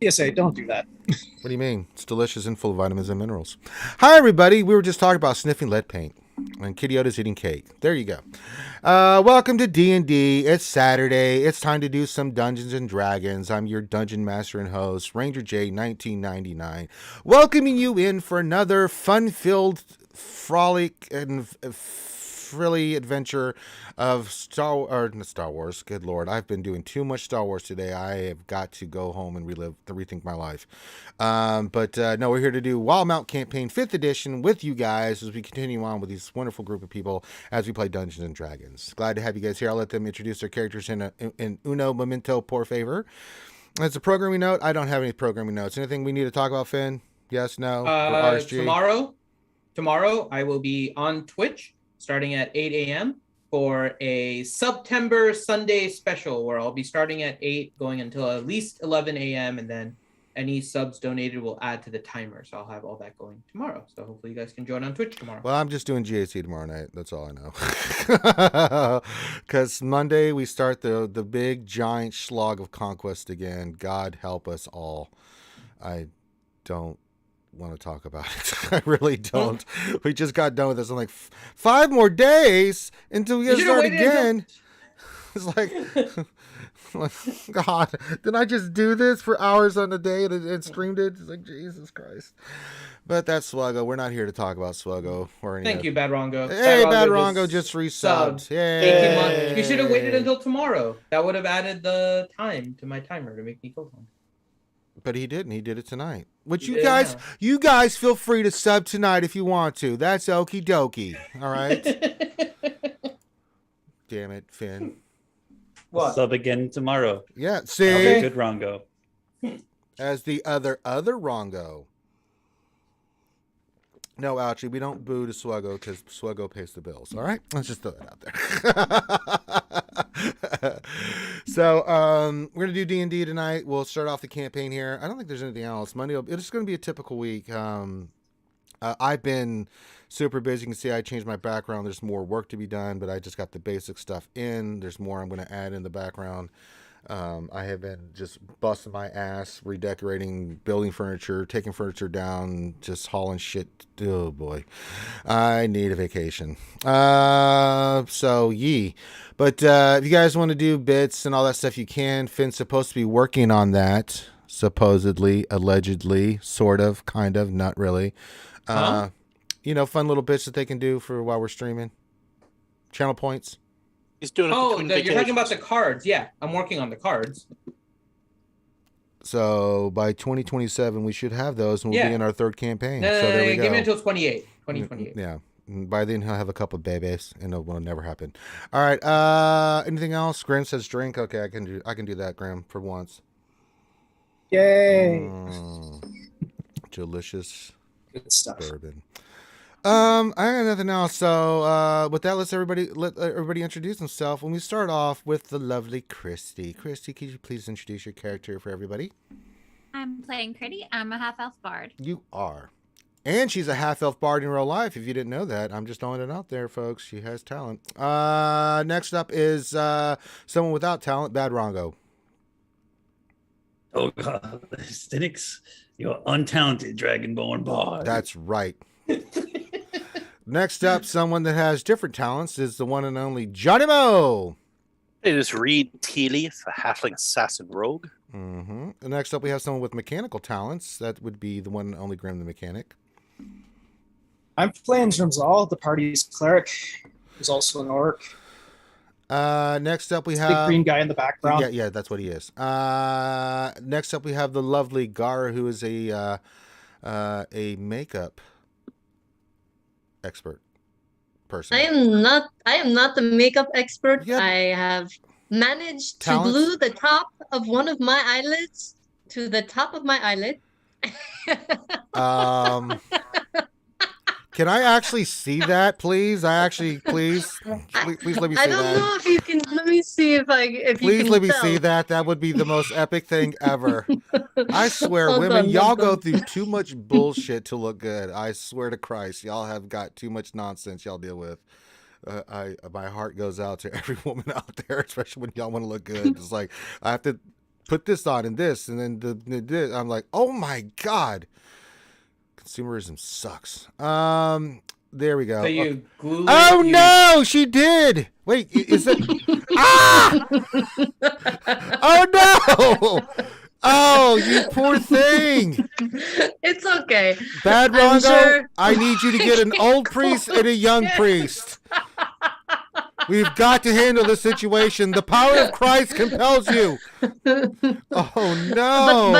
PSA, don't do that. What do you mean? It's delicious and full of vitamins and minerals. Hi, everybody. We were just talking about sniffing lead paint. And Kitty Yoda's eating cake. There you go. Welcome to D&D. It's Saturday. It's time to do some Dungeons and Dragons. I'm your Dungeon Master and host, Ranger J, 1999. Welcoming you in for another fun-filled frolic and frilly adventure of Star Wars. Good Lord, I've been doing too much Star Wars today. I have got to go home and rethink my life. But no, we're here to do Wildemount Campaign 5th edition with you guys as we continue on with this wonderful group of people as we play Dungeons and Dragons. Glad to have you guys here. I'll let them introduce their characters in uno momento por favor. As a programming note, I don't have any programming notes. Anything we need to talk about, Finn? Yes, no? RSG? Tomorrow I will be on Twitch starting at 8 a.m. for a September Sunday special where I'll be starting at 8, going until at least 11 a.m. and then any subs donated will add to the timer. So I'll have all that going tomorrow. So hopefully you guys can join on Twitch tomorrow. Well, I'm just doing GAC tomorrow night. That's all I know. Because Monday we start the big giant slog of Conquest again. God help us all. I don't want to talk about it. I really don't. We just got done with this. I'm like, 5 more days until we get started again. It's like, God, did I just do this for hours on the day and streamed it? It's like, Jesus Christ. But that's Swuggo. We're not here to talk about Swuggo. Thank you, Bad Rongo. Hey, Bad Rongo just resubbed. Yay. You should have waited until tomorrow. That would have added the time to my timer to make me go home. But he didn't. He did it tonight. Which you guys feel free to sub tonight if you want to. That's okie dokie. All right. Damn it, Finn. What? Sub again tomorrow. Yeah. See. Okay. Good Rongo. As the other Rongo. No, actually, we don't boo to Swuggo because Swuggo pays the bills. All right, let's just throw that out there. So we're gonna do D&D tonight. We'll start off the campaign here. I don't think there's anything else. Monday, it's gonna be a typical week. I've been super busy. You can see I changed my background. There's more work to be done, but I just got the basic stuff in. There's more I'm gonna add in the background. I have been just busting my ass, redecorating, building furniture, taking furniture down, just hauling shit. Oh boy, I need a vacation. So yee. But if you guys want to do bits and all that stuff, you can. Finn's supposed to be working on that, supposedly, allegedly, sort of, kind of, not really. Fun little bits that they can do for while we're streaming. Channel points. He's doing you're talking about the cards. Yeah, I'm working on the cards. So by 2027, we should have those, and we'll be in our 3rd campaign. So there we go. Give me until 2028. Yeah. By then, he'll have a couple of babies, and it will never happen. All right. Anything else? Grim says drink. Okay, I can do that, Grim, for once. Yay! Delicious. Good stuff. Bourbon. I got nothing else. So with that, let everybody introduce themselves. When we start off with the lovely Christy. Christy, could you please introduce your character for everybody? I'm playing Pretty. I'm a half-elf bard. You are. And she's a half-elf bard in real life. If you didn't know that, I'm just throwing it out there, folks. She has talent. Next up is someone without talent, Bad Rongo. Oh, God. Cynics, you're untalented Dragonborn bard. That's right. Next up, someone that has different talents is the one and only Johnny Mo. It is Reed Teely, a halfling assassin rogue. Mm-hmm. And next up, we have someone with mechanical talents. That would be the one and only Grim the Mechanic. I'm playing Zrimzal, the party's cleric, who's also an orc. Next up, we have big green guy in the background. Yeah, that's what he is. Next up, we have the lovely Gara, who is a makeup expert person. I am not the makeup expert. Yep. I have managed to Talents? glue the top of one of my eyelids to the top of my eyelid. Can I actually see that, please? Please let me see that. I don't know if you can. Let me see if Please you can let me tell. see that. That would be the most epic thing ever. I swear, Hold women, on, y'all hold go on. through too much bullshit to look good. I swear to Christ, y'all have got too much nonsense y'all deal with. My heart goes out to every woman out there, especially when y'all want to look good. It's like I have to put this on and this, and then this. I'm like, oh my God. Consumerism sucks. There we go. So you glue Oh it, no, she did. Wait, is it? Ah! Oh no! Oh, you poor thing. It's okay. Bad I'm Rongo, sure- I need you to get an old priest and a young priest. We've got to handle this situation. The power of Christ compels you. Oh no!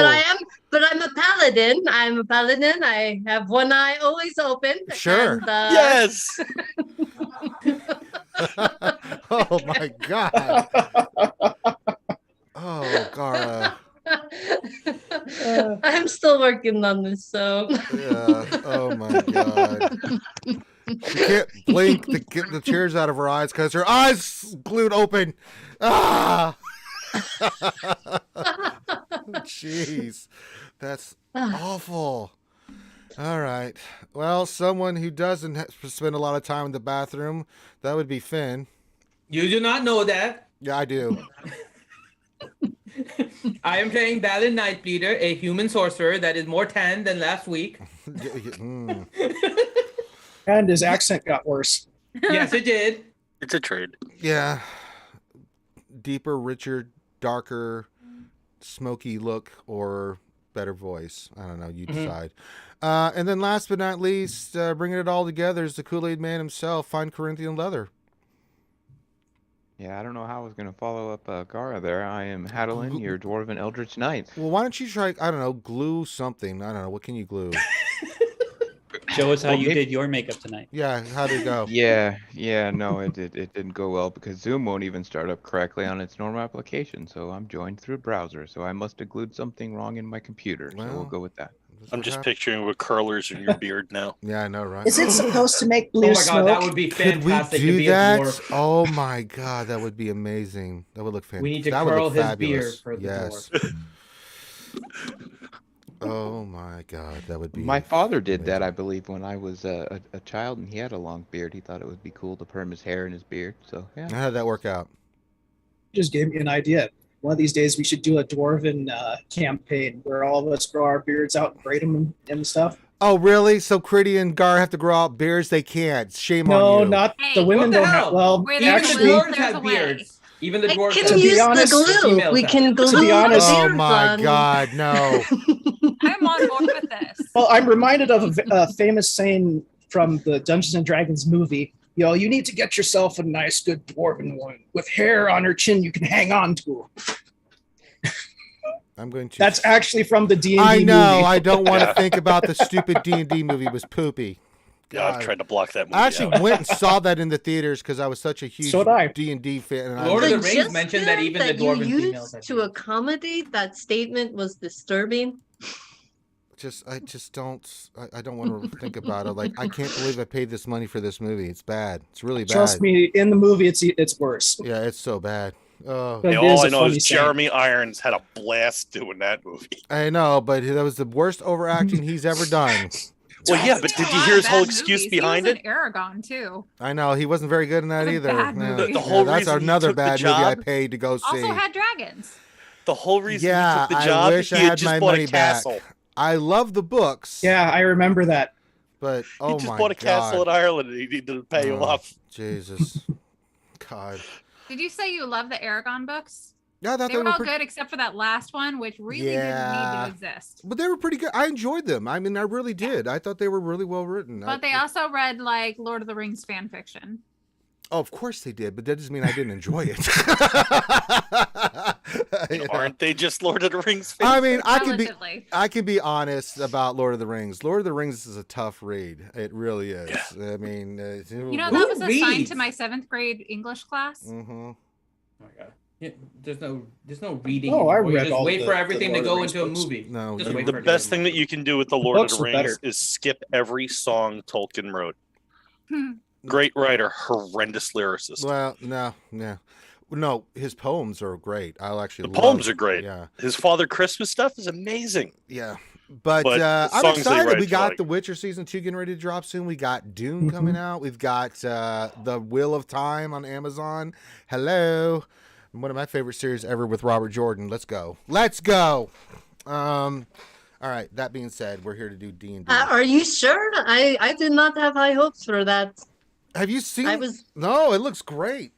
But I'm a paladin. I'm a paladin. I have one eye always open. Sure. And, Yes. Oh my God. Oh, Gara. I'm still working on this, so Yeah. Oh my God. She can't blink to get the tears out of her eyes because her eyes glued open. Ah! Jeez. That's awful. All right. Well, someone who doesn't spend a lot of time in the bathroom, that would be Finn. You do not know that. Yeah, I do. I am playing Balin Nightbleeder, a human sorcerer that is more tan than last week. Mm. And his accent got worse. Yes, it did. It's a trade. Yeah. Deeper, richer, darker, smoky look, or better voice. I don't know. You decide. And then last but not least, bringing it all together is the Kool-Aid Man himself, Fine Corinthian Leather. Yeah, I don't know how I was going to follow up Gara there. I am Hadalin, your Dwarven Eldritch Knight. Well, why don't you try, I don't know, glue something. I don't know. What can you glue? Show us how Well, you maybe- did your makeup tonight. Yeah, how'd it go? Yeah, no, it didn't go well because Zoom won't even start up correctly on its normal application. So I'm joined through a browser. So I must have glued something wrong in my computer. So Well. we'll go with that. I'm just picturing with curlers in your beard now. Yeah, I know, right? Is it supposed to make Oh blue my smoke? god, that would be Could we fantastic to do be that? a dwarf. Oh my God, that would be amazing. That would look fantastic. We need to that would curl look his fabulous. beard for the yes. dwarf. Oh my God, that would be. My father did that, amazing. I believe, when I was a child and he had a long beard. He thought it would be cool to perm his hair and his beard. So, yeah. How did that work out? Just gave me an idea. One of these days we should do a dwarven campaign where all of us grow our beards out and braid them and stuff. Oh, really? So Critty and Gar have to grow out beards? They can't. Shame on No, you. not Hey, the women what the don't have. hell? Well, Where Even there's the a actually, will, dwarves there's have a way. beards. Even the I dwarves can have be use honest, the glue. females We have can beards. glue be honest- Oh beards my on. God, no. I'm on board with this. well, I'm reminded of a famous saying from the Dungeons and Dragons movie. You need to get yourself a nice, good dwarven one with hair on her chin you can hang on to. I'm going to. That's actually from the D&D I know. movie. I don't want to Yeah. think about the stupid D&D movie. It was poopy. Yeah, I've God. tried to block that movie I actually out. went and saw that in the theaters because I was such a huge So did I. D&D fan. And Lord of I, the Rings gesture mentioned that even the you dwarven females used have to beards. accommodate that statement was disturbing. I just don't. I don't want to think about it. Like, I can't believe I paid this money for this movie. It's bad. It's really bad. Trust me, in the movie, it's worse. Yeah, it's so bad. Oh, But Hey, it is all I a know funny is saying. Jeremy Irons had a blast doing that movie. I know, but that was the worst overacting he's ever done. Well, yeah, but did you hear his whole excuse behind it? Aragon too. I know he wasn't very good in that What a either. bad Yeah. movie. The whole that's reason he another took the bad movie I job- paid to go see. Also had dragons. The whole reason Yeah, he took the I job, wish I he had had just my bought money a back. castle. I love the books. Yeah, I remember that. But He oh just my bought a castle in God. Ireland and he needed to pay Oh, off. Jesus, God. Did you say you love the Aragon books? Yeah, I thought They were all pretty, good except for that last one, which really Yeah. didn't need to exist. but they were pretty good. I enjoyed them. I mean, I really did. I thought they were really well written. But they also read like Lord of the Rings fan fiction. Oh, of course they did, but that doesn't mean I didn't enjoy it. You know? Aren't they just Lord of the Rings fans? I mean, Relatively. I can be honest about Lord of the Rings. Lord of the Rings is a tough read. It really is. I mean, You know, Who that was assigned reads? to my 7th grade English class. hmm Oh my god. Yeah, there's no reading. Oh, I anymore. You read just all wait the- for the everything to Lord of go the Rings into a books. movie. No, Just the- wait The for it to best go thing into that a you can do with the Lord books of the were Rings better. is skip every song Tolkien wrote. Hmm. Great writer, horrendous lyricist. Well, no, his poems are great. I'll actually. The poems are great. Yeah, His Father Christmas stuff is amazing. yeah. But, But the I'm songs that he excited. We writes got are like- The Witcher season 2 getting ready to drop soon. We got Dune coming out. We've got The Wheel of Time on Amazon. Hello. One of my favorite series ever with Robert Jordan. Let's go. Let's go. All right. That being said, we're here to do D&D. Are you sure? I did not have high hopes for that. Have you seen? I was. No, it looks great.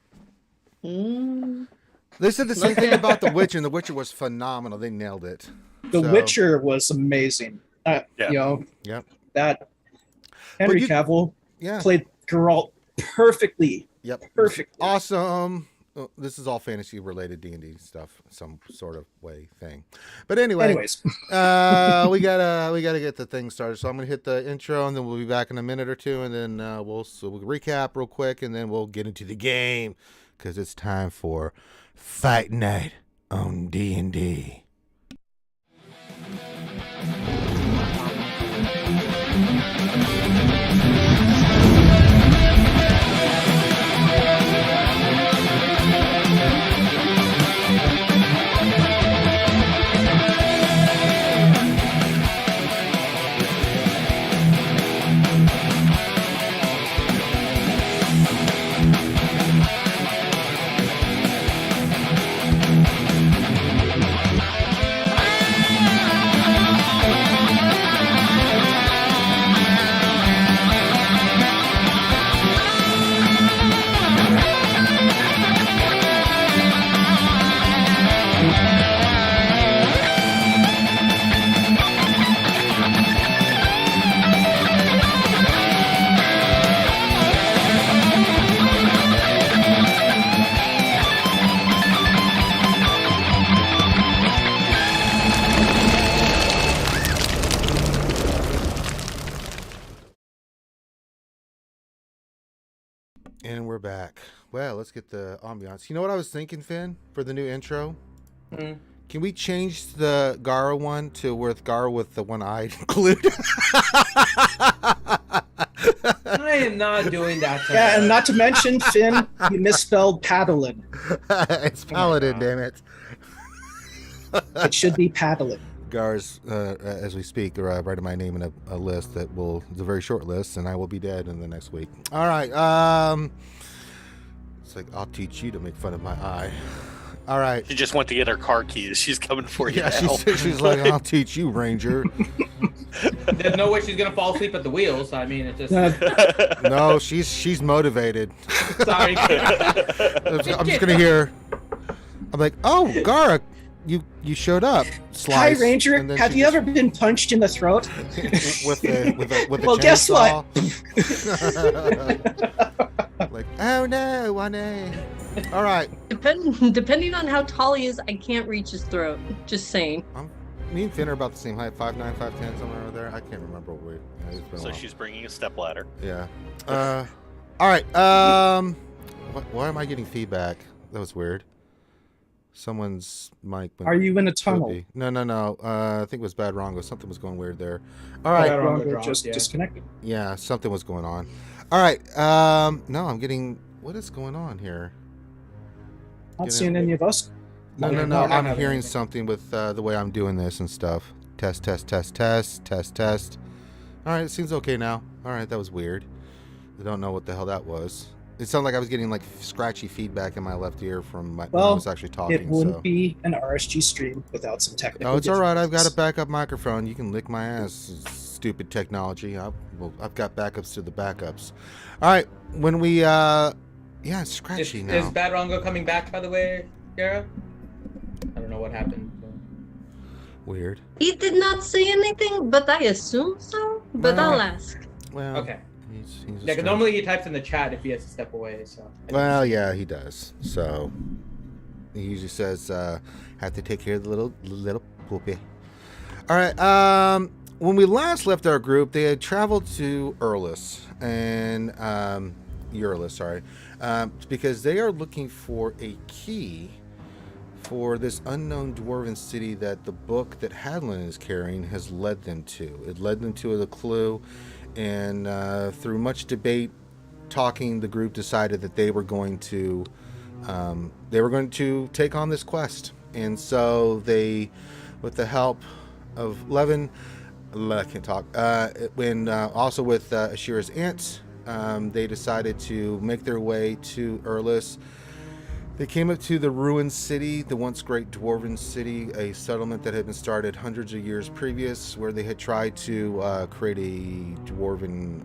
Mm, They said the same thing about The Witcher, and The Witcher was phenomenal. They nailed it. The Witcher was amazing. Yeah. You know, Yep. that Henry Cavill Yeah. played Geralt perfectly. Yep. Perfectly. Awesome. Oh, this is all fantasy related D&D stuff, some sort of way thing. But anyway, Anyways, we gotta get the thing started. So I'm gonna hit the intro, and then we'll be back in a minute or two, and then we'll recap real quick, and then we'll get into the game because it's time for Fight Night on D&D. And we're back. Well, let's get the ambiance. You know what I was thinking, Finn, for the new intro? Mhm. Can we change the Gara one to with Gara with the one eye included? I am not doing that. yeah, and not to mention, Finn, you misspelled Paddlin. It's Paladin, damn it. It should be Paddlin. Gar's, as we speak, writing my name in a list that will, it's a very short list, and I will be dead in the next week. All right. It's like, I'll teach you to make fun of my eye. All right. She just went to get her car keys. She's coming for you. Yeah, now. she's like, I'll teach you, Ranger. There's no way she's gonna fall asleep at the wheel. So I mean, it just. No, she's motivated. Sorry. I'm just gonna hear. I'm like, oh, Gara, you showed up. Slice, Hi, Ranger. and then Have she you just- ever been punched in the throat? with the Well, guess what? Like, oh no, one A. All right. depending on how tall he is, I can't reach his throat. Just saying. Me and Finn are about the same height, 5'9", 5'10", somewhere over there. I can't remember what we. It's been a So while. she's bringing a stepladder. Yeah. All right. Why am I getting feedback? That was weird. Someone's mic. Are you in a tunnel? No. I think it was Bad Rongo. Something was going weird there. All right. Bad Rongo Rongo dropped, just yeah. disconnected. Yeah, something was going on. All right. No, I'm getting. What is going on here? Not seeing any of us. No. not I'm having hearing anything. something with the way I'm doing this and stuff. Test. All right, it seems okay now. All right, that was weird. I don't know what the hell that was. It sounded like I was getting like scratchy feedback in my left ear from when I Well, was actually talking. It wouldn't so. be an RSG stream without some technical. Oh, it's all right. I've got a difficulties. backup microphone. You can lick my ass, stupid technology. I've got backups to the backups. All right, when we yeah, it's scratchy now. Is Bad Rongo coming back, by the way, Gara? I don't know what happened. Weird. He did not say anything, but I assume so. But Well, I'll ask. Well, Okay. He's a Yeah, 'cause strange- normally he types in the chat if he has to step away. So. Well, yeah, he does. So he usually says, "Have to take care of the little poopy." All right. When we last left our group, they had traveled to Urlis and Urlis, sorry, because they are looking for a key for this unknown dwarven city that the book that Hadlin is carrying has led them to. It led them to the clue, and through much debate, talking, the group decided that they were going to take on this quest. And so they, with the help of Levin, I can't talk, also with Ashira's aunt, they decided to make their way to Urlis. They came up to the ruined city, the once great dwarven city, a settlement that had been started hundreds of years previous, where they had tried to create a dwarven,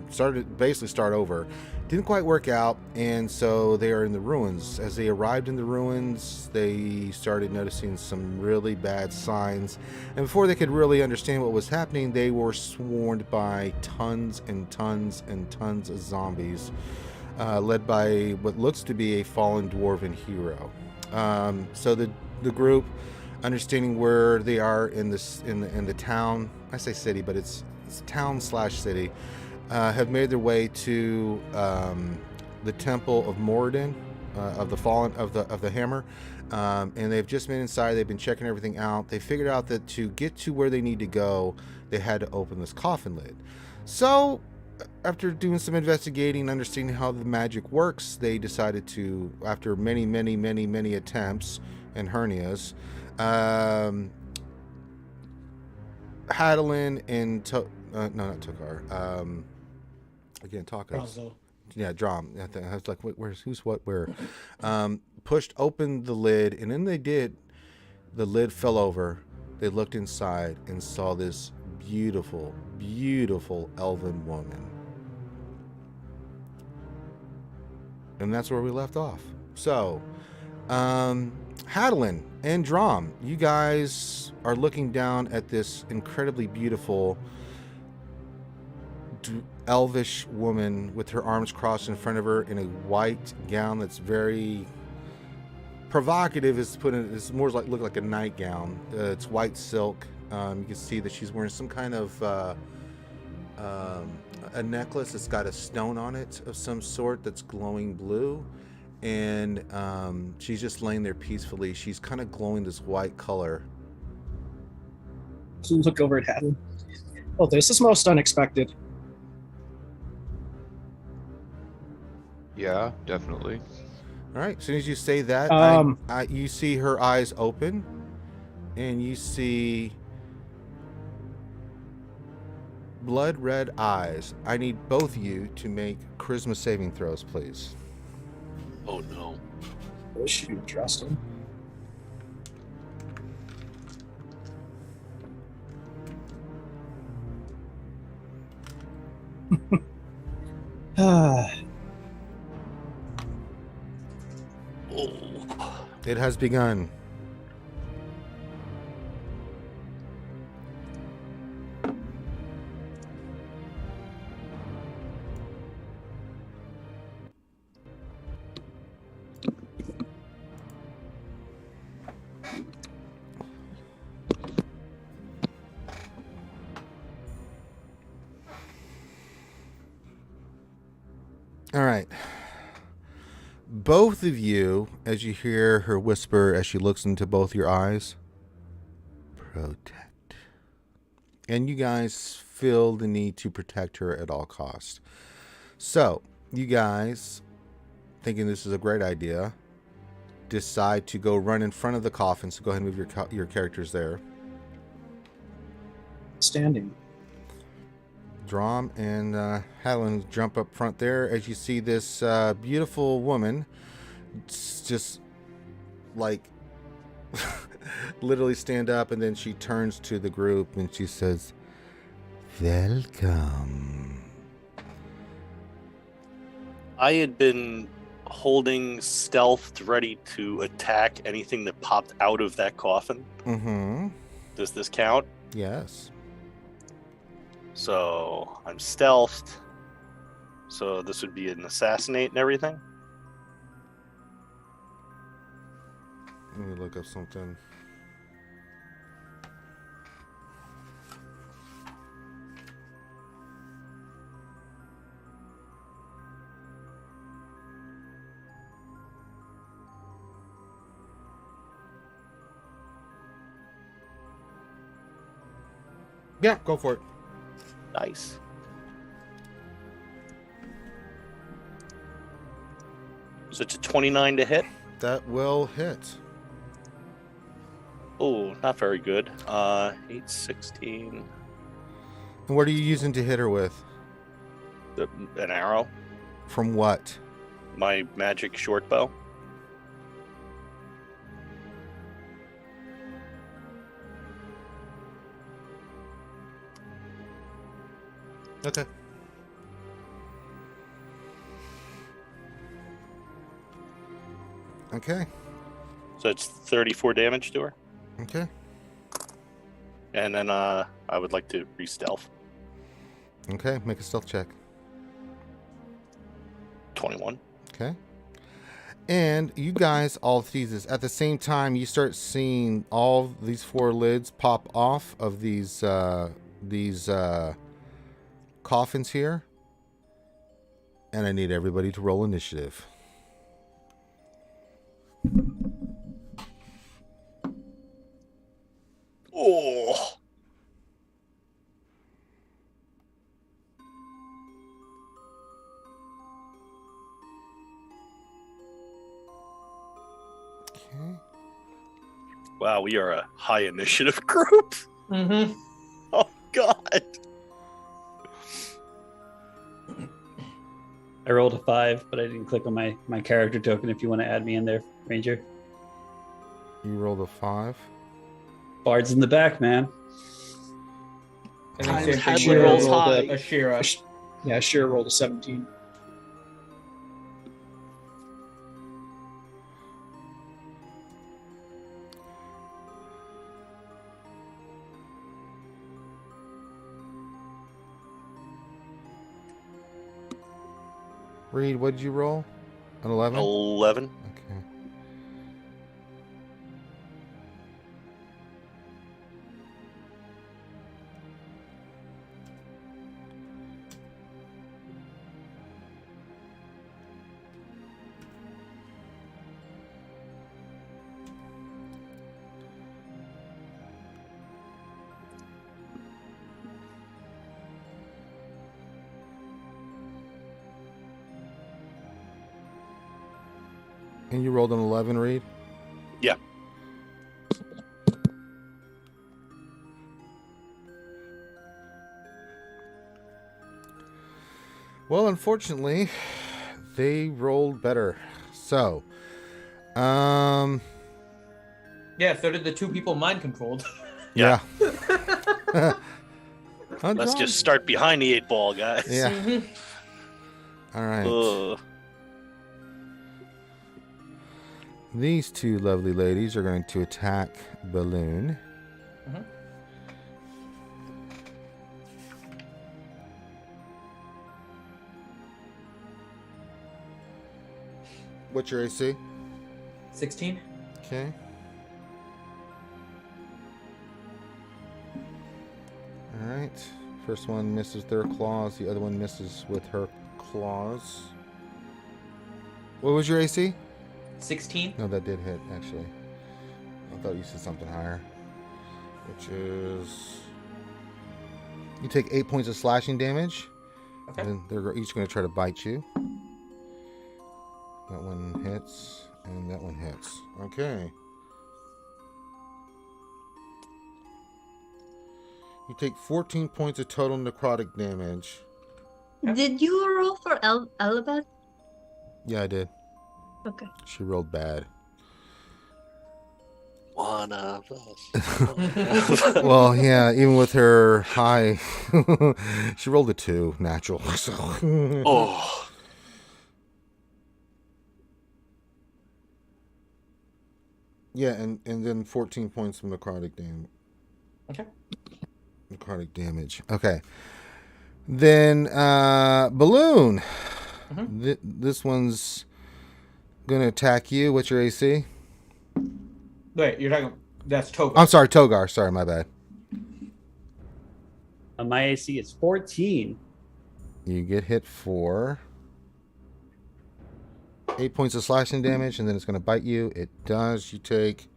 start over. Didn't quite work out, and so they are in the ruins. As they arrived in the ruins, they started noticing some really bad signs, and before they could really understand what was happening, they were swarmed by tons and tons and tons of zombies. Led by what looks to be a fallen dwarven hero. So the group, understanding where they are in the town, I say city, but it's town/city, have made their way to the temple of Moradin, of the fallen of the hammer, and they've just been inside. They've been checking everything out. They figured out that to get to where they need to go, they had to open this coffin lid. So, after doing some investigating, understanding how the magic works, they decided to, after many attempts and hernias, Hadalin and not Tokar, again, Takos. Yeah, Drom. I was like, who's what, where? Pushed open the lid, and then they did. The lid fell over. They looked inside and saw this beautiful, beautiful elven woman. And that's where we left off. So, Hadalin and Drom, you guys are looking down at this incredibly beautiful elvish woman with her arms crossed in front of her in a white gown that's very provocative. It's more like look like a nightgown. It's white silk. You can see that she's wearing some kind of a necklace that's got a stone on it of some sort that's glowing blue, and she's just laying there peacefully. She's kind of glowing this white color. Look over at Haddon. Oh, this is most unexpected. Yeah, definitely. All right, as soon as you say that, you see her eyes open, and you see blood red eyes. I need both of you to make charisma saving throws, please. Oh no. I wish you trust him. It has begun. All right. Both of you, as you hear her whisper as she looks into both your eyes, protect. And you guys feel the need to protect her at all costs. So, you guys, thinking this is a great idea, decide to go run in front of the coffin. So go ahead and move your characters there. Standing. Drom and Hadalin jump up front there as you see this beautiful woman just like literally stand up, and then she turns to the group and she says, "Welcome." I had been holding stealth ready to attack anything that popped out of that coffin. Mm-hmm. Does this count? Yes. So I'm stealthed. So this would be an assassinate and everything. Let me look up something. Yeah, go for it. Nice. Is it a 29 to hit? That will hit. Oh, not very good. 8, 16. And what are you using to hit her with? An arrow. From what? My magic short bow. Okay. Okay. So it's 34 damage to her. Okay. And then I would like to re-stealth. Okay. Make a stealth check. 21. Okay. And you guys all see this at the same time. You start seeing all these 4 lids pop off of these coffins here. And I need everybody to roll initiative. Oh. Okay. Wow, we are a high initiative group. Mm-hmm. Oh God. I rolled a 5, but I didn't click on my character token. If you want to add me in there, Ranger. You rolled a 5. Bard's in the back, man. I Times think Hadley Shira rolls rolled high. a Shira. Yeah, Shira rolled a 17. Reed, what did you roll? An 11? 11. Okay. And you rolled an 11, Reed? Yeah. Well, unfortunately, they rolled better. So, Yeah, so did the 2 people mind controlled. Yeah. Oh, Let's John. just start behind the 8 ball, guys. Yeah. Mhm. All right. Ugh. These 2 lovely ladies are going to attack Balloon. Mhm. What's your AC? 16. Okay. All right. First one misses their claws. The other one misses with her claws. What was your AC? 16. No, that did hit, actually. I thought you said something higher. Which is... You take 8 points of slashing damage. Okay. And then they're each going to try to bite you. That one hits, and that one hits. Okay. You take 14 points of total necrotic damage. Did you roll for Elabeth? Yeah, I did. Okay. She rolled bad. One of us. Well, yeah, even with her high, she rolled a 2 natural. So. Oh. Yeah, and then 14 points from necrotic damage. Okay. Necrotic damage. Okay. Then Balloon. Mhm. This one's gonna attack you. What's your AC? Wait, you're talking. That's Toga. I'm sorry, Togar. Sorry, my bad. My AC is 14. You get hit for 8 points of slashing damage, and then it's going to bite you. It does. You take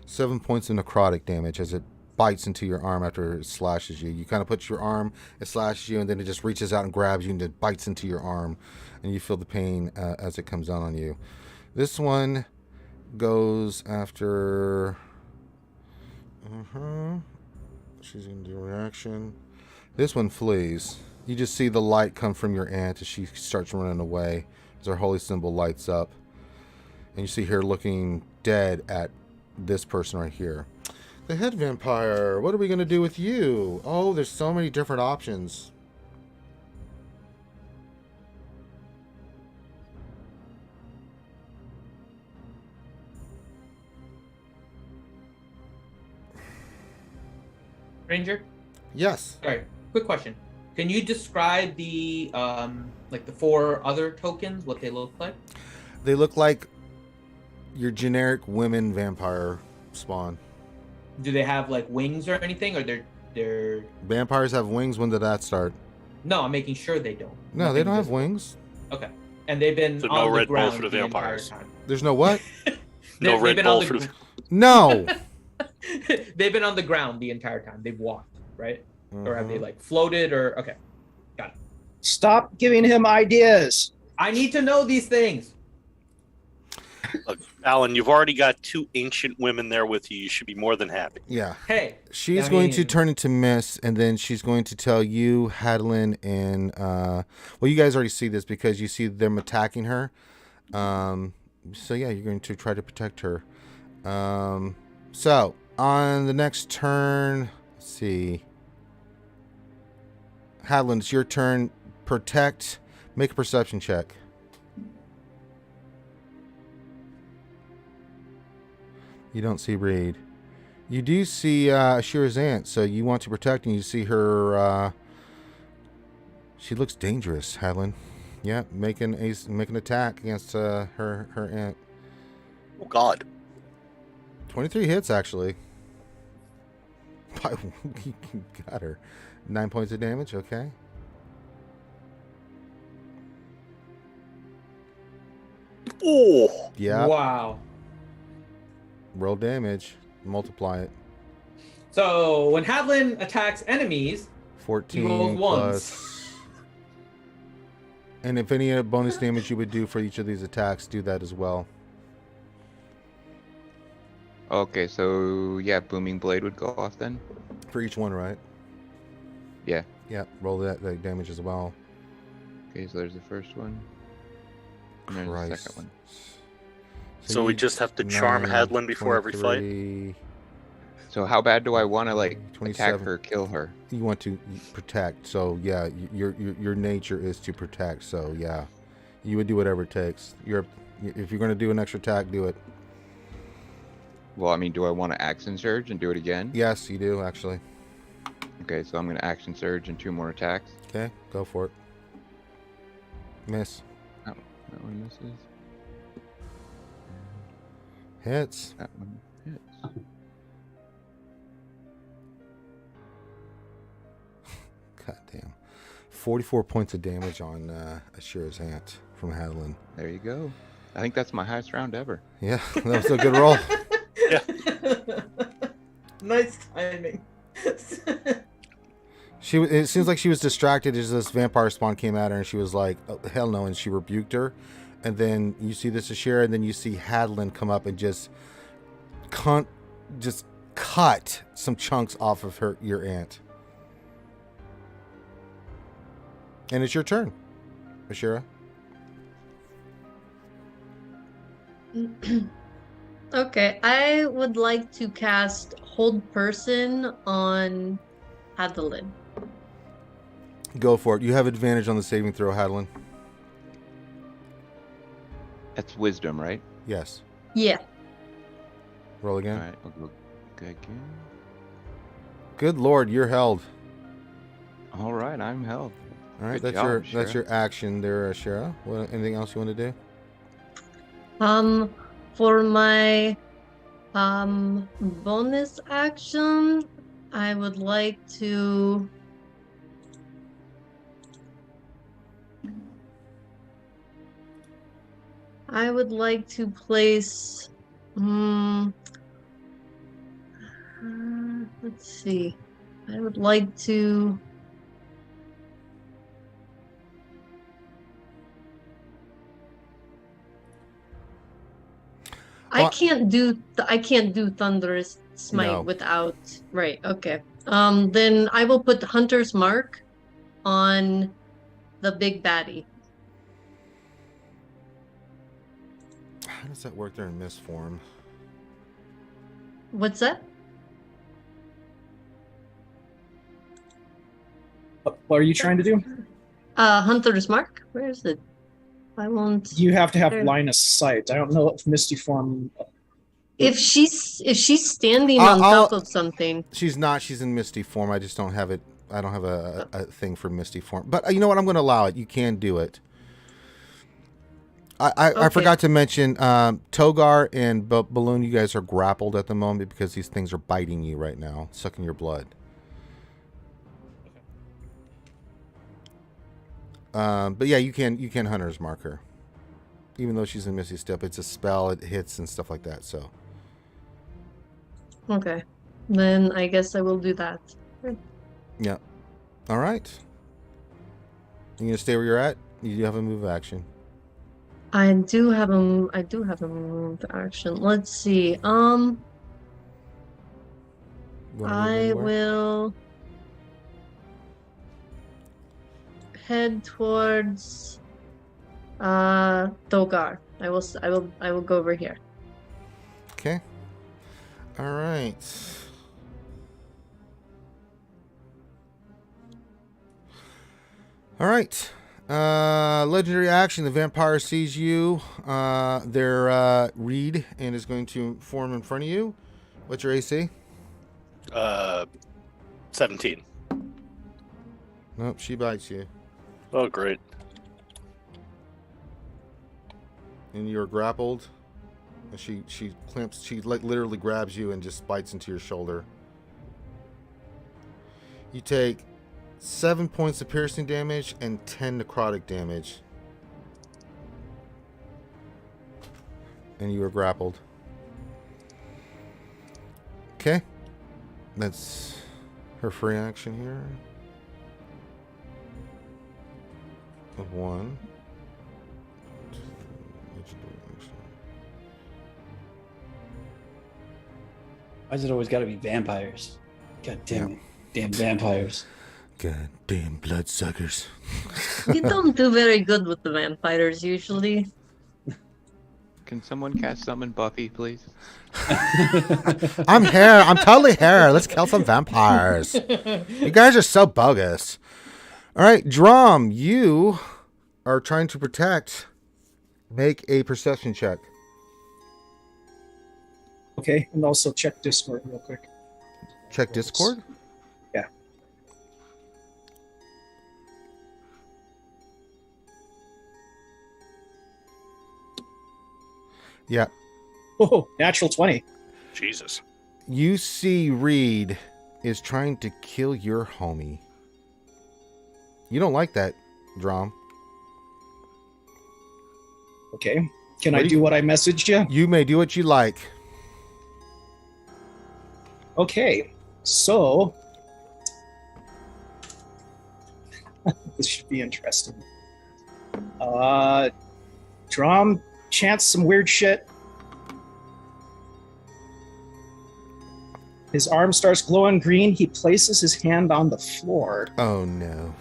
7 points of necrotic damage as it bites into your arm after it slashes you. You kind of put your arm, it slashes you, and then it just reaches out and grabs you and it bites into your arm, and you feel the pain as it comes down on you. This one goes after... She's going to do a reaction. This one flees. You just see the light come from your aunt as she starts running away as her holy symbol lights up. And you see her looking dead at this person right here. The head vampire, what are we going to do with you? Oh, there's so many different options. Ranger? Yes. Sorry, quick question. Can you describe the like the 4 other tokens, what they look like? They look like your generic women vampire spawn. Do they have like wings or anything, or they're? Vampires have wings. When did that start? No, I'm making sure they don't. No, they Nothing don't have visible. wings. Okay, and they've been So no on the red bull ground for the the entire vampires. time. There's no what? No They've red been bull on for the the. No. they've been on the ground the entire time. They've walked, right? Or have they Mhm. like floated? Or okay, got it. Stop giving him ideas. I need to know these things. Look, Alan, you've already got 2 ancient women there with you. You should be more than happy. Yeah. Hey, She's I going to mean- turn into Miss, and then she's going to tell you, Hadlin, and well, you guys already see this because you see them attacking her. So yeah, you're going to try to protect her. So on the next turn, let's see, Hadlin, it's your turn. Protect. Make a perception check. You don't see Reed. You do see Ashira's aunt, so you want to protect, and you see her. She looks dangerous, Hadlin. Yeah, make an attack against her aunt. Oh God. 23 hits actually. Got her. 9 points of damage. Okay. Oh. Yeah. Wow. Roll damage. Multiply it. So when Hadlin attacks enemies, 14 rolls ones. plus. And if any bonus damage you would do for each of these attacks, do that as well. Okay, so yeah, booming blade would go off then. For each one, right? Yeah. Yeah. Roll that damage as well. Okay, so there's the first one. And there's the Christ. second one. So we you- just have to charm 9, Hadlin before every fight? 23, So how bad do I want to like 27. attack her, kill her? You want to protect, so yeah, your nature is to protect, so yeah, you would do whatever it takes. If you're going to do an extra attack, do it. Well, I mean, do I want to action surge and do it again? Yes, you do actually. Okay, so I'm going to action surge and 2 more attacks. Okay, go for it. Miss. That one misses. Hits. That one hits. God damn. 44 points of damage on Ashira's aunt from Hadlin. There you go. I think that's my highest round ever. Yeah, that was a good roll. Nice timing. It seems like she was distracted as this vampire spawn came at her, and she was like, oh, hell no, and she rebuked her. And then you see this Ashira, and then you see Hadlin come up and just cut some chunks off of your aunt. And it's your turn, Ashira. Okay, I would like to cast Hold Person on Adeline. Go for it. You have advantage on the saving throw, Hadlin. That's wisdom, right? Yes. Yeah. Roll again. All right, I'll go again. Good lord, you're held. All right, I'm held. All right, Good that's job, that's Ashira. your action there, Ashira. Anything else you want to do? For my bonus action, I would like to place let's see. I would like to I can't do Thunderous Smite No. without right. Okay. Then I will put Hunter's Mark on the big baddie. How does that work there in mist form? What's that? What are you trying to do? Hunter's Mark. Where is it? I won't. You have to have There. line of sight. I don't know if Misty Form If she's standing I'll- on top I'll- of something, She's not. She's in Misty form. I just don't have it. I don't have a thing for Misty form. But you know what? I'm going to allow it. You can do it. I Okay. forgot to mention Togar and Balloon. You guys are grappled at the moment because these things are biting you right now, sucking your blood. But yeah, you can Hunter's Mark her. Even though she's in Misty Step, it's a spell. It hits and stuff like that. So okay, then I guess I will do that. yeah. All right. You gonna stay where you're at? You do have a move action. I do have a move action. Let's see. You wanna move I anywhere? will head towards Togar. I will go over here. Okay. All right. All right. Legendary action. The vampire sees you. They're Reed and is going to form in front of you. What's your AC? 17. Nope, she bites you. Oh, great. And you're grappled. And she clamps. She literally grabs you and just bites into your shoulder. You take 7 points of piercing damage and 10 necrotic damage. And you are grappled. Okay. That's her free action here. Of 1. Why's it always got to be vampires? God damn Yeah. it. Damn vampires. God damn bloodsuckers. You don't do very good with the vampires usually. Can someone cast summon Buffy, please? I'm here. I'm totally here. Let's kill some vampires. You guys are so bogus. All right, Drum, you are trying to protect. Make a perception check. Okay, and also check Discord real quick. Check Discord. Yeah. Yeah. Oh, natural 20. Jesus. You see Reed is trying to kill your homie. You don't like that, Drum. Okay. Can What I do do you- what I messaged you? You may do what you like. Okay. So this should be interesting. Drum chants some weird shit. His arm starts glowing green. He places his hand on the floor, Oh no.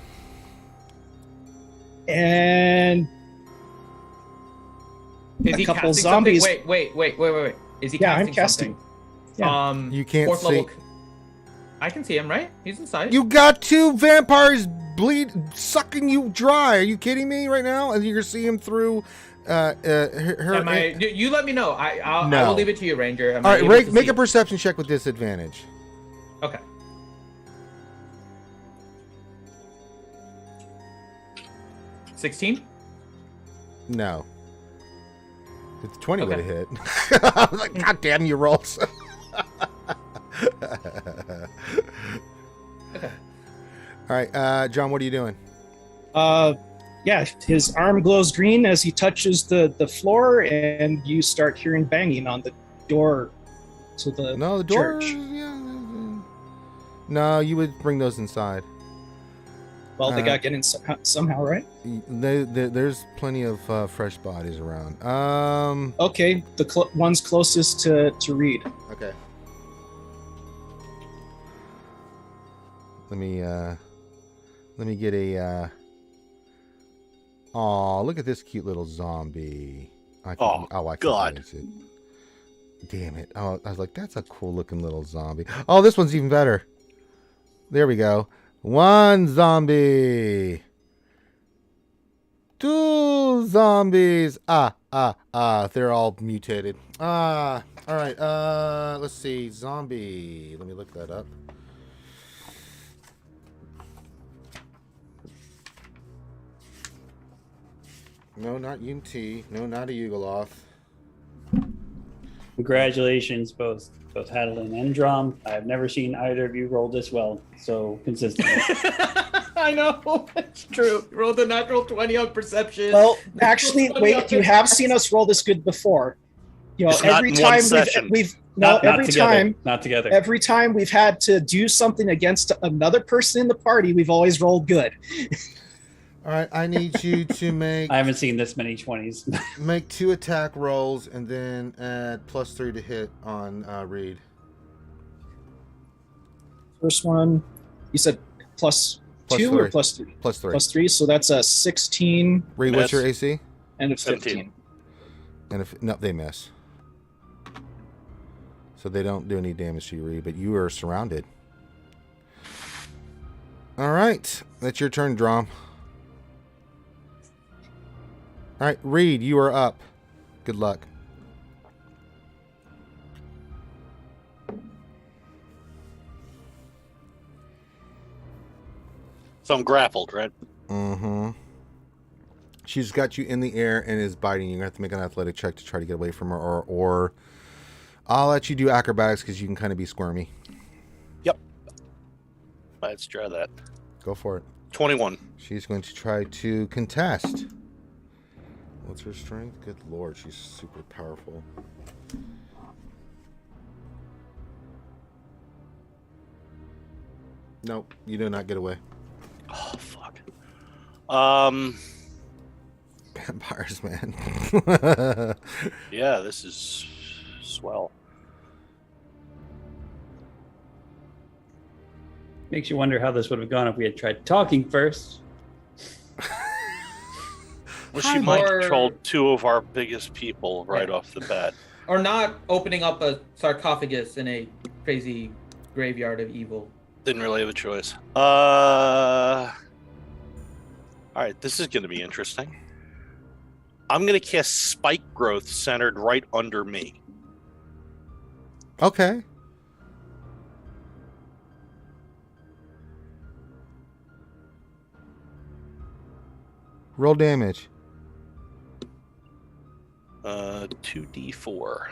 and Is A he couple casting zombies- something? Wait. Is he Yeah, I'm casting casting. something? Yeah. You can't fourth see. level. I can see him, right? He's inside. You got 2 vampires sucking you dry. Are you kidding me right now? And you're seeing him through her. Am I? You let me know. I No. will leave it to you, Ranger. Am All I right, able Ray, to make see a him? perception check with disadvantage. Okay. $16? No. If the 20 Okay. would have hit. I was like, God damn you rolls. Okay. All right, John, what are you doing? Yeah, his arm glows green as he touches the floor, and you start hearing banging on the door to the No, the door. church. Yeah. No, you would bring those inside. Well, they got to get in somehow, right? There's plenty of fresh bodies around. Okay, the one's closest to Reed. Okay. Let me get a. Aw, look at this cute little zombie. I can God. use it. Damn it! Oh, I was like, that's a cool looking little zombie. Oh, this one's even better. There we go. 1 zombie. 2 zombies. They're all mutated. All right. Let's see. Zombie. Let me look that up. No, not UT. No, not a Yugoloth. Congratulations, both Hadlin and Drum. I've never seen either of you roll this well so consistently. I know. It's true. You rolled a natural 20 on perception. Well, actually, wait, you have seen us roll this good before. You know, It's not every in one time session. Not together. every time we've had to do something against another person in the party, we've always rolled good. All right. I need you to make I haven't seen this many 20s. make 2 attack rolls and then add +3 to hit on Reed. First one, you said plus Plus 2 3. or plus 3? +3. Plus 3, so that's a 16 Reed, what's your AC? and a 17. 15. And if no, they miss. So they don't do any damage to you, Reed, but you are surrounded. All right. That's your turn, Drom. All right, Reed, you are up. Good luck. So I'm grappled, right? Mm-hmm. She's got you in the air and is biting you. You're going to have to make an athletic check to try to get away from her, or I'll let you do acrobatics because you can kind of be squirmy. Yep. Let's try that. Go for it. 21. She's going to try to contest. What's her strength? Good lord, she's super powerful. Nope, you do not get away. Oh, fuck. Vampires, man. Yeah, this is swell. Makes you wonder how this would have gone if we had tried talking first. Well, she might Or- control 2 of our biggest people right off the bat. Or not opening up a sarcophagus in a crazy graveyard of evil. Didn't really have a choice. All right, this is going to be interesting. I'm going to cast Spike Growth centered right under me. Okay. Roll damage. 2d4.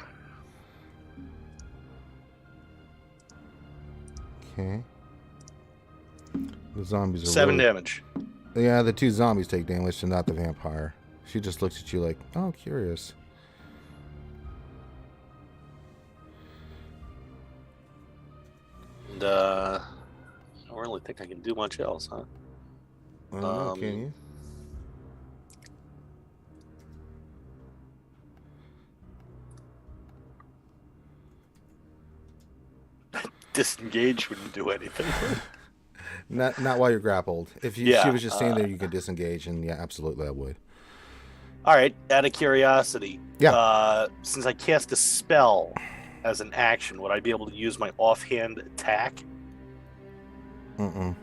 Okay. The zombies are 7 really... damage. Yeah, the 2 zombies take damage and not the vampire. She just looks at you like, oh, curious. And I don't really think I can do much else, huh? I don't know, can you? Disengage wouldn't do anything. Not while you're grappled. If you, Yeah, she was just standing there, you could disengage, and yeah, absolutely, I would. All right, out of curiosity. Yeah. Since I cast a spell as an action, would I be able to use my offhand attack? Mm-mm.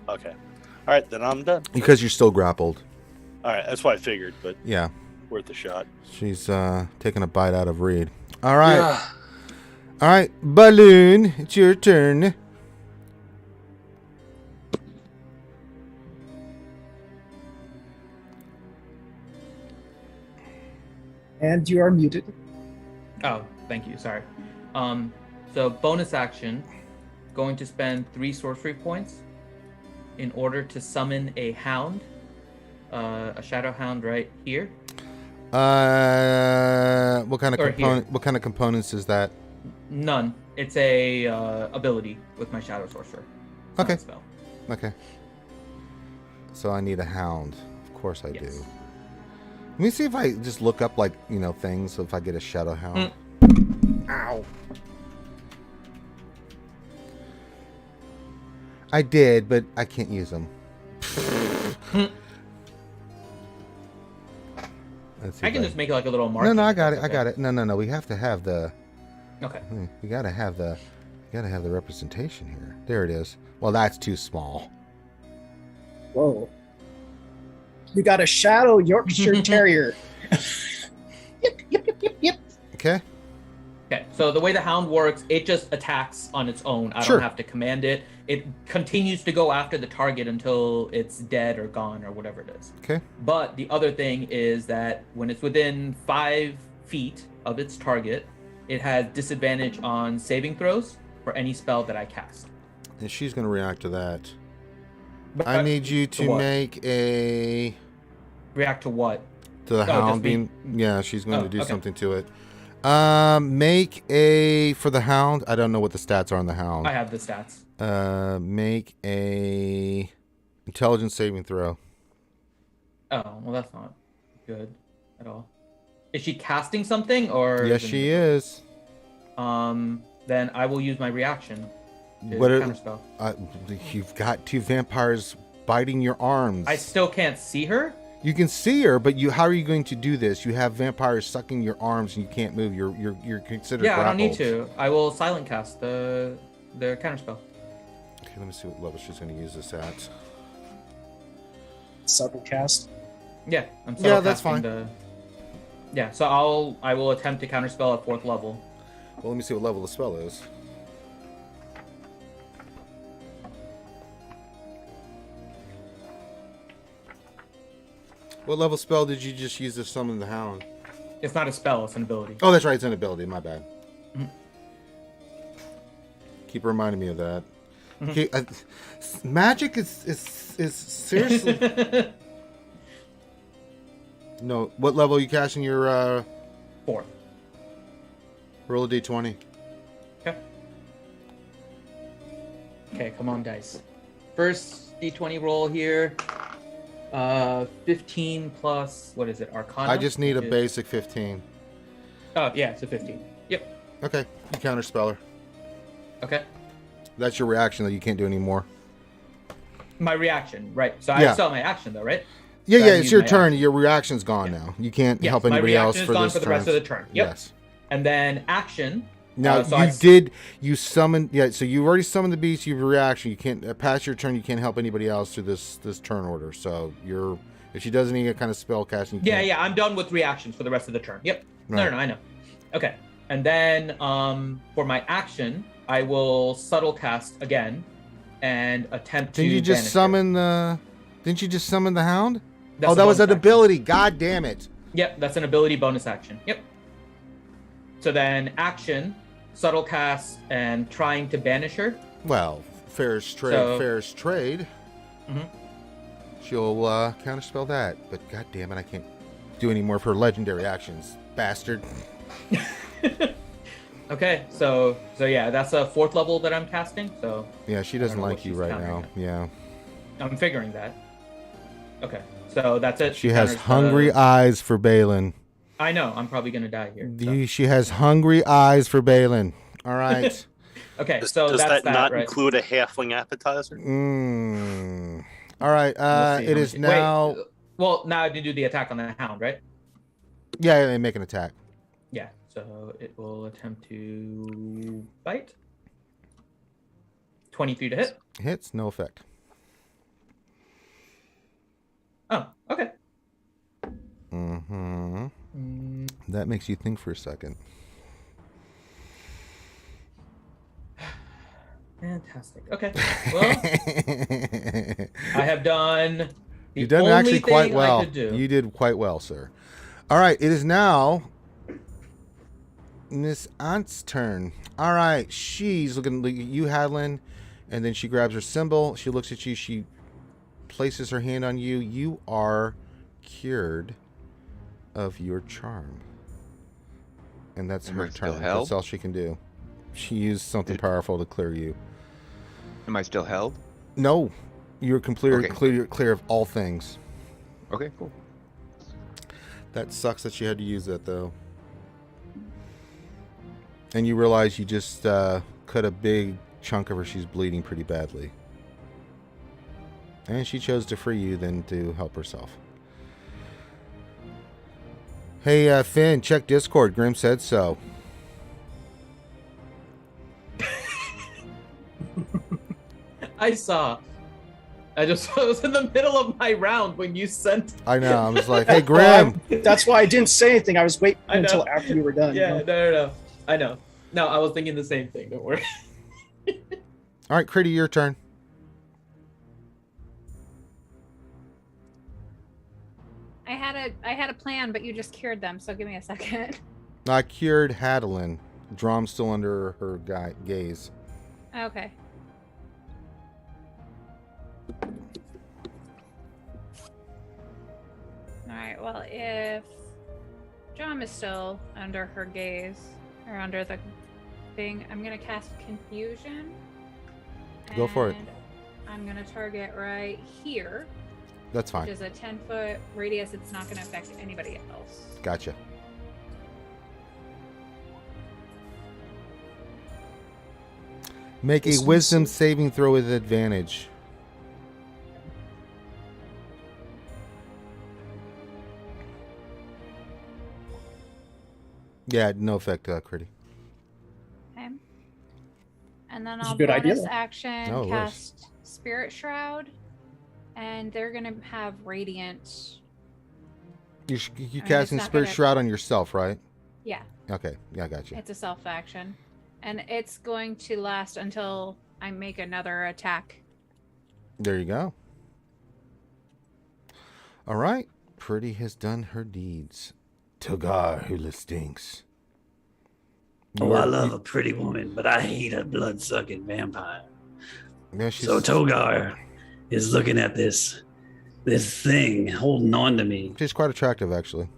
Okay. All right, then I'm done. Because you're still grappled. All right, that's what I figured, but Yeah. worth a shot. She's taking a bite out of Reed. All right. All right, Balloon, it's your turn. And you are muted. Oh, thank you. Sorry. So bonus action, going to spend 3 sorcery points in order to summon a hound, a shadow hound right here. What kind of Or component? What kind of components is that? None. It's a ability with my shadow sorcerer. It's not Okay. a spell. Okay. So I need a hound. Of course I do. Yes. Let me see if I just look up, like, you know, things. So if I get a shadow hound. Ow. I did, but I can't use them. Let's see I if can just make like a little mark. No, I got it. I got it. No. We have to have the. Okay. We gotta have the. Gotta have the representation here. There it is. Well, that's too small. Whoa. You got a shadow Yorkshire Terrier. Okay. Okay, so the way the hound works, it just attacks on its own. I Sure. don't have to command it. It continues to go after the target until it's dead or gone or whatever it is. Okay. But the other thing is that when it's within 5 feet of its target, it has disadvantage on saving throws for any spell that I cast. And she's going to react to that. But I need you to what? make a... React to what? To the Oh, hound just me? being... Yeah, she's going Oh, to do okay. something to it. Make a... For the hound, I don't know what the stats are on the hound. I have the stats. Make a... Intelligence saving throw. Oh, well, that's not good at all. Is she casting something or? Yes, she is. Then I will use my reaction to What are- counterspell. You've got 2 vampires biting your arms. I still can't see her. You can see her, but how are you going to do this? You have vampires sucking your arms and you can't move. You're considered Yeah, I don't need grappled. to. I will silent cast the counterspell. Okay, let me see what level she's going to use this at. Subtle cast. Yeah, I'm Yeah, that's casting fine. Yeah, so I will attempt to counterspell at 4th level. Well, let me see what level the spell is. What level spell did you just use to summon the hound? It's not a spell; it's an ability. Oh, that's right. It's an ability. My bad. Mhm. Keep reminding me of that. Mhm. Okay, magic is seriously... No. What level are you casting your... 4th. Roll a d20. Okay, come on, dice. First D20 roll here. 15 plus, what is it, Arcana? I just need a Which is- basic 15. Oh, yeah, it's a 15. Yep. Okay, you counterspell her. Okay. That's your reaction that you can't do anymore. My reaction, right? So Yeah. I still have my action, though, right? Yeah, So yeah, I it's use your my turn. action. Your reaction's gone now. You can't Yes, help my anybody else reaction is for gone this for the turn. rest of the turn. Yep. Yes. And then action. Now so I you summoned. Yeah, so you already summoned the beast. You have a reaction. You can't pass your turn. You can't help anybody else through this turn order. So if she does any kind of spell casting. You Yeah, can't. yeah, I'm done with reactions for the rest of the turn. Yep. Right. No, I know. Okay. And then for my action, I will subtle cast again and attempt to Didn't you just banish her. summon the? Didn't you just summon the hound? That's Oh, a that was bonus an action. ability. God damn it. Yep, that's an ability bonus action. Yep. So then action, subtle cast, and trying to banish her. Well, fair's trade. So- Fair's trade. Mhm. She'll counterspell that, but god damn it, I can't do any more of her legendary actions, bastard. Okay, so yeah, that's a 4th level that I'm casting. So Yeah, she I doesn't don't know like what you she's right countering now. it. Yeah, I'm figuring that. Okay, so that's it. she has counters the- hungry eyes for Balin. I know. I'm probably gonna die here. so. She has hungry eyes for Balin. All right. Okay, Does, so does that's that not right? include a halfling appetizer? All right. Let's see, It let me is see. now. Wait, well, now I have to do the attack on the hound, right? Yeah, they make an attack. Yeah. So it will attempt to bite. 23 to hit. Hits, no effect. Oh, okay. Mm-hmm. That makes you think for a second. Fantastic. Okay. Well, I have done. The You've done only actually quite thing well. I could do. You did quite well, sir. All right, it is now Miss Aunt's turn. All right, she's looking at you, Hadlin, and then she grabs her symbol. She looks at you. She places her hand on you. You are cured of your charm, and that's Am her I still turn. held? That's all she can do. She used something powerful to clear you. Am I still held? No, you're completely Okay. clear of all things. Okay, cool. That sucks that you had to use that, though. And you realize you just cut a big chunk of her. She's bleeding pretty badly. And she chose to free you than to help herself. Hey, Finn, check Discord. Grim said so. I saw. I was in the middle of my round when you sent. I know. I was like, hey, Graham. That's why I didn't say anything. I was waiting I know. until after you were done. Yeah, you know? no. I know. No, I was thinking the same thing. Don't worry. All right, Critty, your turn. I had a plan, but you just cured them. So give me a second. I cured Hadalin. Drom's still under her gaze. Okay. All right. Well, if Drom is still under her gaze or under the thing, I'm gonna cast Confusion. Go for it. And I'm gonna target right here. That's fine. Which is a 10-foot radius. It's not gonna affect anybody else. Gotcha. Make a wisdom saving throw with advantage. Yeah, no effect, Critty. Okay. And then That's a I'll good bonus idea. action Oh, it cast Spirit Shroud, and they're gonna have radiant. You mean, casting it's not Spirit gonna- Shroud on yourself, right? Yeah, Okay, yeah, I got you. it's a self action, and it's going to last until I make another attack. There you go. All right, Pretty has done her deeds. Togar who stinks. Oh, I love a pretty woman, but I hate a blood-sucking vampire. Yeah, she's, So Togar is looking at this thing holding on to me, she's quite attractive, actually.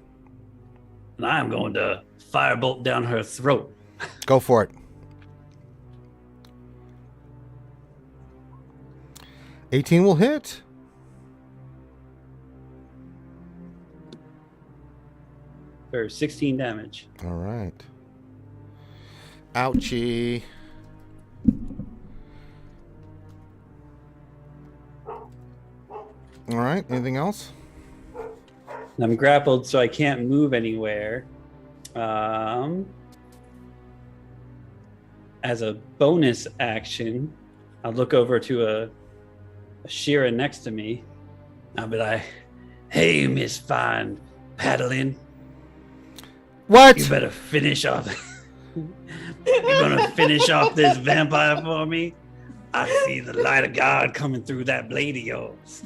and I am going to firebolt down her throat. Go for it. 18 will hit. For 16 damage. All right. Ouchie. All right. Anything else? And I'm grappled, so I can't move anywhere. As a bonus action, I'll look over to a Shira next to me. I'll be like, "Hey, Miss Fine Paddling, What? you better finish off. You're gonna finish off this vampire for me. I see the light of God coming through that blade of yours."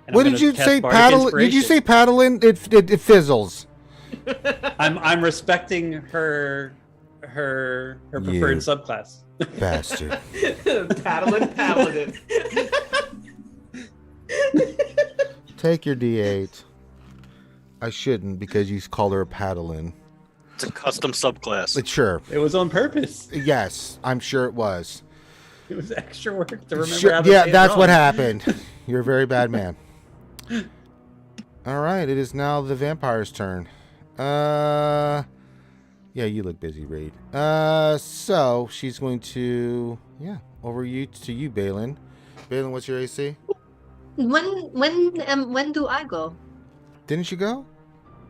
And What I'm did gonna you cast say? Bardic Paddle? Did you Inspiration. say paddling? It fizzles. I'm respecting her preferred You. subclass. Bastard. Paddling Paladin. Take your D8. I shouldn't because you called her a paddling. It's a custom subclass. But sure. It was on purpose. Yes, I'm sure it was. It was extra work to remember Sure, how to yeah, say it that's what wrong. happened. You're a very bad man. All right, it is now the vampire's turn. Yeah, you look busy, Raid. So she's going to, over to you, Balin. Balin, what's your AC? When do I go? Didn't you go?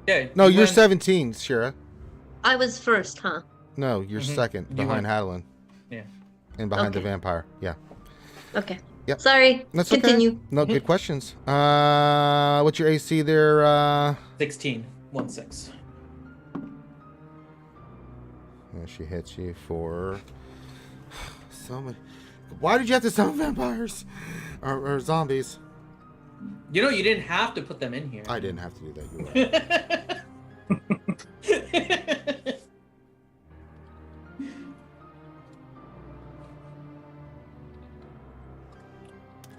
Yeah. No, you you're went- 17, Shira. I was first, huh? No, you're second, You behind went- Hadalin. Yeah. And behind the Okay. vampire. Yeah. Okay. Yep. Sorry. That's Continue. okay. No, good questions. What's your AC there? 16. 1-6. She hits you for so many. Why did you have to summon vampires or zombies? You know, you didn't have to put them in here. I didn't have to do that. You're right.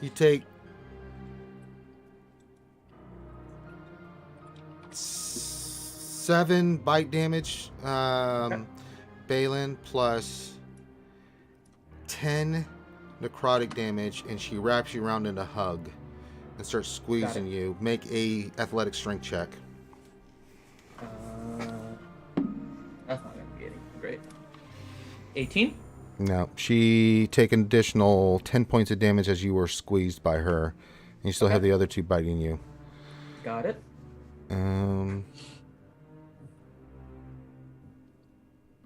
You take 7 bite damage, Balin, plus 10 necrotic damage, and she wraps you around in a hug and starts squeezing you. Make a athletic strength check. That's not gonna be any great. 18. No, she take an additional 10 points of damage as you were squeezed by her, and you still have the other 2 biting you. Got it.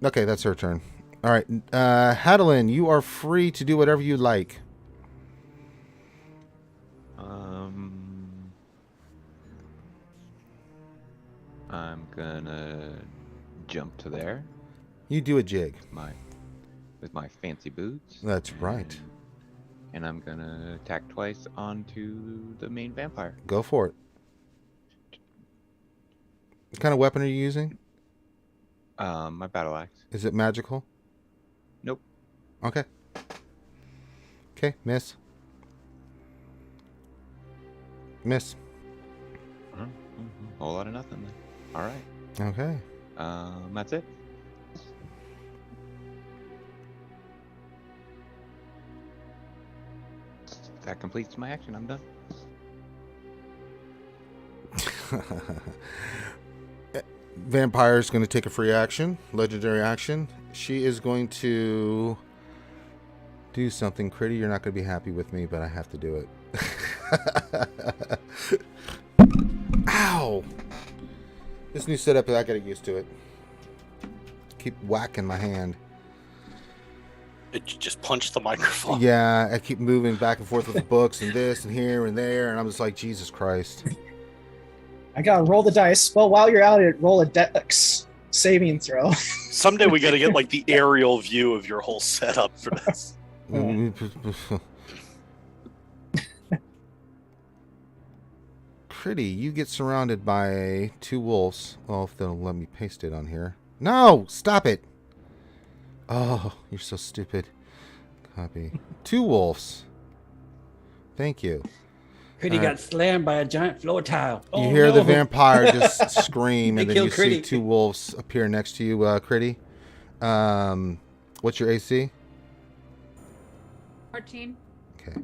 Okay, that's her turn. All right, Hadalin, you are free to do whatever you like. I'm gonna jump to there. You do a jig. With my fancy boots. That's right. And I'm gonna attack twice onto the main vampire. Go for it. What kind of weapon are you using? My battle axe. Is it magical? Nope. Okay. Okay, miss. Miss. Whole lot of nothing then. All right. Okay. That's it. That completes my action. I'm done. Vampire's going to take a free action, legendary action. She is going to do something. Critty, you're not going to be happy with me, but I have to do it. Ow! This new setup, I got to get used to it. Keep whacking my hand. Did you just punch the microphone? Yeah, I keep moving back and forth with the books and this and here and there, and I'm just like, Jesus Christ. I gotta roll the dice. Well, while you're at it, roll a dex saving throw. Someday we got to get like the aerial view of your whole setup for this. Pretty, you get surrounded by 2 wolves. Oh, if they'll let me paste it on here. No, stop it. Oh, you're so stupid. Copy. 2 wolves. Thank you. Critty got slammed by a giant floor tile. Oh, You hear no. the vampire just scream, and They then you killed see Critty. 2 wolves appear next to you, Critty. What's your AC? 14. Okay.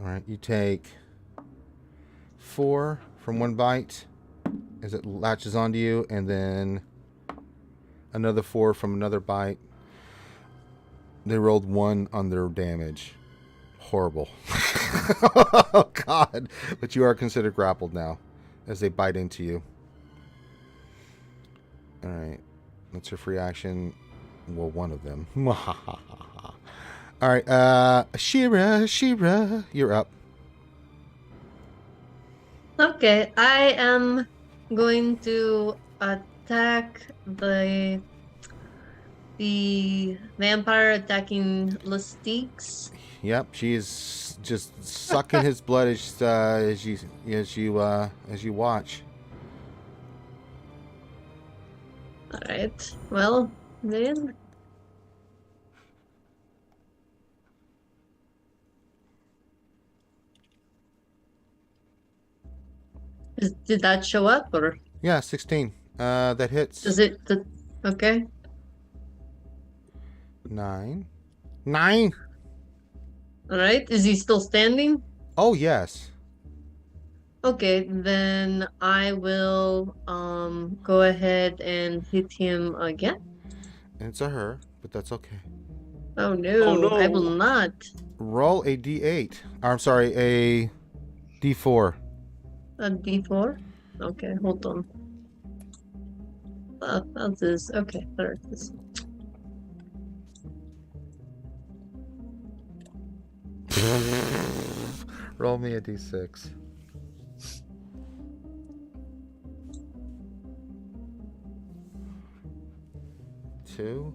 All right, you take 4 from one bite as it latches onto you, and then another 4 from another bite. They rolled 1 on their damage. Horrible. Oh, God. But you are considered grappled now as they bite into you. All right. That's your free action. Well, one of them. All right. Shira, you're up. Okay, I am going to attack the vampire attacking Lestiques. Yep, she is just sucking his blood as you watch. All right. Well, then. Did that show up or Yeah, 16. That hits. does it? Okay. 9. All right. Is he still standing? Oh yes. Okay, then I will go ahead and hit him again. It's a her, but that's okay. Oh no, Oh, no. I will not. Roll a d8. I'm sorry, a d4. A D4? Okay, hold on. How's this? Okay, there it is. Roll me a d6. Two.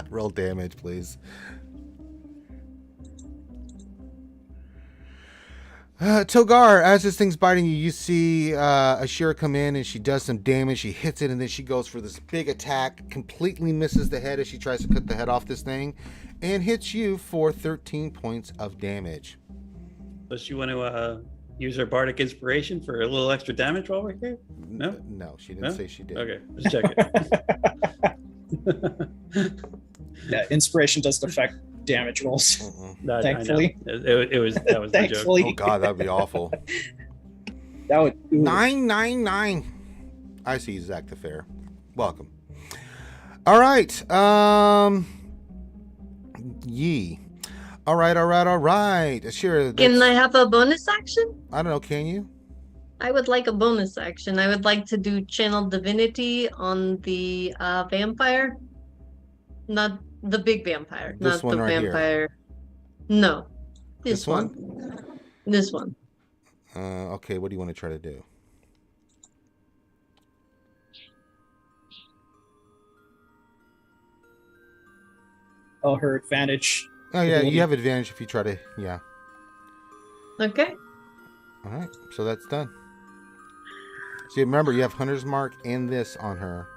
Roll damage, please. Togar, as this thing's biting you, you see Ashira come in and she does some damage. She hits it and then she goes for this big attack, completely misses the head as she tries to cut the head off this thing, and hits you for 13 points of damage. Does she want to use her bardic inspiration for a little extra damage while we're here? No? No, she didn't say she did. Okay, let's check it. Yeah, inspiration doesn't affect damage rolls. No, Thankfully. I know. That was the joke. Thankfully. Oh God, that'd be awful. That would 999. I see Zach the Fair. Welcome. All right. Yee. All right. Sure. Can I have a bonus action? I don't know. Can you? I would like a bonus action. I would like to do Channel Divinity on the vampire. Not the big vampire. This not one the right here. vampire. No. This This one? one. This one. Okay, what do you want to try to do? Oh, her advantage. Oh yeah, ability. you have advantage if you try to. Yeah. Okay. All right, so that's done. So remember, you have Hunter's Mark and this on her.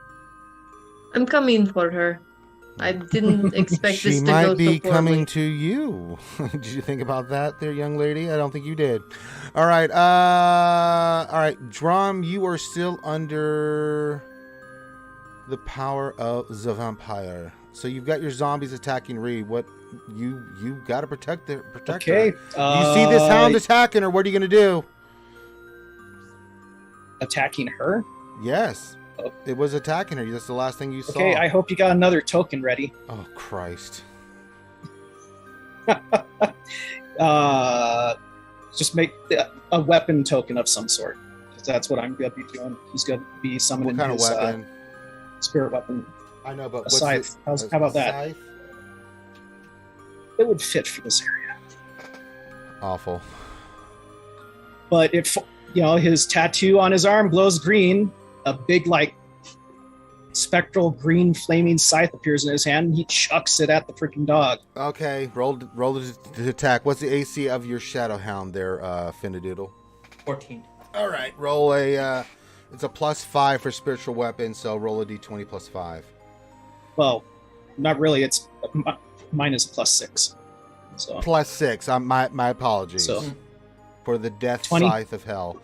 I'm coming for her. I didn't expect this She to go might so be poorly. coming to you. Did you think about that, there, young lady? I don't think you did. All right, Drum, you are still under the power of the vampire. So you've got your zombies attacking Reed. What you got to protect her. Okay. You see this hound attacking her. What are you going to do? Attacking her? Yes. It was attacking her. That's the last thing you saw. Okay, I hope you got another token ready. Oh, Christ. Just make a weapon token of some sort. 'Cause that's what I'm going to be doing. He's going to be summoning What kind of his weapon? spirit weapon. I know, but A scythe. How about that? Scythe? It would fit for this area. Awful. But his tattoo on his arm glows green. A big, spectral green flaming scythe appears in his hand, and he chucks it at the freaking dog. Okay, roll the attack. What's the AC of your Shadow Hound there, Finnadoodle? 14. All right, roll a. It's a +5 for spiritual weapon, so roll a d20 +5. Well, not really. It's mine is a +6. So +6. My apologies. So for the death 20? scythe of hell.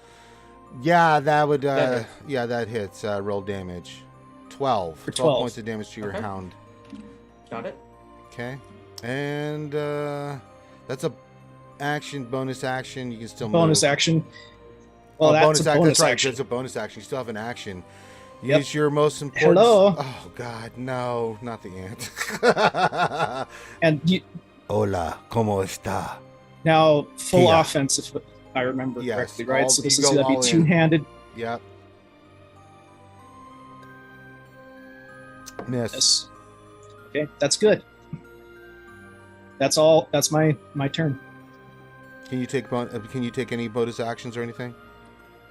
Yeah, that would. Yeah, that hits. Roll damage. 12. For 12 12 points of damage to your hound. Got it. Okay, and that's a bonus action. You can still bonus move. action. Well, that's a bonus That's right. action. That's a bonus action. You still have an action. Yep. Use your most important. Hello. Oh God, no, not the ant. And Hola, ¿cómo está? now full Kia. offense, if I remember Yes, correctly, right? So this you is go going to be all in. two-handed. Yep. Miss. Yes. Okay, that's good. That's all. That's my turn. Can you take any bonus actions or anything?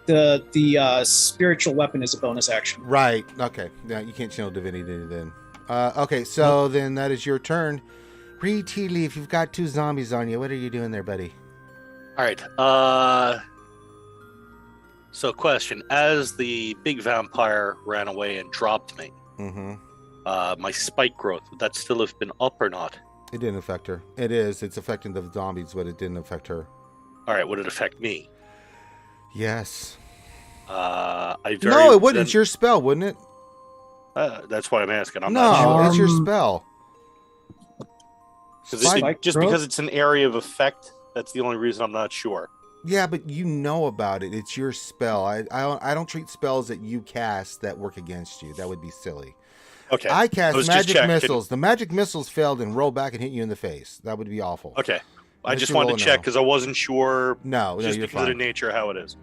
The spiritual weapon is a bonus action. Right. Okay. Yeah, you can't channel divinity then. Okay, so then that is your turn. Reed Tea Leaf, you've got 2 zombies on you. What are you doing there, buddy? All right. So question: as the big vampire ran away and dropped me, Mm-hmm. my spike growth, would that still have been up or not? It didn't affect her. It is. It's affecting the zombies, but it didn't affect her. All right. Would it affect me? Yes. No, No, it wouldn't. It's your spell, wouldn't it? That's why I'm asking. I'm not No, sure. it's your spell. Spike Just growth? because it's an area of effect, that's the only reason I'm not sure. Yeah, but you know about it. It's your spell. I don't treat spells that you cast that work against you. That would be silly. Okay. I cast was just magic checking. missiles. The magic missiles failed and roll back and hit you in the face. That would be awful. Okay. I Unless just you wanted roll to a check no. because I wasn't sure. No, Just you're because of the fine. nature of how it is.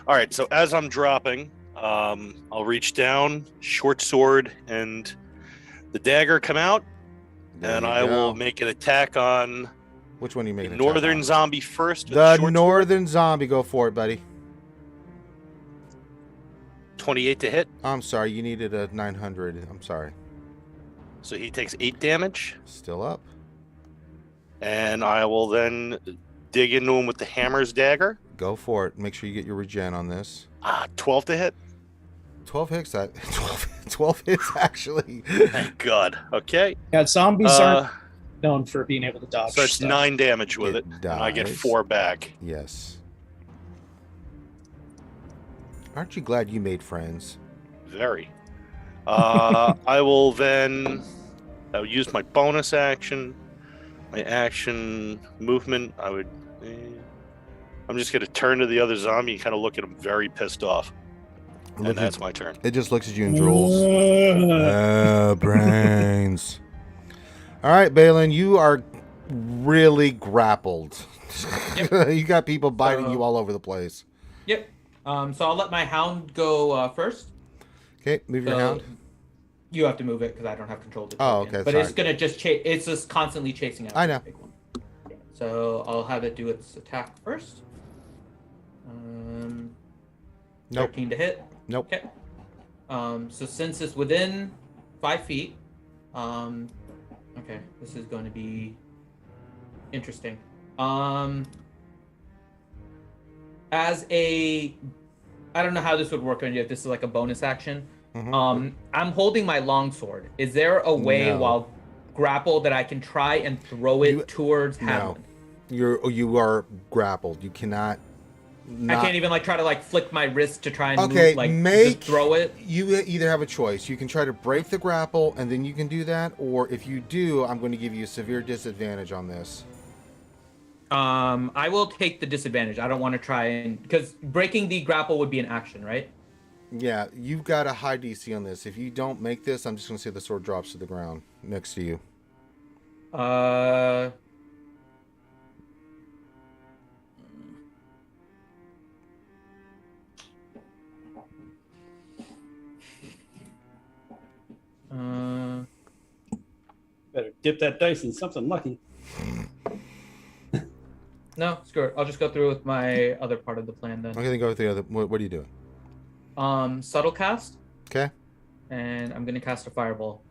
All right. So as I'm dropping, I'll reach down, short sword, and the dagger come out, There and you I go. will make an attack on Which one are you the making? northern zombie first. With The short northern zombie. Go for it, buddy. sword. 28 to hit. I'm sorry. You needed a 900. I'm sorry. So he takes 8 damage, Still up. and I will then dig into him with the hammer's dagger. Go for it. Make sure you get your regen on this. 12 to hit. 12 hits. 12 hits actually. Thank God. Okay. Yeah, zombies aren't known for being able to dodge. So it's stuff. 9 damage with It it, and I get dies. 4 back. Yes. Aren't you glad you made friends? Very. I will then I'll use my bonus action, my action movement. I'm just going to turn to the other zombie and kind of look at him very pissed off. And that's my turn. It just looks at you and drools. Brains. All right, Balin, you are really grappled. You got people biting you all over the place. Yep. So I'll let my hound go first. Okay, move your hound. You have to move it because I don't have control of the Oh, token. okay, But sorry. it's gonna just it's just constantly chasing out. I know. The big one. So I'll have it do its attack first. Nope. 13 to hit. Nope. Okay. So since it's within 5 feet, okay, this is going to be interesting. As a, I don't know how this would work on you if this is like a bonus action. Mhm. I'm holding my longsword. Is there a way No. while grappled that I can try and throw it towards Hamlin? You are grappled. You cannot. I can't even like try to like flick my wrist to try and Okay, move, like make just throw it. You either have a choice. You can try to break the grapple, and then you can do that, or if you do, I'm going to give you a severe disadvantage on this. I will take the disadvantage. I don't want to try and because breaking the grapple would be an action, right? Yeah, you've got a high DC on this. If you don't make this, I'm just going to say the sword drops to the ground next to you. Better dip that dice in something lucky. No, screw it. I'll just go through with my other part of the plan then. Okay, then go with the other. What are you doing? Subtle cast, Okay. and I'm gonna cast a fireball,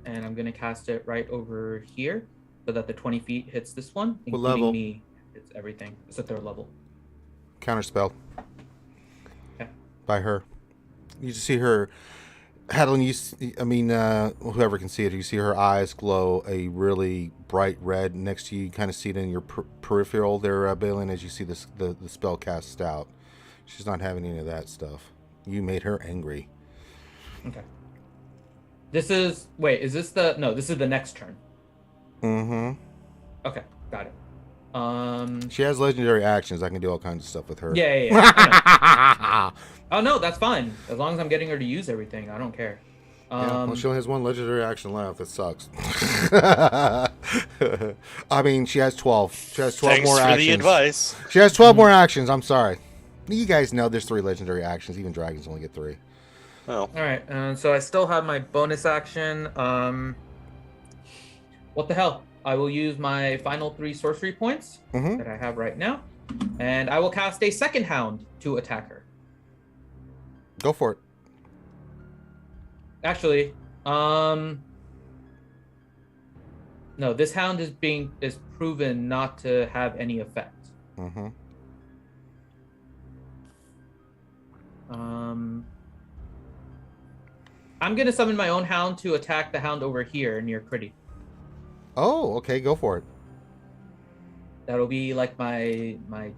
and I'm gonna cast it right over here, so that the 20 feet hits this one, What including level? me. It's everything. It's a 3rd level. Counterspell. Okay. By her. You just see her. Hadlin, whoever can see it, you see her eyes glow a really bright red next to you. You kind of see it in your peripheral there, Balin, as you see this, the spell cast out. She's not having any of that stuff. You made her angry. Okay. This is is this the this is the next turn. Mm-hmm. Okay, got it. She has legendary actions. I can do all kinds of stuff with her. Yeah. I know. Oh no, that's fine. As long as I'm getting her to use everything, I don't care. Yeah, well, she only has one legendary action left. That sucks. I mean, she has 12. She has 12 Thanks more for actions. the advice. She has 12 more actions. I'm sorry. You guys know there's 3 legendary actions. Even dragons only get 3. Oh. All right, so I still have my bonus action. What the hell? I will use my final 3 sorcery points that I have right now, and I will cast a second hound to attack her. Go for it. Actually, no, this hound is proven not to have any effect. Mm-hmm. I'm gonna summon my own hound to attack the hound over here near Critty. Oh, okay, go for it. That'll be like my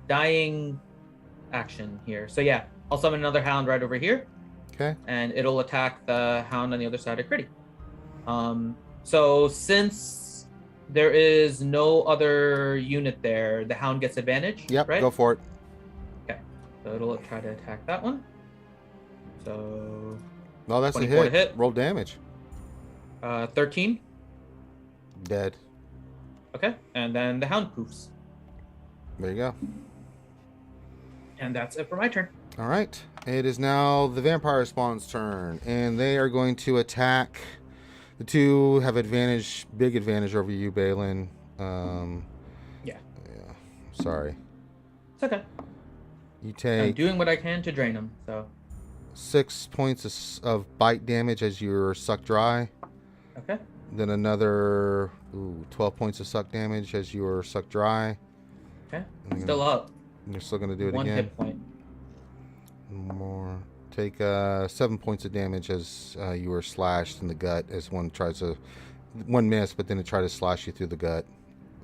dying action here. So yeah, I'll summon another hound right over here. Okay. And it'll attack the hound on the other side of Critty. So since there is no other unit there, the hound gets advantage. Yep, right? go for it. Okay. So it'll try to attack that one. So No, that's a 24 hit. to hit. Roll damage. 13. Dead. Okay. And then the hound poofs. There you go. And that's it for my turn. All right. It is now the vampire spawn's turn, and they are going to attack. The 2 have advantage, big advantage over you, Balin. Yeah. Sorry. It's okay. You I'm take doing what I can to drain them. So 6 points of bite damage as you're sucked dry. okay. Then another 12 points of suck damage as you are sucked dry. Okay. And Still up. You're still going to do it 1 again. hit point. More. Take 7 points of damage as you were slashed in the gut as one miss, but then it tried to slash you through the gut.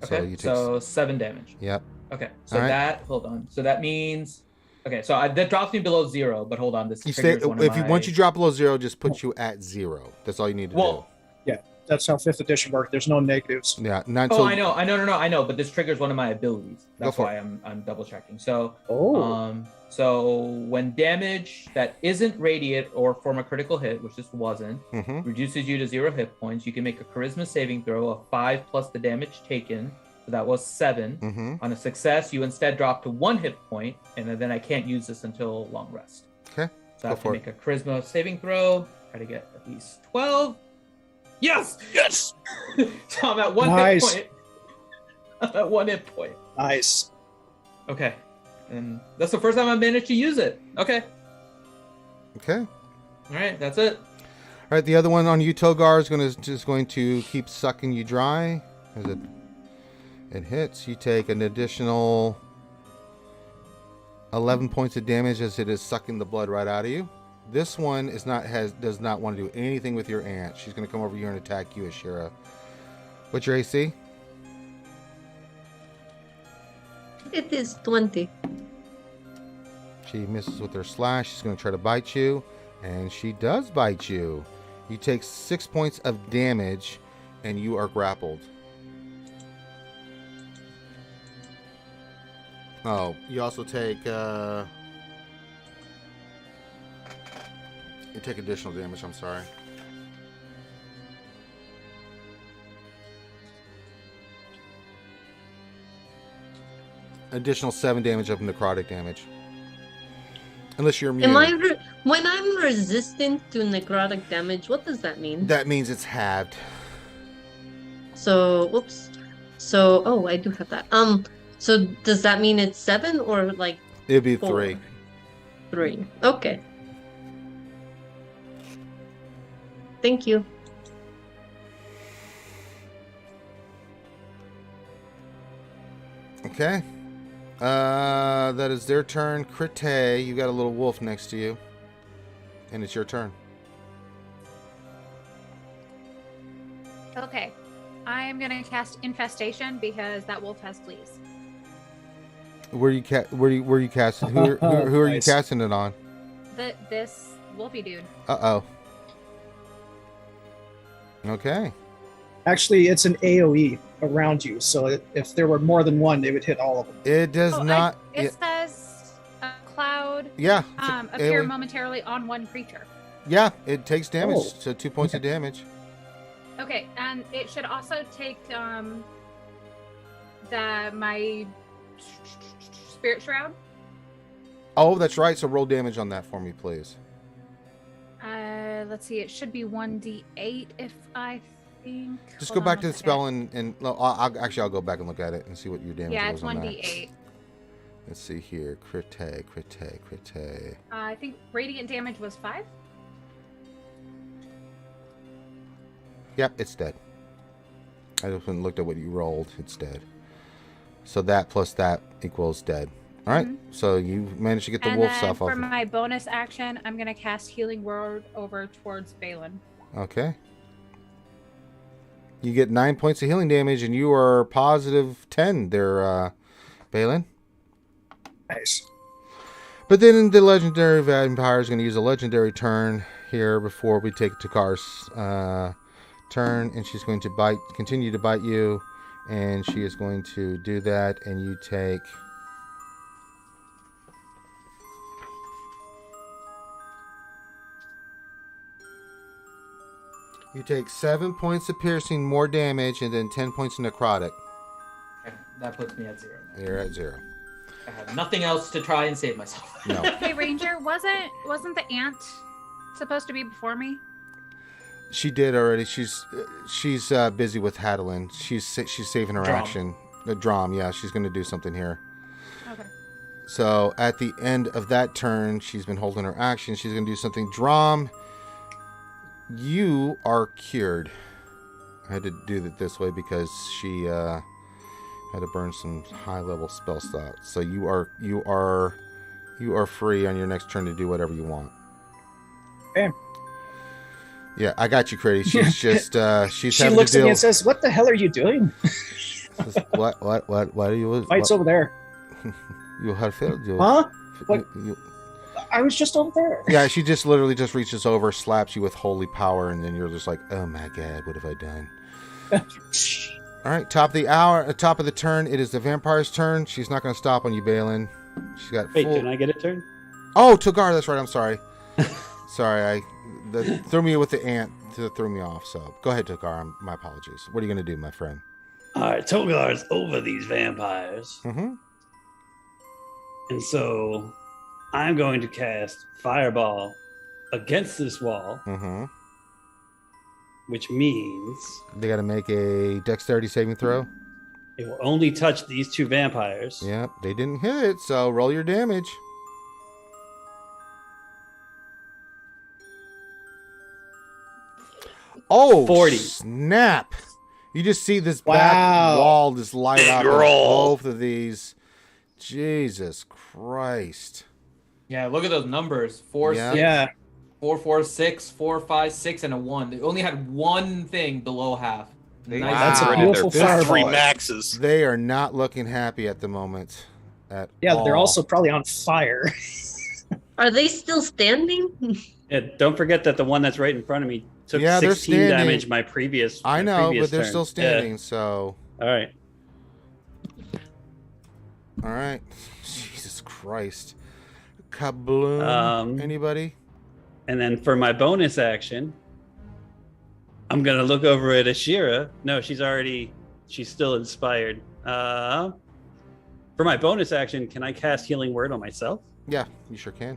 Okay. So you take. So 7 damage. Yep. Okay. So All right. that hold on. So that means okay. So that drops me below 0. But hold on. This You stay triggers one of my... once you drop below 0, just put you at 0. That's all you need to Well, That's how 5th edition worked. There's no negatives. do. Yeah. Not oh, until, I know. But this triggers one of my abilities. Go That's for why I'm double checking. So Oh. so when damage that isn't radiant or from a critical hit, which this wasn't, Mhm. reduces you to 0 hit points, you can make a charisma saving throw of 5 plus the damage taken. So that was 7. Mhm. On a success, you instead drop to 1 hit point, and then I can't use this until long rest. Okay. So I Go have to for make a charisma saving throw, try to get at least 12. Yes! Yes. So I'm at 1 Nice. hit point. 1 hit point. Nice. Okay. And that's the first time I've managed to use it. Okay. Okay. All right, that's it. All right, the other one on you, Togar, is going to keep sucking you dry as it hits. You take an additional 11 points of damage as it is sucking the blood right out of you. This one does not want to do anything with your aunt. She's going to come over here and attack you, Ashira. What's your AC? It is 20. She misses with her slash. She's going to try to bite you, and she does bite you. You take 6 points of damage, and you are grappled. Oh, you also take you take additional damage. I'm sorry. Additional 7 damage of necrotic damage. Unless you're immune. When I'm resistant to necrotic damage, what does that mean? That means it's halved. So, whoops. So, oh, I do have that. So does that mean it's 7 or like It'd be 4? 3. 3. Okay. Thank you. Okay. That is their turn. Crite, you got a little wolf next to you. And it's your turn. Okay. I'm going to cast Infestation because that wolf has fleas. Where you casting? Who are you Nice. casting it on? This wolfy dude. Uh-oh. Okay. Actually, it's an AoE around you, so if there were more than one, they would hit all of them. It does not. It says a cloud Yeah. appear AoE. momentarily on one creature. Yeah, it takes damage. Oh. So 2 points of damage. Okay, and it should also take my Spirit Shroud. Oh, that's right. So roll damage on that for me, please. Let's see. It should be 1d8 if I think. Just Hold go back on to one the second. spell and I'll go back and look at it and see what your damage Yeah, was it's on 1d8. that. Let's see here. Crite. I think radiant damage was 5. Yep, it's dead. I just went and looked at what you rolled. It's dead. So that plus that equals dead. All right. Mhm. So you managed to get the And wolf then stuff for off. my bonus action, I'm gonna cast Healing Word over towards Balin. Okay. You get 9 points of healing damage, and you are positive 10 there, Balin. Nice. But then the legendary vampire is going to use a legendary turn here before we take Takar's turn, and she's going to continue to bite you, and she is going to do that, and you take... You take 7 points of piercing, more damage, and then 10 points of necrotic. Okay, that puts me at 0 now. You're at 0. I have nothing else to try and save myself. No. Hey Ranger, wasn't the ant supposed to be before me? She did already. She's busy with Hadelin. She's saving her Drom. action. The Drom, yeah. She's going to do something here. Okay. So at the end of that turn, she's been holding her action. She's going to do something. Drom, you are cured. I had to do it this way because she had to burn some high-level spell slots. So you are free on your next turn to do whatever you want. Okay. Yeah, I got you, Critty. She's just she's She having looks to at deal. me and says, "What the hell are you doing?" What are you? Fight's over there. You have failed. Huh? What? You- I was just over there. yeah, she just literally just reaches over, slaps you with holy power, and then you're just like, oh my god, what have I done? All right, top of the hour, top of the turn. It is the vampire's turn. She's not going to stop on you, Balin. She's got Wait, full. didn't I get a turn? Oh, Togar, that's right. I'm sorry. Sorry, threw me with the ant. Threw me off. So go ahead, Togar. My apologies. What are you going to do, my friend? All right, Togar's over these vampires. Mm-hmm. And so I'm going to cast Fireball against this wall, Mm-hmm. which means They got to make a dexterity saving throw. It will only touch these 2 vampires. Yep, they didn't hit, so roll your damage. Oh, 40. snap. You just see this Wow. back wall just light up on Roll. both of these. Jesus Christ. Yeah, look at those numbers. 4, Yeah. 6, Yeah. 4, 4, 6, 4, 5, 6, and a 1. They only had one thing below half. They Nice. That's a Wow. beautiful They're There's fireball. 3 maxes. They are not looking happy at the moment at Yeah, all. they're also probably on fire. Are they still standing? Yeah, don't forget that the one that's right in front of me took Yeah, they're 16 standing. damage my previous. I my know, previous but they're turn. still standing, so... Yeah. All right. All right. Jesus Christ. Kabloom. Anybody? And then for my bonus action, I'm gonna look over at Ashira. No, she's still inspired. For my bonus action, can I cast Healing Word on myself? Yeah, you sure can.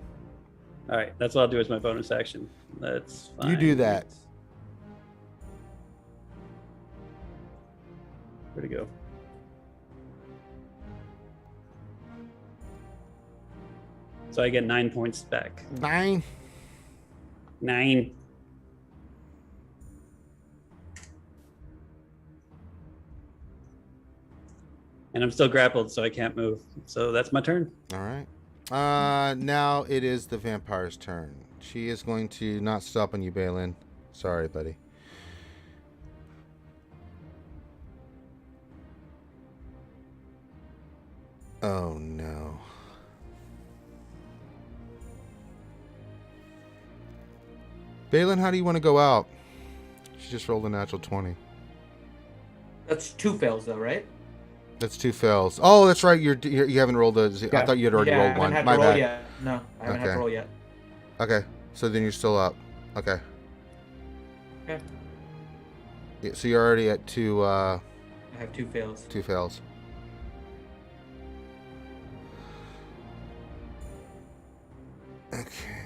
All right, that's what I'll do as my bonus action. That's fine. You do that. Where'd it go? So I get 9 points back. 9. 9. And I'm still grappled, so I can't move. So that's my turn. All right. Now it is the vampire's turn. She is going to not stop on you, Balin. Sorry, buddy. Oh, no. Balin, how do you want to go out? She just rolled a natural 20. That's 2 fails, though, right? That's 2 fails. Oh, that's right. You haven't rolled a. I thought you had already yeah, rolled I one. haven't had My to roll bad. yet. No, I haven't had Okay. to roll yet. Okay, so then you're still up. Okay. Okay. Yeah, so you're already at 2. I have 2 fails. 2 fails. Okay,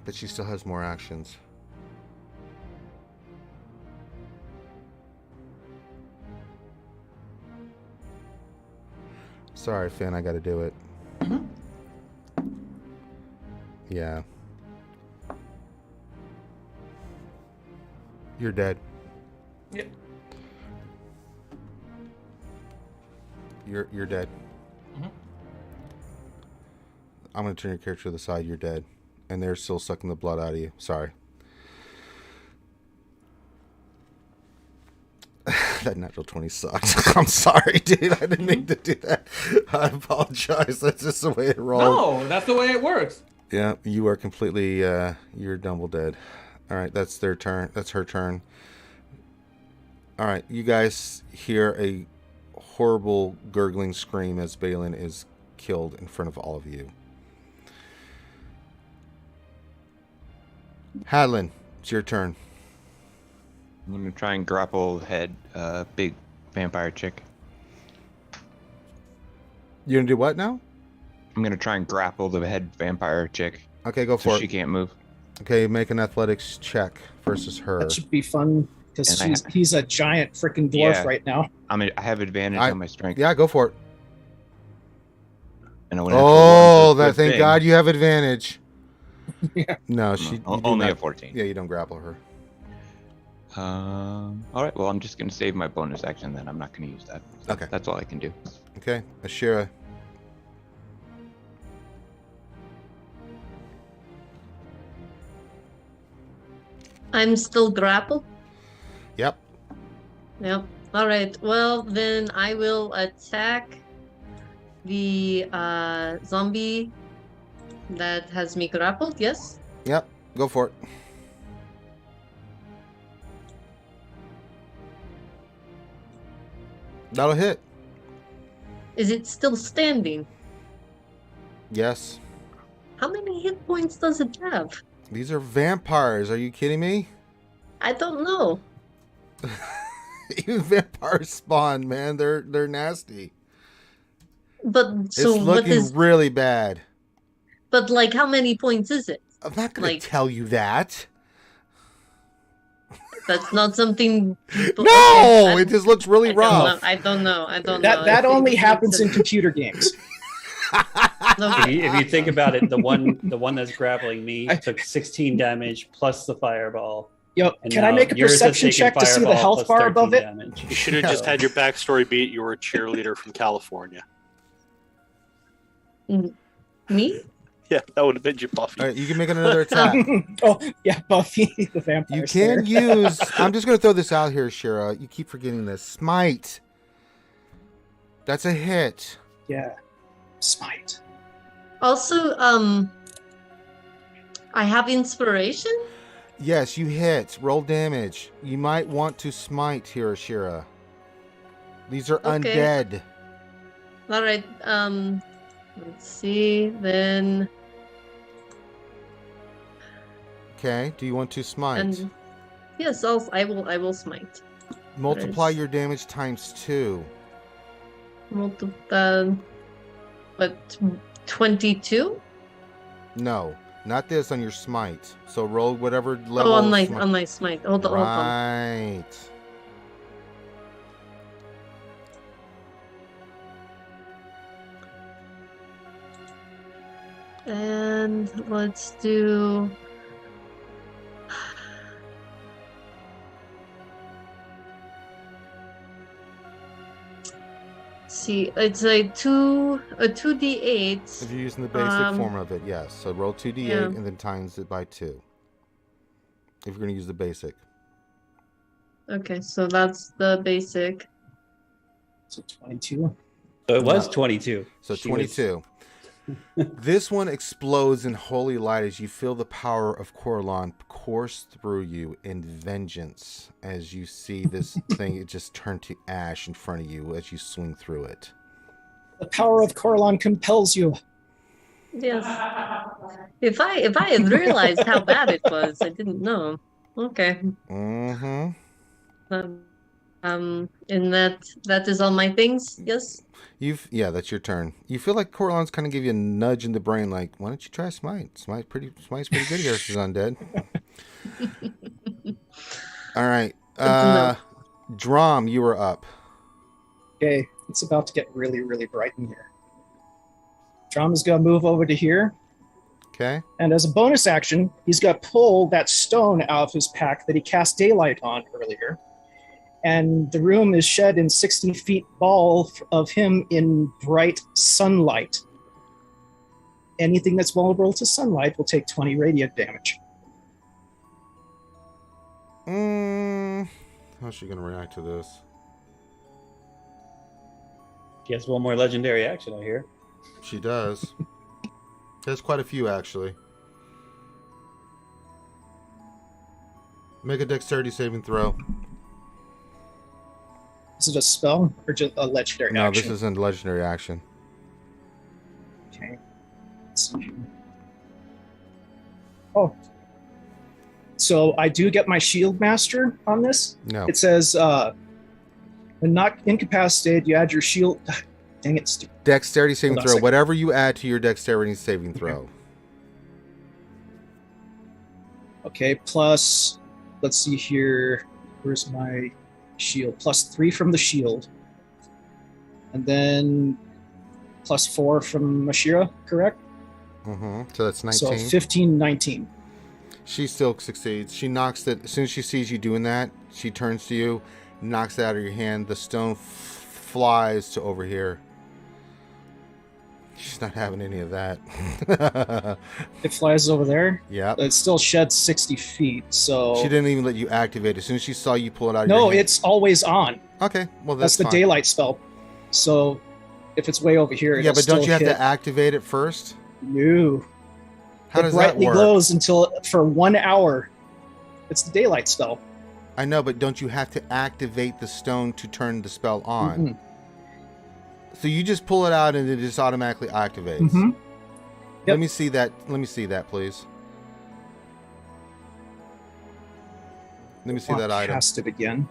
but she still has more actions. Sorry, Finn, I gotta do it. Mhm. Yeah. You're dead. Yep. You're dead. Mhm. I'm gonna turn your character to the side. You're dead, and they're still sucking the blood out of you. Sorry. That natural 20 sucked. I'm sorry, dude. I didn't mean to do that. I apologize. That's just the way it rolled. No, that's the way it works. Yeah, you are completely. You're double dead. All right, that's their turn. That's her turn. All right, you guys hear a horrible gurgling scream as Balin is killed in front of all of you. Hadlin, it's your turn. I'm gonna try and grapple head, big vampire chick. You're gonna do what now? I'm gonna try and grapple the head vampire chick Okay, go so for she it. can't move. Okay, make an athletics check versus her. That should be fun because And he's a giant freaking dwarf Yeah. right now. I have advantage I- on my strength. Yeah, go for it. And I went after Oh, one, so that good thank thing. God you have advantage. Yeah. No, she you do only not- a 14. Yeah, you don't grapple her. All right. Well, I'm just gonna save my bonus action then. I'm not gonna use that. Okay. That's all I can do. Okay, Ashira. I'm still grappled. Yep. Yep. All right. Well, then I will attack the zombie that has me grappled. Yes. Yep. Go for it. That'll hit. Is it still standing? Yes. How many hit points does it have? These are vampires. Are you kidding me? I don't know. Even vampires spawn, man. They're nasty. But so it's what looking is? really bad. But like, how many points is it? I'm not gonna like- tell you that. That's not something. People, No, it just looks really rough. I don't know. That only happens in computer games. If you think about it, the one that's grappling me took 16 damage plus the fireball. Yo, And can I now make a yours is perception taking check to see the fireball health plus bar above 13 it? damage. You should have just had your backstory beat. You were a cheerleader from California. Me? Yeah, that would have been your Buffy. All right, you can make another attack. Oh, yeah, Buffy the Vampire You Slayer. can use. I'm just going to throw this out here, Shira. You keep forgetting this. Smite. That's a hit. Yeah. Smite. Also, I have inspiration. Yes, you hit. Roll damage. You might want to smite here, Shira. These are Okay. undead. All right. Let's see. Then Okay. Do you want to smite? and yes, I will smite. Multiply there's- your damage times 2. But 22. No, not this on your smite. So roll whatever level. Oh, on my smite. smite. Hold on. Right. And let's do. See, it's a 2d8. If you're using the basic form of it, yes. So roll 2d8 yeah. and then times it by 2. If you're going to use the basic. Okay, so that's the basic. So 22. So it was No. 22. So She was- 22. This one explodes in holy light as you feel the power of Corlon course through you in vengeance as you see this thing it just turn to ash in front of you as you swing through it. The power of Corlon compels you. Yes. If I had realized how bad it was, I didn't know. Okay. Mm-hmm. And that is all my things. Yes. Yeah, that's your turn. You feel like Corlon's kind of give you a nudge in the brain, like, why don't you try Smite? Smite's pretty good here. She's undead. All right, Drom, you were up. Okay, it's about to get really, really bright in here. Drama's gonna move over to here, Okay. and as a bonus action, he's gonna pull that stone out of his pack that he cast daylight on earlier. And the room is shed in 60 feet ball of him in bright sunlight. Anything that's vulnerable to sunlight will take 20 radiant damage. How's she gonna react to this? She has one more legendary action, I hear. She does. There's quite a few, actually. Make a dexterity saving throw. Is it a spell or just a legendary No, action? this isn't a legendary action. Okay. Let's see. Oh. So I do get my shield master on this. No. It says, when not incapacitated, you add your shield. Dang it, stupid. Dexterity saving Hold on a throw. second. Whatever you add to your dexterity saving throw. Okay, plus, let's see here. Where's my shield? +3 from the shield. And then +4 from Mashira, correct? Mm-hmm. So that's 19. So 15, 19. She still succeeds. She knocks it. As soon as she sees you doing that, she turns to you, knocks it out of your hand. The stone flies to over here. She's not having any of that. It flies over there. Yep. It still sheds 60 feet, so... She didn't even let you activate it. As soon as she saw you pull it out of your No, hand. it's always on. Okay, well, That's the fine. daylight spell. So if it's way over here, Yeah, it'll but don't still you have hit. to activate it first? No. How It does that brightly work? glows for 1 hour. It's the daylight spell. I know, but don't you have to activate the stone to turn the spell on? Mhm. So you just pull it out and it just automatically activates. Mhm. Let Yep. me see that. Let me see that, please. Let me see that item. Cast it again.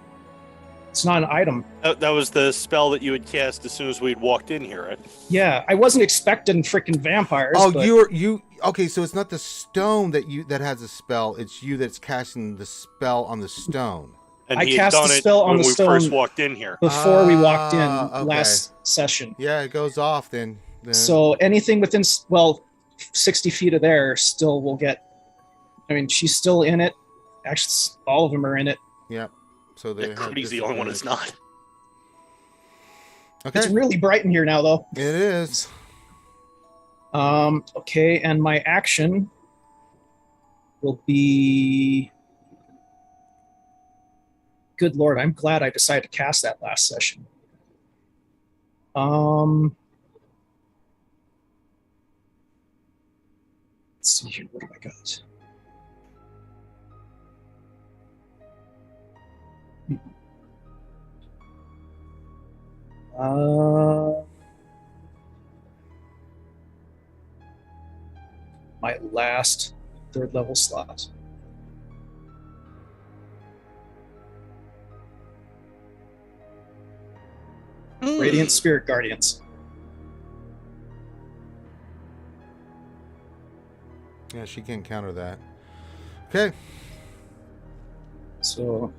It's not an item. That was the spell that you had cast as soon as we'd walked in here, right? Yeah, I wasn't expecting freaking vampires. Oh, but you okay? So it's not the stone that has a spell. It's you that's casting the spell on the stone. And I he had cast done the it spell on when the we stone first walked in here. before we walked in Okay. last session. Yeah, it goes off then. So anything within 60 feet of there still will get. I mean, she's still in it. Actually, all of them are in it. Yep. So they. Cody's the only one that's not. Okay. It's really bright in here now, though. It is. Okay, and my action will be. Good Lord, I'm glad I decided to cast that last session. Let's see here. What do I got? My last 3rd level slot. Radiant Spirit Guardians. Yeah, she can't counter that. Okay. So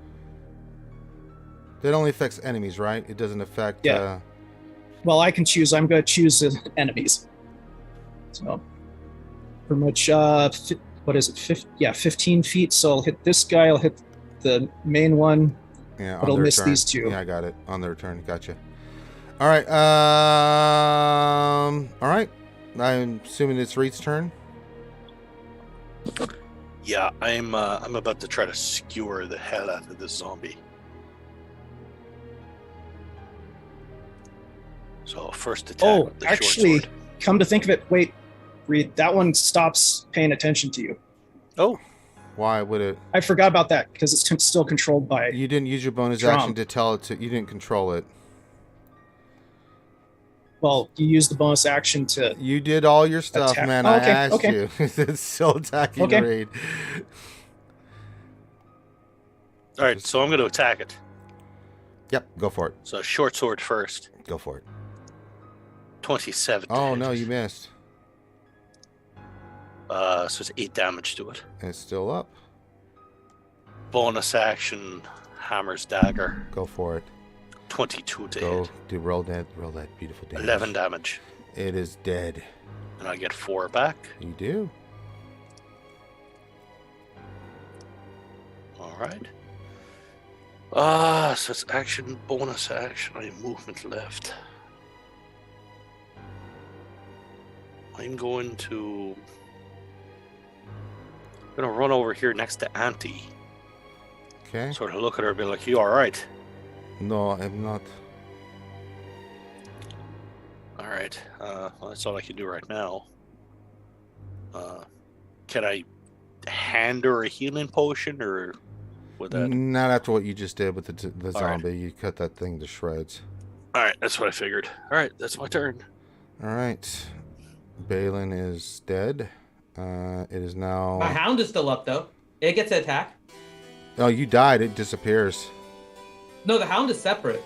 That only affects enemies, right? It doesn't affect. Yeah. Well, I can choose. I'm going to choose enemies. So, pretty much, what is it? 15 feet. So I'll hit this guy. I'll hit the main one. Yeah, but I'll miss these two. Yeah, I got it. On the return. Gotcha. All right. All right. I'm assuming it's Reed's turn. Yeah, I'm about to try to skewer the hell out of this zombie. So first attack. Oh, with the actually, short sword. come to think of it, wait, Reed, that one stops paying attention to you. Oh, Why would it? I forgot about that because it's still controlled by. You didn't use your bonus Trump. action to tell it to. You didn't control it. Well, you use the bonus action to. You did all your stuff, Attack. man. Oh, I okay, asked okay. you. It's still attacking Okay. Reed. all right. So I'm going to attack it. Yep. Go for it. So short sword first. Go for it. 27. to Oh hit. no, you missed. So it's 8 damage to it. It's still up. Bonus action, hammer's dagger. Go for it. 22 to Go. hit. Do roll that beautiful damage. 11 damage. It is dead. And I get 4 back. You do. All right. So it's action, bonus action. I have movement left. I'm going to run over here next to Auntie. Okay. Sort of look at her and be like, "You all right?" No, I'm not. All right. Well, that's all I can do right now. Can I hand her a healing potion, or would that? Not after what you just did with the All right. zombie. You cut that thing to shreds. All right, that's what I figured. All right, that's my turn. All right. Balin is dead. It is now. My hound is still up though. It gets an attack. Oh, you died. It disappears. No, the hound is separate.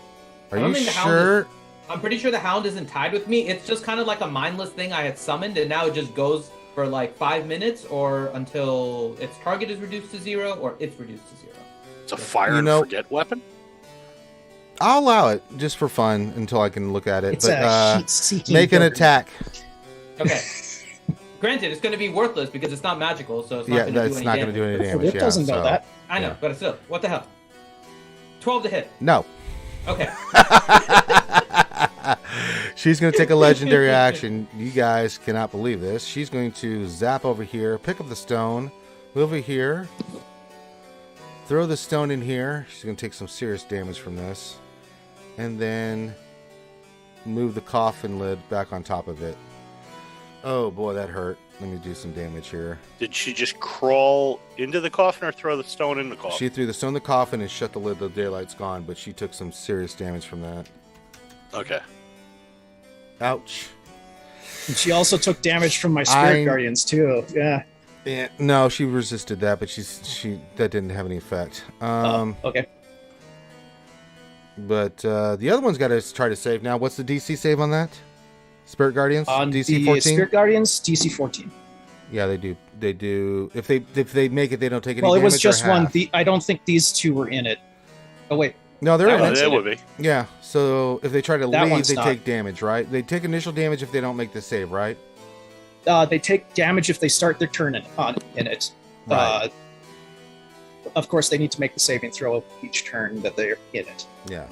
Are I don't you think the hound sure? I'm pretty sure the hound isn't tied with me. It's just kind of like a mindless thing I had summoned, and now it just goes for like 5 minutes or until its target is reduced to 0 or it's reduced to 0. It's a fire You and know- forget weapon. I'll allow it just for fun until I can look at it. It's but a heat-seeking. make an bird. attack. Okay. Granted, it's going to be worthless because it's not magical, so it's not Yeah, going to do that's any not damage. going to do any Rip damage. Yeah, doesn't know so- that. I know, yeah. but still, what the hell? 12 to hit. No. Okay. She's going to take a legendary action. You guys cannot believe this. She's going to zap over here, pick up the stone, move over here, throw the stone in here. She's going to take some serious damage from this. And then move the coffin lid back on top of it. Oh boy, that hurt. Let me do some damage here. Did she just crawl into the coffin or throw the stone in the coffin? She threw the stone in the coffin and shut the lid. The daylight's gone, but she took some serious damage from that. Okay. Ouch. And she also took damage from my spirit guardians too. Yeah. Yeah, no, she resisted that, but she that didn't have any effect. Okay. But the other one's got to try to save. Now, what's the DC save on that? Spirit Guardians? On DC the 14? Spirit Guardians, DC 14. Yeah, they do. They do. If they make it, they don't take any Well, it damage. was just or one. half? I don't think these two were in it. Oh wait, No, they're that in one's it. It in would be. Yeah. So if they try to That leave, one's they not. take damage, right? They take initial damage if they don't make the save, right? They take damage if they start their turn in it. Right. Of course, they need to make the saving throw each turn that they're in it. Yeah.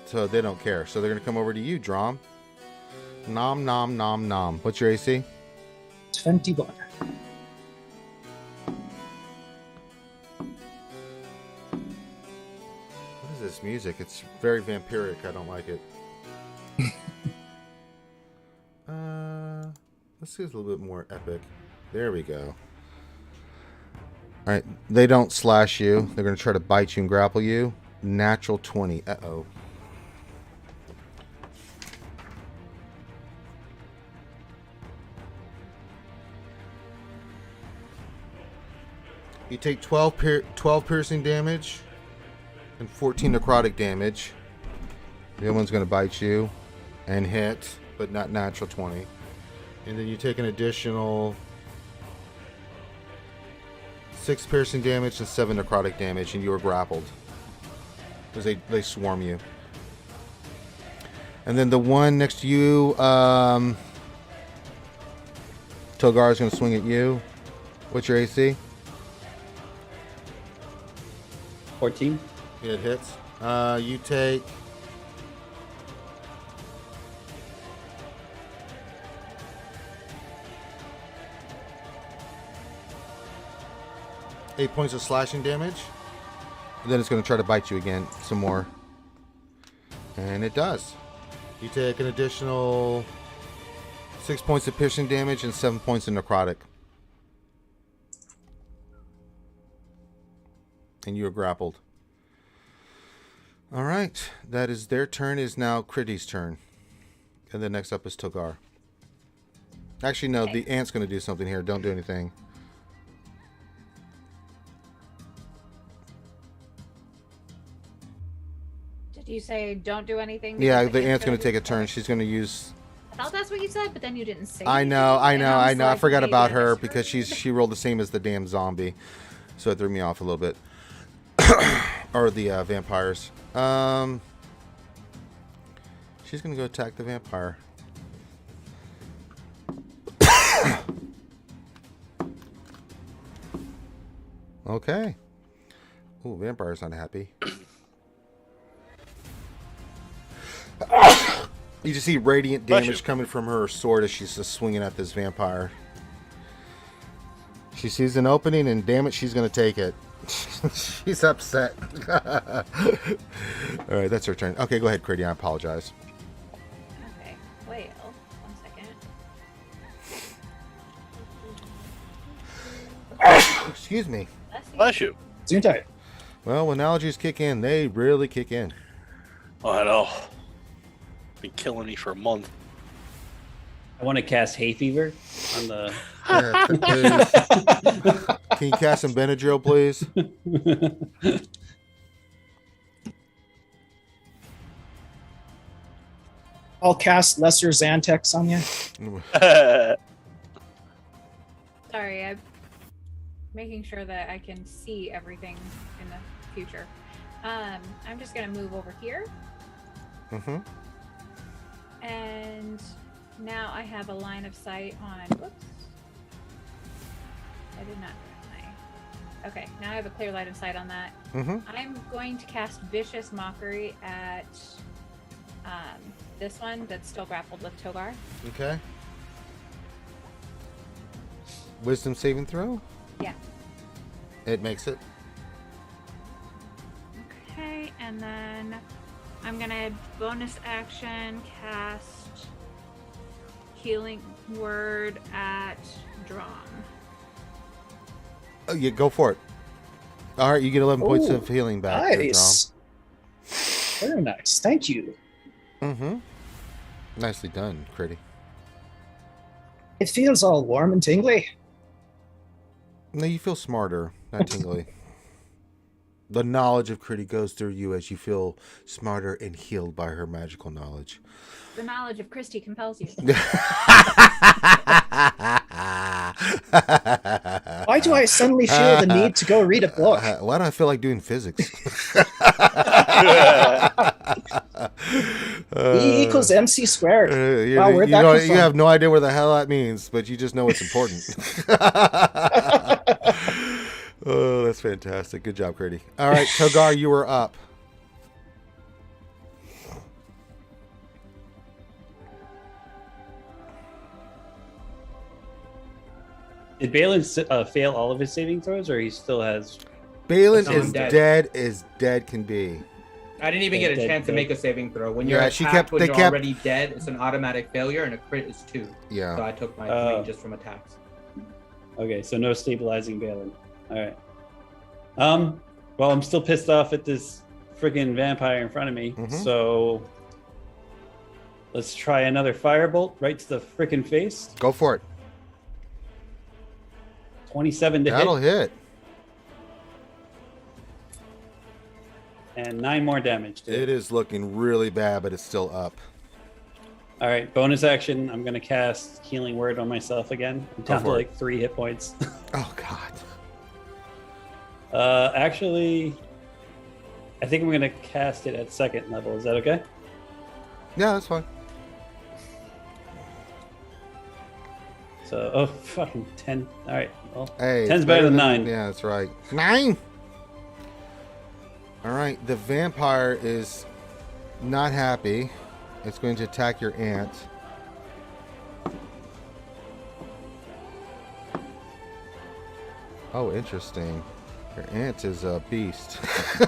So they don't care. So they're gonna come over to you, Drom. Nom nom nom nom. What's your AC? 21. What is this music? It's very vampiric. I don't like it. Let's see, it's a little bit more epic. There we go. All right, they don't slash you. They're going to try to bite you and grapple you. Natural 20. Uh-oh. You take 12 piercing damage and 14 necrotic damage. The other one's going to bite you and hit, but not natural 20. And then you take an additional 6 piercing damage and 7 necrotic damage, and you are grappled. Because they swarm you. And then the one next to you, Togar is going to swing at you. What's your AC? 14. It hits. You take... eight points of slashing damage. And then it's going to try to bite you again some more. And it does. You take an additional 6 points of piercing damage and 7 points of necrotic. And you are grappled. All right. That is their turn. Is now Critty's turn. And then next up is Togar. Actually, no. The ant's going to do something here. Don't do anything. Did you say don't do anything? Yeah, because the ant's going gonna to take a turn. She's going to use... I thought that's what you said, but then you didn't say. I anything, know. and was I like, forgot maybe about I her misheard. because she rolled the same as the damn zombie. So it threw me off a little bit. Or the vampires. She's going to go attack the vampire. Okay. Ooh, vampire's not happy. You just see radiant Bless damage you. coming from her sword as she's just swinging at this vampire. She sees an opening, and damn it, she's going to take it. She's upset. All right, that's her turn. Okay, go ahead, Critty. I apologize. Okay. Wait. 1 second. Excuse me. Bless you. Zuntite. Well, when allergies kick in, they really kick in. Oh, I know. Been killing me for a month. I want to cast hay fever on the. Can you cast some Benadryl, please? I'll cast Lesser Xantex on you. Sorry, I'm making sure that I can see everything in the future. I'm just gonna move over here, Mm-hmm. and now I have a line of sight on. Whoops! I did not. Okay, now I have a clear line of sight on that. Mm-hmm. I'm going to cast Vicious Mockery at this one that's still grappled with Togar. Okay. Wisdom saving throw? Yeah. It makes it. Okay, and then I'm gonna bonus action cast Healing Word at Drom. Oh, yeah, go for it. All right, you get 11 points Ooh, of healing back. there, Nice. Very nice. Thank you. Drom. Mm-hmm. Nicely done, Critty. It feels all warm and tingly. No, you feel smarter, not tingly. The knowledge of Critty goes through you as you feel smarter and healed by her magical knowledge. The knowledge of Christy compels you. Why do I suddenly feel the need to go read a book? Why do I feel like doing physics? E equals MC squared. Wow, where'd you that know, come you from? have no idea what the hell that means, but you just know it's important. Oh, that's fantastic. Good job, Critty. All right, Togar, you were up. Did Balin fail all of his saving throws, or he still has? Balin Someone is dead. dead as dead can be. I didn't even get a Dead, chance to dead. make a saving throw. When Yeah, you're she attacked, kept- when they you're kept- already dead, it's an automatic failure, and a crit is 2. Yeah. So I took my Oh. 3 just from attacks. Okay, so no stabilizing Balin. All right. Well, I'm still pissed off at this friggin' vampire in front of me. Mhm. So let's try another firebolt right to the frickin' face. Go for it. 27 to That'll hit, hit. and 9 more damage. To It is looking really bad, but it's still up. All right, bonus action. I'm gonna cast Healing Word on myself again. I'm down to for it. like 3 hit points. Oh God. Actually, I think I'm gonna cast it at 2nd level. Is that okay? Yeah, that's fine. So, fucking 10. All right. Well, Hey, 10's it's better than 9. Yeah, that's right. 9. All right, the vampire is not happy. It's going to attack your aunt. Oh, interesting. Your aunt is a beast.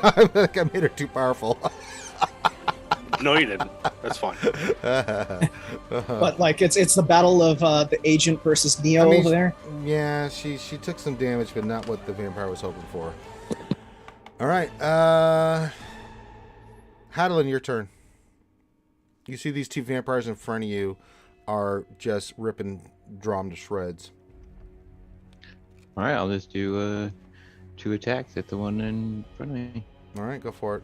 I think I made her too powerful. No, you didn't. That's fine. But like it's the battle of the agent versus Neo I mean, over there. Yeah, she took some damage, but not what the vampire was hoping for. All right, Hadelin, your turn. You see these 2 vampires in front of you are just ripping Drom to shreds. All right, I'll just do 2 attacks at the one in front of me. All right, go for it.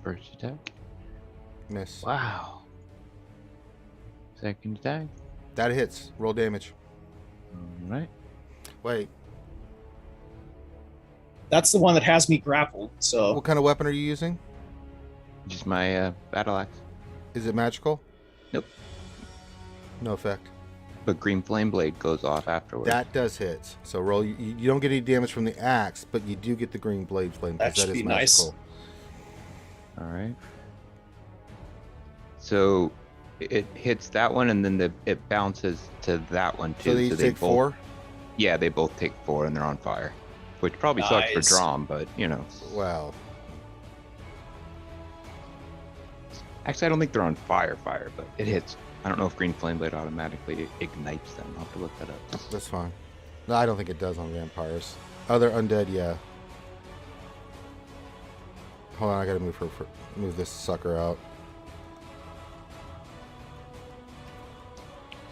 First attack. Miss. Wow. Second attack. That hits. Roll damage. All right. Wait, That's the one that has me grappled. So what kind of weapon are you using? Just my battle axe. Is it magical? Nope. No effect. But green flame blade goes off afterwards. That does hit. So roll. You don't get any damage from the axe, but you do get the green blade flame That because should that is be nice. magical. All right. So it hits that one, and then it bounces to that one too. So they take both, 4. Yeah, they both take 4, and they're on fire, which probably sucks for Nice. Drom, but you know. Wow. Actually, I don't think they're on fire, but it hits. I don't know if green flame blade automatically ignites them. I'll have to look that up. That's fine. No, I don't think it does on vampires. Other undead, yeah. Hold on, I gotta move this sucker out.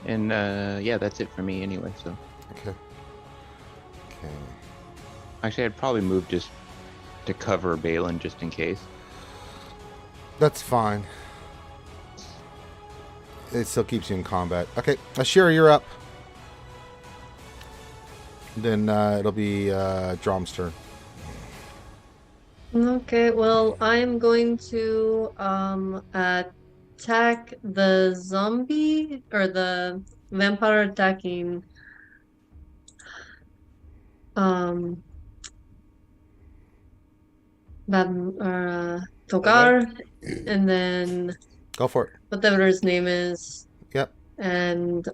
And yeah, that's it for me anyway. So Okay. Okay. actually, I'd probably move just to cover Balin just in case. That's fine. It still keeps you in combat. Okay, Ashira, you're up. Then it'll be Drom's turn. Okay, well, I'm going to attack the zombie or the vampire attacking Togar, and then Go for it. whatever his name is. Yep. And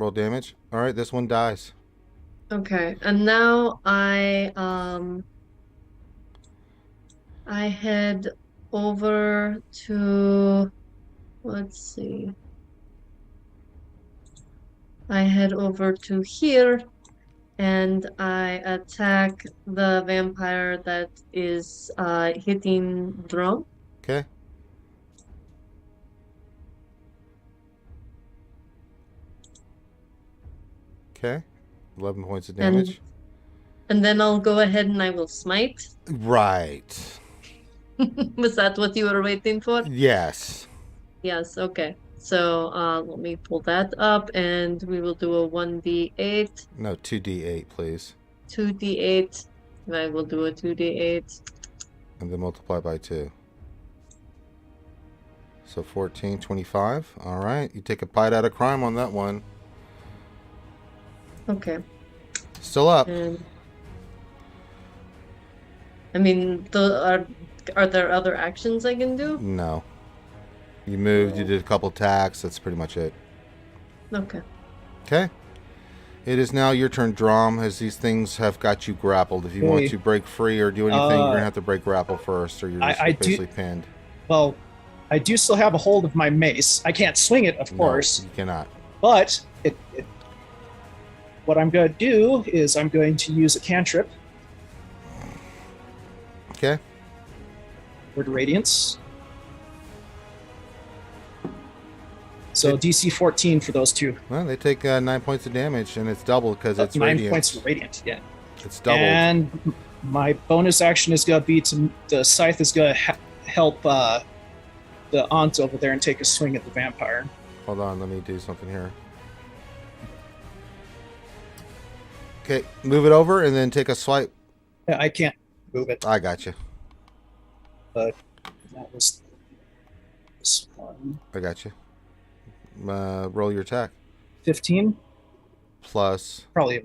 Roll damage. All right, this one dies. okay, and now I head over to, let's see. I head over to here and I attack the vampire that is hitting Drum. Okay. Okay. 11 points of And- damage. And then I'll go ahead and I will smite. Right. Was that what you were waiting for? Yes. Yes, okay. So let me pull that up and we will do a 1d8, No, 2d8, please. 2d8. I will do a 2d8. And then multiply by 2. So 14, 25. All right. You take a bite out of crime on that one. Okay. Still up. And I mean, are there other actions I can do? No. You moved, you did a couple attacks. That's pretty much it. Okay. Okay. It is now your turn, Drom, as these things have got you grappled. If you want to break free or do anything, you're going to have to break grapple first, or you're just basically pinned. Well, I do still have a hold of my mace. I can't swing it, of course. You cannot. But what I'm going to do is I'm going to use a cantrip. Okay. Word Radiance. So DC 14 for those two. Well, they take 9 points of damage, and it's doubled because it's 9 radiant. points of radiant, yeah. It's doubled. And my bonus action is going to be the scythe is going to help the aunt over there and take a swing at the vampire. Hold on, let me do something here. Okay, move it over and then take a swipe. Yeah, I can't move it. I got you. But that was this one. I got you. Roll your attack. 15? Plus. Probably.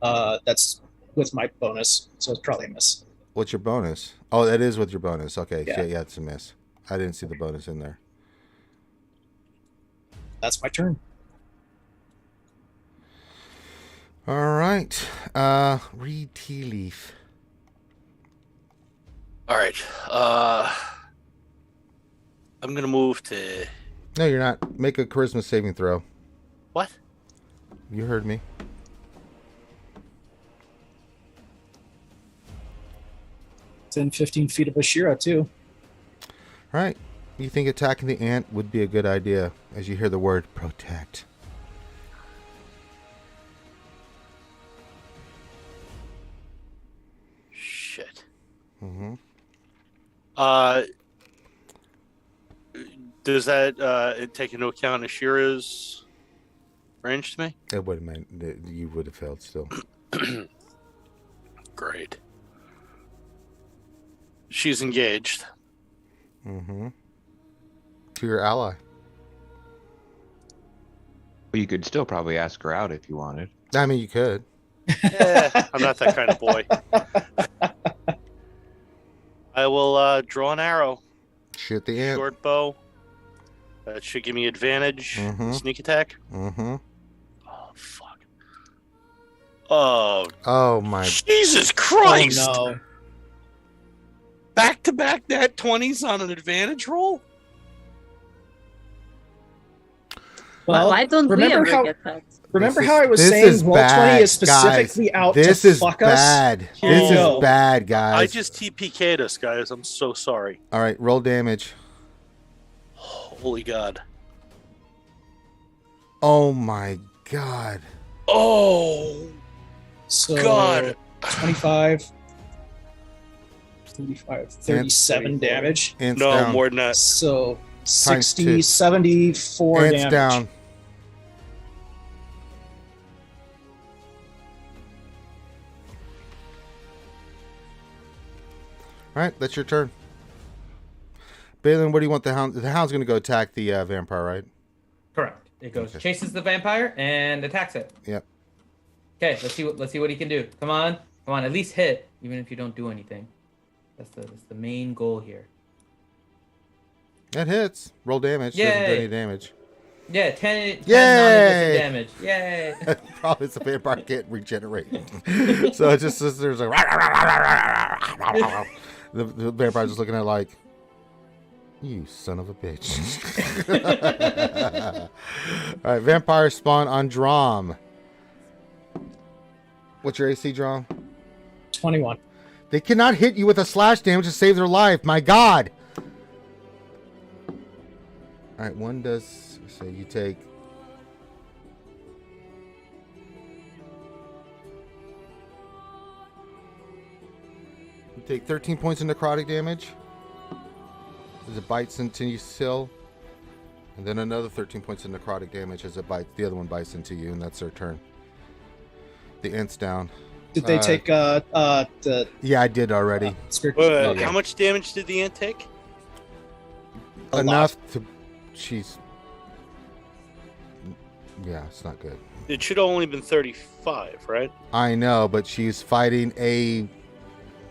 That's with my bonus, so it's probably a miss. What's your bonus? Oh, that is with your bonus. Okay, Yeah, it's a miss. I didn't see the bonus in there. That's my turn. All right. Read tea leaf. All right. I'm gonna move to. No, you're not. Make a charisma saving throw. What? You heard me. It's in 15 feet of Ashira, too. All right. You think attacking the ant would be a good idea as you hear the word protect. Shit. Mm-hmm. Does that take into account Ashira's range to me? It would have meant that you would have failed still. Great. She's engaged. Mm-hmm. To your ally. Well, you could still probably ask her out if you wanted. I mean, you could. I'm not that kind of boy. I will draw an arrow. Shoot the ant. Short bow. That should give me advantage. Mhm. Sneak attack. Mm-hmm. Oh, fuck. Oh, Oh, my. Jesus Christ! Oh, no. Back-to-back nat 20s on an advantage roll? Well, Why don't we remember ever how- get that? Remember This how I was saying Roll20 is specifically guys. out This to is fuck bad. us? Here This you is go. bad, guys. I just TPK'd us, guys. I'm so sorry. All right, roll damage. Holy God. Oh, my God. Oh, So, God. 25, 35, 37 damage. Ant's no, down. more than that. So, Times 60, two. 74 Ant's damage. down. All right, that's your turn. Balin, what do you want the hound? The hound's going to go attack the vampire, right? Correct. It goes Okay. chases the vampire and attacks it. Yep. Okay, let's see what he can do. Come on, at least hit, even if you don't do anything. That's the main goal here. That hits. Roll damage. Doesn't do Yay. any damage. Yeah, 10 Yay! non-existent damage. Yay! Probably the vampire can't regenerate. So it just sits there like the vampire's just looking at it like, you son of a bitch. All right, vampire spawn on Drom. What's your AC, Drom? 21. They cannot hit you with a slash damage to save their life. My God. All right, one does. So you take. Take 13 points of necrotic damage as it bites into you still. And then another 13 points of necrotic damage as it bites. The other one bites into you, and that's their turn. The ant's down. Did they take the? Yeah, I did already. Wait, how much damage did the ant take? Enough to. She's. Yeah, it's not good. It should have only been 35, right? I know, but she's fighting a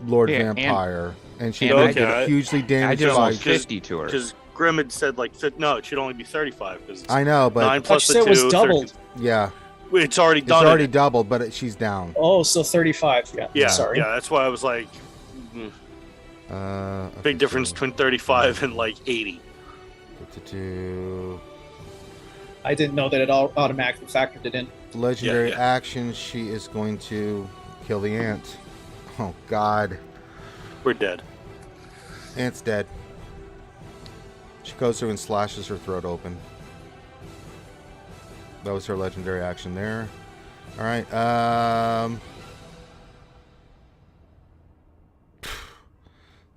Lord Yeah, Vampire, and she and did I- get hugely I damaged did by. almost 50 to her. Because Grim had said like no, it should only be 35 because I know, but 9 plus you the said it was 2. doubled. yeah, It's already it's done. already doubled, but she's down. Oh, so 35. Yeah. Yeah, Sorry. yeah. That's why I was like, Okay, big difference so between 35 and like 80. 52. I didn't know that it all automatically factored it in. Legendary Yeah. action. She is going to kill the ant. Oh God, We're dead. ant's dead. She goes through and slashes her throat open. That was her legendary action there. All right.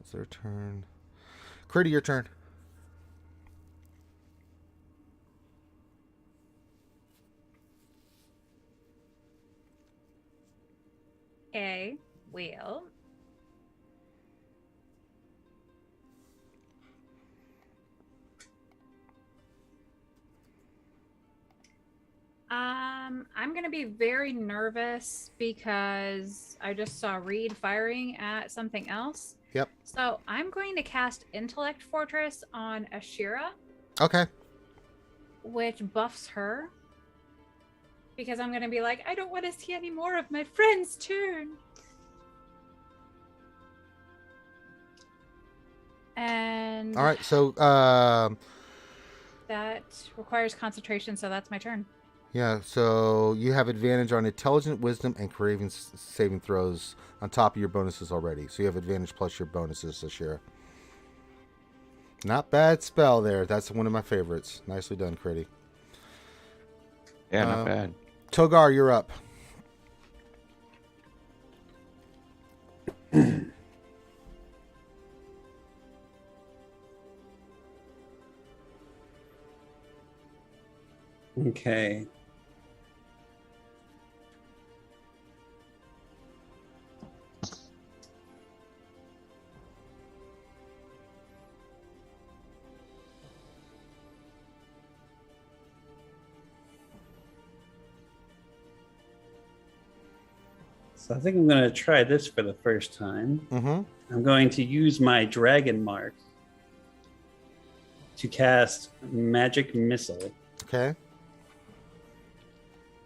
It's their turn. Critty, your turn. Okay, well. I'm gonna be very nervous because I just saw Reed firing at something else. Yep. So I'm going to cast Intellect Fortress on Ashira, Okay. which buffs her. Because I'm gonna be like, I don't want to see any more of my friend's turn. And All right. So, that requires concentration, so that's my turn. yeah. So you have advantage on intelligent, wisdom, and craving saving throws on top of your bonuses already. So you have advantage plus your bonuses, Ashira. Not bad spell there. That's one of my favorites. Nicely done, Critty. Yeah, not bad. Togar, you're up. Okay. So I think I'm going to try this for the first time. Mm-hmm. I'm going to use my dragon mark to cast magic missile Okay.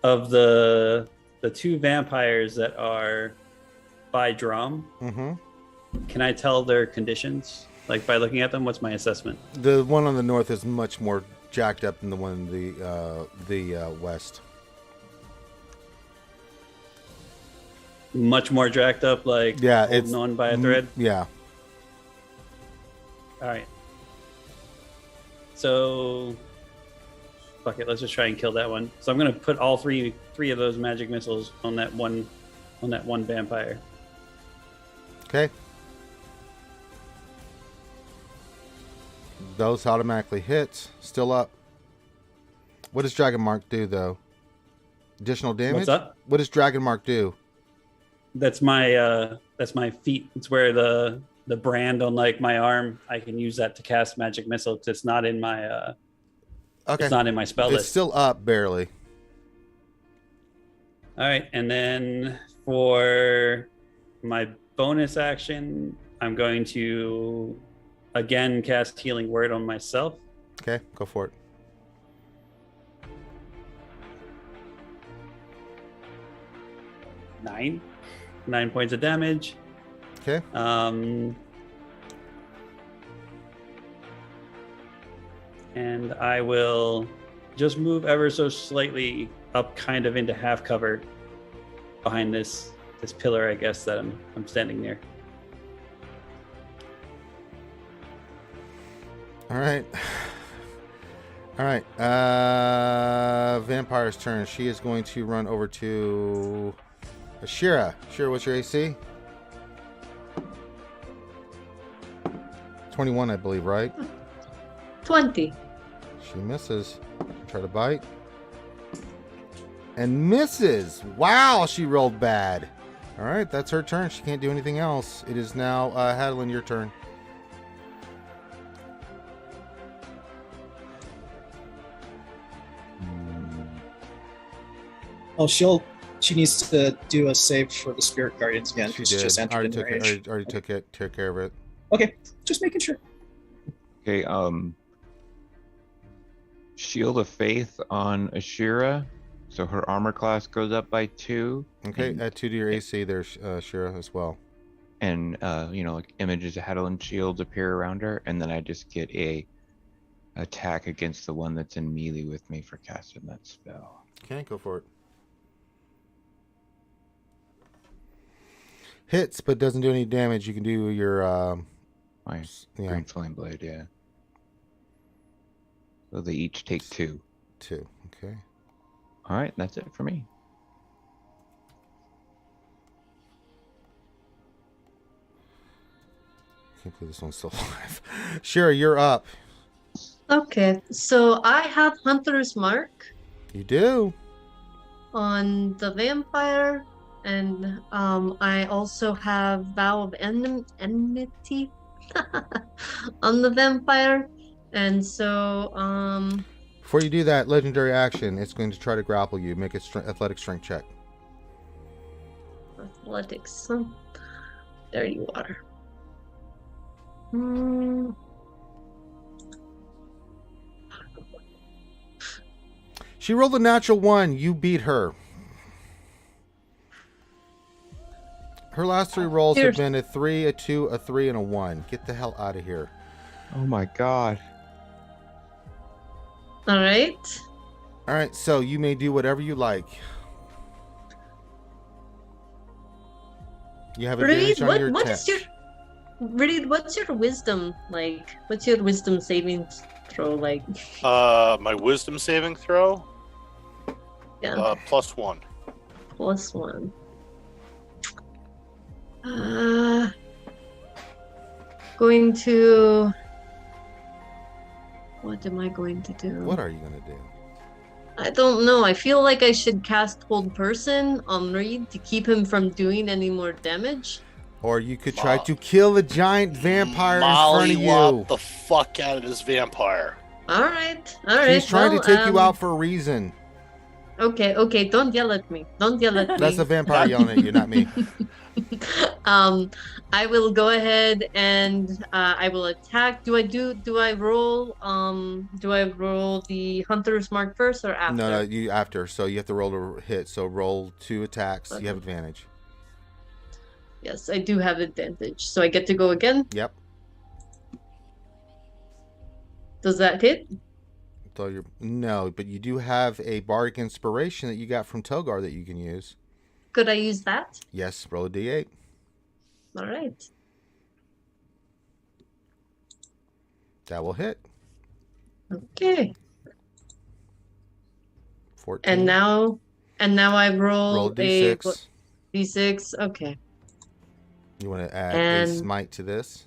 of the two vampires that are by drum. Mm-hmm. Can I tell their conditions? Like by looking at them, what's my assessment? The one on the north is much more jacked up than the one in the west. Much more jacked up, like Yeah, holding it's on by a thread. Yeah. All right. So, fuck it. Let's just try and kill that one. So I'm gonna put all three of those magic missiles on that one vampire. Okay. Those automatically hit. Still up. What does Dragon Mark do though? Additional damage? What's up? What does Dragon Mark do? That's my feat. It's where the brand on like my arm. I can use that to cast magic missile because it's not in my Okay. it's not in my spell It's list. still up barely. All right, and then for my bonus action, I'm going to again cast Healing Word on myself. Okay, go for it. Nine points of damage. Okay. And I will just move ever so slightly up, kind of into half cover behind this pillar, I guess, that I'm standing near. All right. All right. Vampire's turn. She is going to run over to Ashira. Ashira, what's your AC? 21, I believe, right? 20. She misses. Try to bite. And misses. Wow, she rolled bad. All right, that's her turn. She can't do anything else. It is now Hadelin, your turn. Oh, she needs to do a save for the spirit guardians again. She She did. just entered Already in took range. it. Already took it. Took care of it. Okay, just making sure. Okay, Shield of Faith on Ashira. So her armor class goes up by 2. Okay, and, add 2 to your AC there, Shira, as well. And like images of Hadelin shields appear around her, and then I just get a attack against the one that's in melee with me for casting that spell. Okay, go for it. Hits, but doesn't do any damage. You can do your My yeah, Green Flame Blade, yeah. So they each take 2. 2. Okay. All right, that's it for me. Can't believe this one's still alive. Shira, you're up. Okay, so I have Hunter's Mark You do. on the vampire, and I also have Vow of Enmity on the vampire, and so Before you do that, legendary action, it's going to try to grapple you. Make a athletic strength check. athletics. There you are. She rolled a natural 1. You beat her. Her last 3 rolls have been a 3, a 2, a 3, and a 1. Get the hell out of here. Oh my god. All right. All right, so you may do whatever you like. You have advantage on your attack. What's your wisdom like? What's your wisdom saving throw like? My wisdom saving throw? Yeah. +1. +1. Going to. What am I going to do? What are you going to do? I don't know. I feel like I should cast Hold Person on Reed to keep him from doing any more damage. Or you could try to kill the giant vampire in front of you. Mollywop the fuck out of this vampire. All right. He's trying to take you out for a reason. Okay. Don't yell at me. Don't yell at me. That's the vampire yelling at you, not me. I will go ahead and I will attack. Do I roll the Hunter's Mark first or after? No, you after. So you have to roll to hit. So roll 2 attacks. Okay. You have advantage. Yes, I do have advantage. So I get to go again? Yep. Does that hit? No, but you do have a bardic inspiration that you got from Togar that you can use. Could I use that? Yes, roll a d8. All right. That will hit. Okay. 14. And now I roll d6. D6. Okay. You want to add And a smite to this?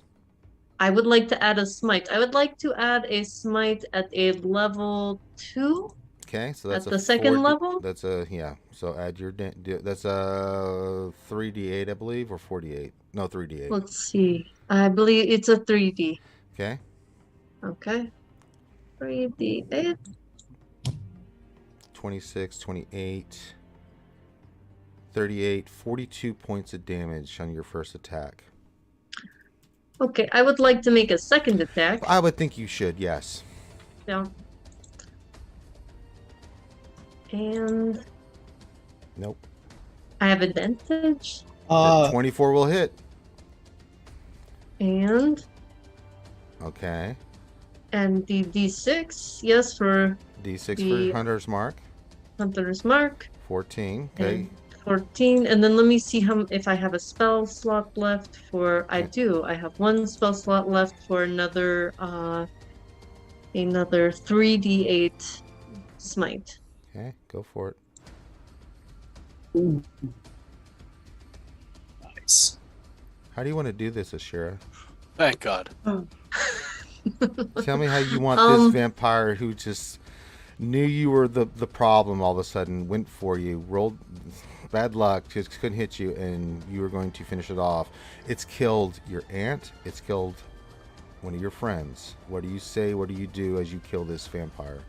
I would like to add a smite. I would like to add a smite at a level 2. Okay, so that's at the second level. That's a So add your that's a 3d8, I believe, or 48. No, 3d8. Let's see. I believe it's a 3D. Okay. Okay. 3D8. 26, 28, 38, 42 points of damage on your first attack. Okay, I would like to make a second attack. I would think you should, yes. Yeah. And Nope. I have advantage. 24 will hit. And Okay. the D6, yes, for D6 The- for Hunter's Mark. Hunter's Mark. 14. Okay. And 14. And then let me see if I have a spell slot left for. I do. I have one spell slot left for another 3d8 smite. Okay, go for it. Ooh. Nice. How do you want to do this, Ashira? Thank God. Tell me how you want this vampire who just knew you were the problem all of a sudden, went for you, rolled bad luck, just couldn't hit you, and you were going to finish it off. It's killed your aunt. It's killed one of your friends. What do you say? What do you do as you kill this vampire?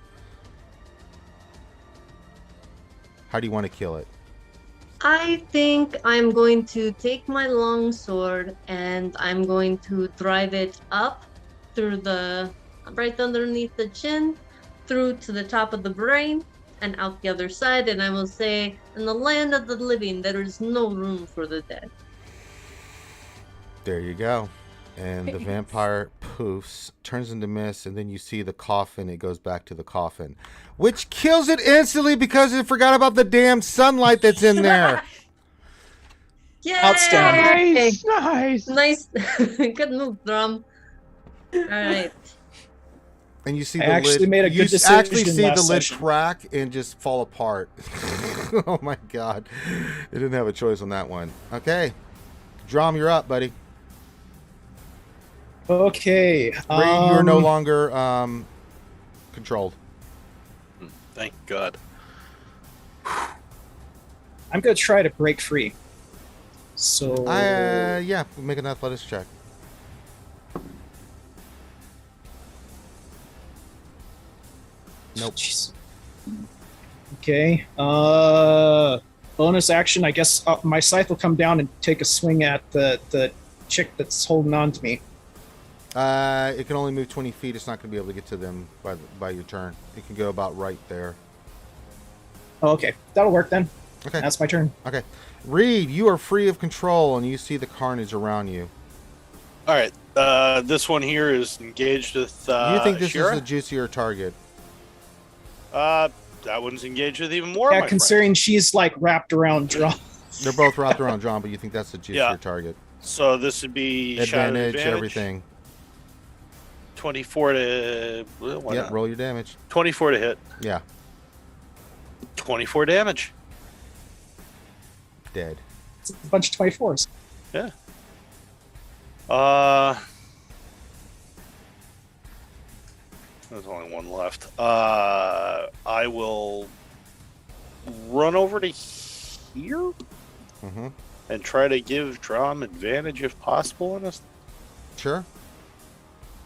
How do you want to kill it? I think I'm going to take my long sword and I'm going to drive it up through right underneath the chin, through to the top of the brain, and out the other side, and I will say, in the land of the living, there is no room for the dead. There you go. And the vampire poofs, turns into mist, and then you see the coffin. It goes back to the coffin, which kills it instantly because it forgot about the damn sunlight that's in there. Yay! Outstanding. Nice. Good move, Drum. All right. And you see I the actually lid. made a You good decision actually see the last lid session. crack and just fall apart. Oh my god! It didn't have a choice on that one. Okay, Drum, you're up, buddy. Okay. Ray, you are no longer controlled. Thank God. I'm gonna try to break free. So Yeah, make an athletics check. Nope. Jeez. Okay. Bonus action. I guess my scythe will come down and take a swing at the chick that's holding on to me. It can only move 20 feet. It's not going to be able to get to them by your turn. It can go about right there. Oh, okay, that'll work then. Okay. That's my turn. Okay. Reed, you are free of control, and you see the carnage around you. All right. This one here is engaged with You think this Shira? is the juicier target? That one's engaged with even more. Yeah, my considering she's like wrapped around Drum. They're both wrapped around John, but you think that's the juicier target. So this would be shot at Advantage, everything. 24 to. Well, why Yep, not? roll your damage. 24 to hit. Yeah, 24 damage. dead. It's a bunch of 24s. Yeah. There's only one left. I will run over to here Mm-hmm. and try to give Drum advantage if possible on this. Sure.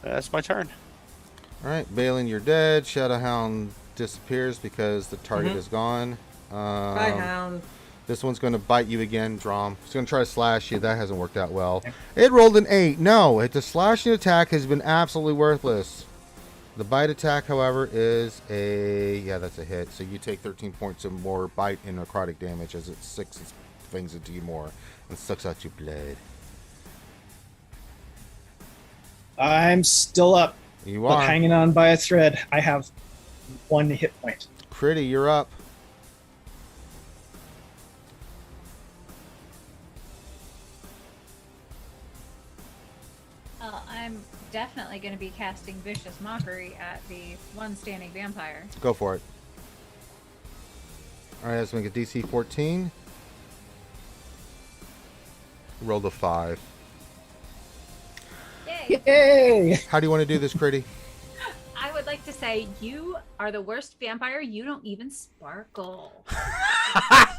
That's my turn. All right, Balin, you're dead. Shadowhound disappears because the target is gone. Bye, Hound. This one's going to bite you again, Drom. It's going to try to slash you. That hasn't worked out well. It rolled an 8. No, the slashing attack has been absolutely worthless. The bite attack, however, is that's a hit. So you take 13 points of more bite and necrotic damage as it sinks its fangs into you more and sucks out your blood. I'm still up, You but are. hanging on by a thread. I have 1 hit point. Pretty, you're up. I'm definitely going to be casting Vicious Mockery at the one standing vampire. Go for it. All right, let's make a DC 14. Rolled a 5. Yay! Yay! How do you want to do this, Critty? I would like to say you are the worst vampire. You don't even sparkle.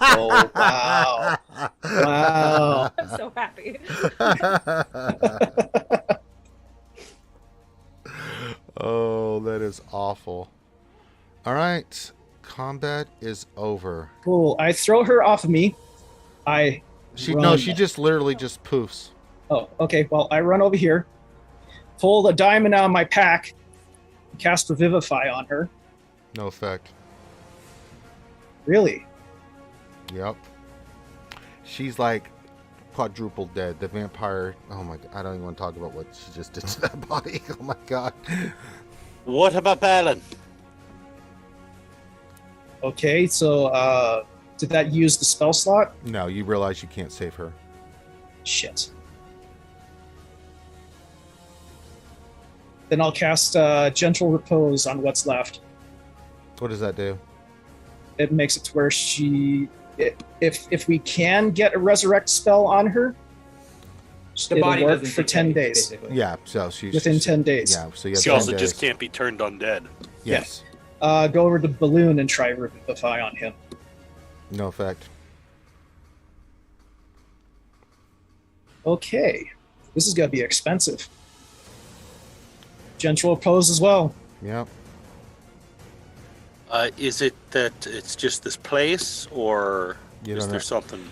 Oh, wow. Wow. I'm so happy. Oh, that is awful. All right, combat is over. Cool. I throw her off of me. She run. just literally just poofs. Oh, okay. Well, I run over here, pull the diamond out of my pack, cast Revivify on her. No effect. Really? Yep. She's like quadruple dead. The vampire. Oh my god! I don't even want to talk about what she just did to that body. Oh my god. What about Balin? Okay, so did that use the spell slot? No, you realize you can't save her. Shit. Then I'll cast Gentle Repose on what's left. What does that do? It makes it to where if we can get a resurrect spell on her, The It'll body work doesn't for 10 decay, days. basically. Yeah, so she's Within 10 days. Yeah, so you have She 10 also days. just can't be turned undead. Yes. Go over to Balloon and try Revivify on him. No effect. Okay. This is going to be expensive. Gentle Pose as well. Yep. Is it that it's just this place, or You is don't there know. something?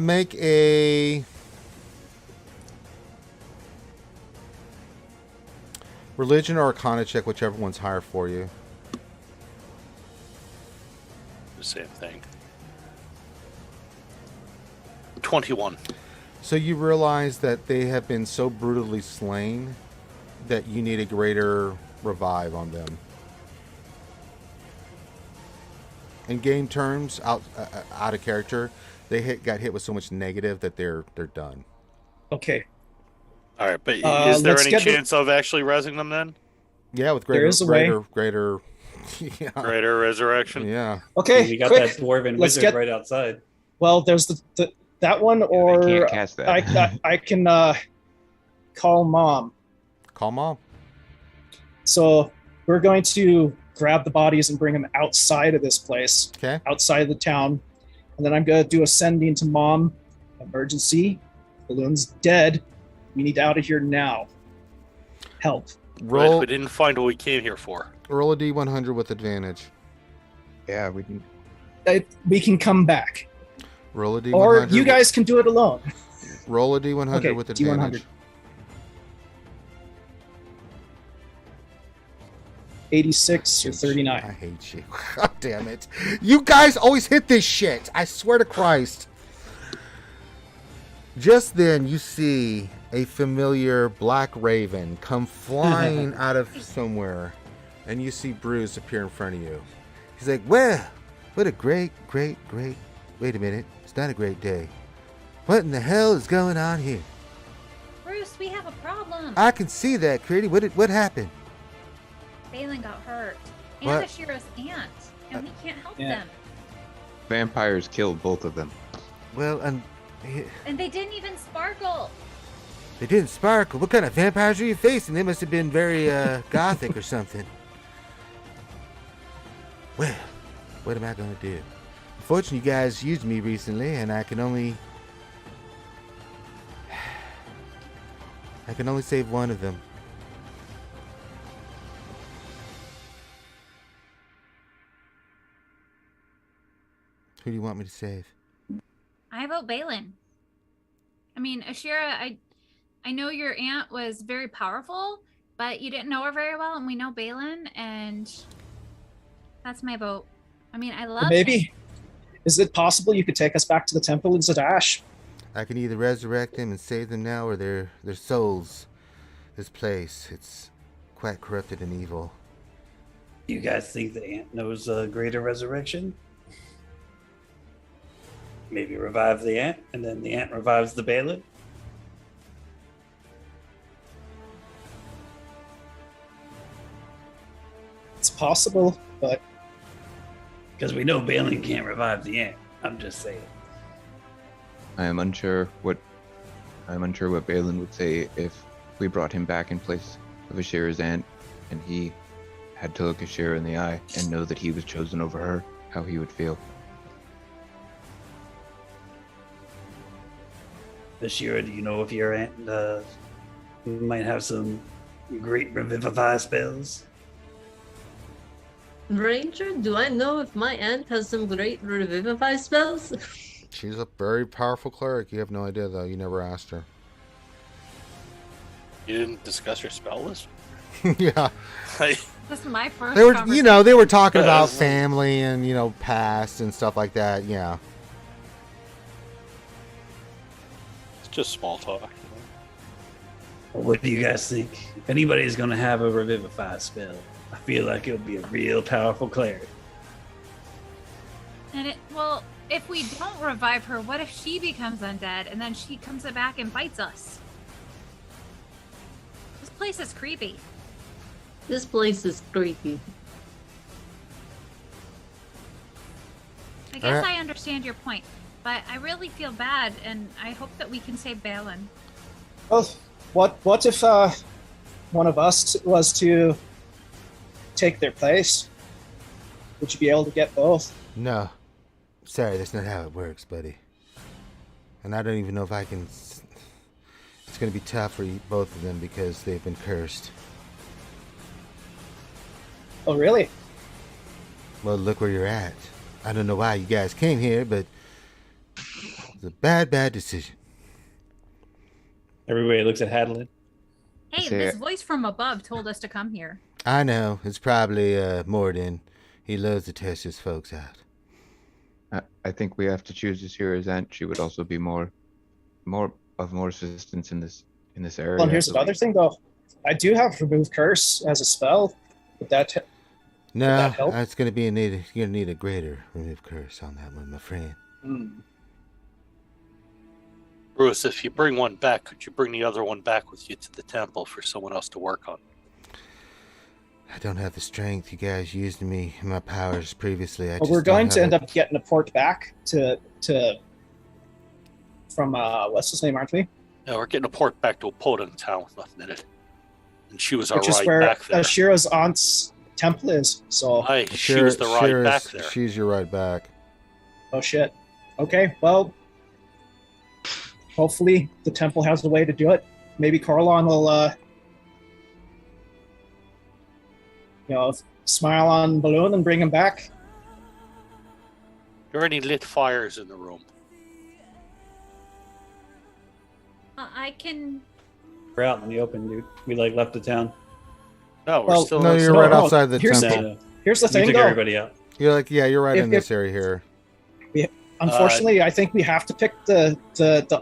Make a religion or arcana check, whichever one's higher for you. The same thing. 21. So you realize that they have been so brutally slain that you need a greater revive on them. In game terms, out of character, they got hit with so much negative that they're done. Okay. All right, but is there let's any get the- chance of actually rezzing them then? Yeah, with There is a way. greater. Yeah. Greater resurrection? Yeah. Okay, We got quick. that dwarven Let's wizard get- right outside. Well, there's that one, I or can't cast that. I can call Mom. Call Mom. So we're going to grab the bodies and bring them outside of this place, Okay. outside of the town. And then I'm going to do a sending to Mom. Emergency. Balloon's dead. We need out of here now. Help. Right, Roll we didn't find what we came here for. roll a d100 with advantage. Yeah, we can. We can come back. Roll a d100. Or you guys can do it alone. roll a d100 Okay, with D100. advantage. 86 or 39. I hate you. God damn it. You guys always hit this shit. I swear to Christ. Just then you see a familiar black raven come flying out of somewhere, and you see Bruce appear in front of you. He's like, well, what a great. Wait a minute. It's not a great day. What in the hell is going on here? Bruce, we have a problem. I can see that, Critty. What happened? Balin got hurt. And What? Ashira's aunt. And we can't help Yeah. them. Vampires killed both of them. Well, And they didn't even sparkle. they didn't sparkle. What kind of vampires are you facing? They must have been very gothic or something. Well, what am I going to do? Unfortunately, you guys used me recently, and I can only save one of them. Who do you want me to save? I vote Balin. I mean, Ashira, I know your aunt was very powerful, but you didn't know her very well, and we know Balin, and that's my vote. I mean, I love him. Maybe. Is it possible you could take us back to the temple in Zadash? I can either resurrect them and save them now, or their souls. This place, it's quite corrupted and evil. You guys think the ant knows a greater resurrection? Maybe revive the ant, and then the ant revives the Balin? It's possible, but Because we know Balin can't revive the ant. I'm just saying. I am unsure what Balin would say if we brought him back in place of Ashira's aunt, and he had to look Ashira in the eye and know that he was chosen over her. How he would feel. Ashira, do you know if your aunt might have some great revivify spells? Ranger, do I know if my aunt has some great revivify spells? She's a very powerful cleric. You have no idea, though. You never asked her. You didn't discuss your spell list? Yeah. This is my first They were, conversation. they were talking about family and, past and stuff like that. Yeah. It's just small talk. What do you guys think? If anybody's going to have a revivify spell, I feel like it would be a real powerful cleric. And well, if we don't revive her, what if she becomes undead and then she comes back and bites us? This place is creepy. This place is creepy. I guess Alright. I understand your point, but I really feel bad, and I hope that we can save Balin. Well, what if one of us was to take their place? Would you be able to get both? No. Sorry, that's not how it works, buddy. And I don't even know if I can... It's going to be tough for both of them because they've been cursed. Oh, really? Well, look where you're at. I don't know why you guys came here, but it's a bad decision. Everybody looks at Hadlin. Hey, Say this it. voice from above told us to come here. I know. It's probably Morden. He loves to test his folks out. I think we have to choose Ashira's aunt. She would also be more assistance in this area. Well, and here's another thing, though. I do have Remove Curse as a spell. Would that No, that help? it's going to be you're going to need a greater remove curse on that one, my friend. Bruce, if you bring one back, could you bring the other one back with you to the temple for someone else to work on? I don't have the strength you guys used me in my powers previously. Well, we're going to end up getting a port back from what's his name, aren't we? Yeah, we're getting a port back to a podunk town with nothing in it. And she was our Which is ride where back there. Ashira's aunt's temple is. So, Aye, she was the ride back there. She's your ride back. oh shit. Okay, well, hopefully the temple has a way to do it. Maybe Corlon will, smile on Balloon and bring him back. There are any lit fires in the room? I can. We're out in the open, dude. We left the town. No, we're Well, still No, you're no, right no, outside the here's temple. No. Here's the We thing, took though. everybody out. You're like, yeah, you're right If- in this area here. Unfortunately, I think we have to pick the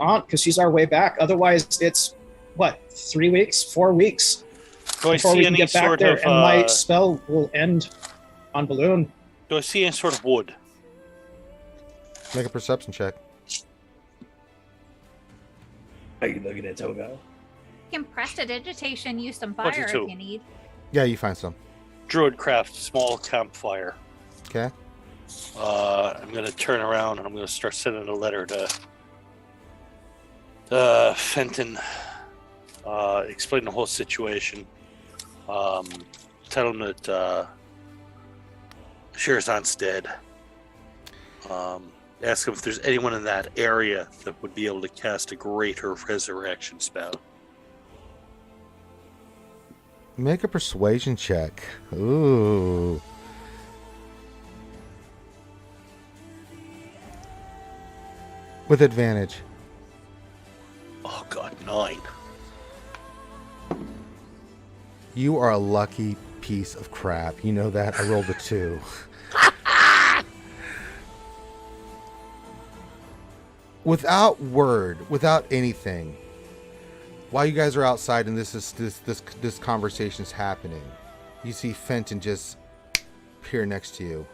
aunt because she's our way back. Otherwise, it's what 3 weeks, 4 weeks Do I before see we can any get back sort there, of? and my spell will end on Balloon. Do I see any sort of wood? Make a perception check. Are you looking at Togo? Can prestidigitation use some fire 22. if you need. Yeah, you find some. Druidcraft, small campfire. Okay. I'm gonna turn around and I'm gonna start sending a letter to Fenton. Explain the whole situation. Tell him that Sherazan's dead. Ask him if there's anyone in that area that would be able to cast a greater resurrection spell. Make a persuasion check. Ooh. With advantage. Oh god, 9. You are a lucky piece of crap. You know that? I rolled a 2. Without word, without anything, while you guys are outside and this conversation's happening, you see Fenton just appear next to you.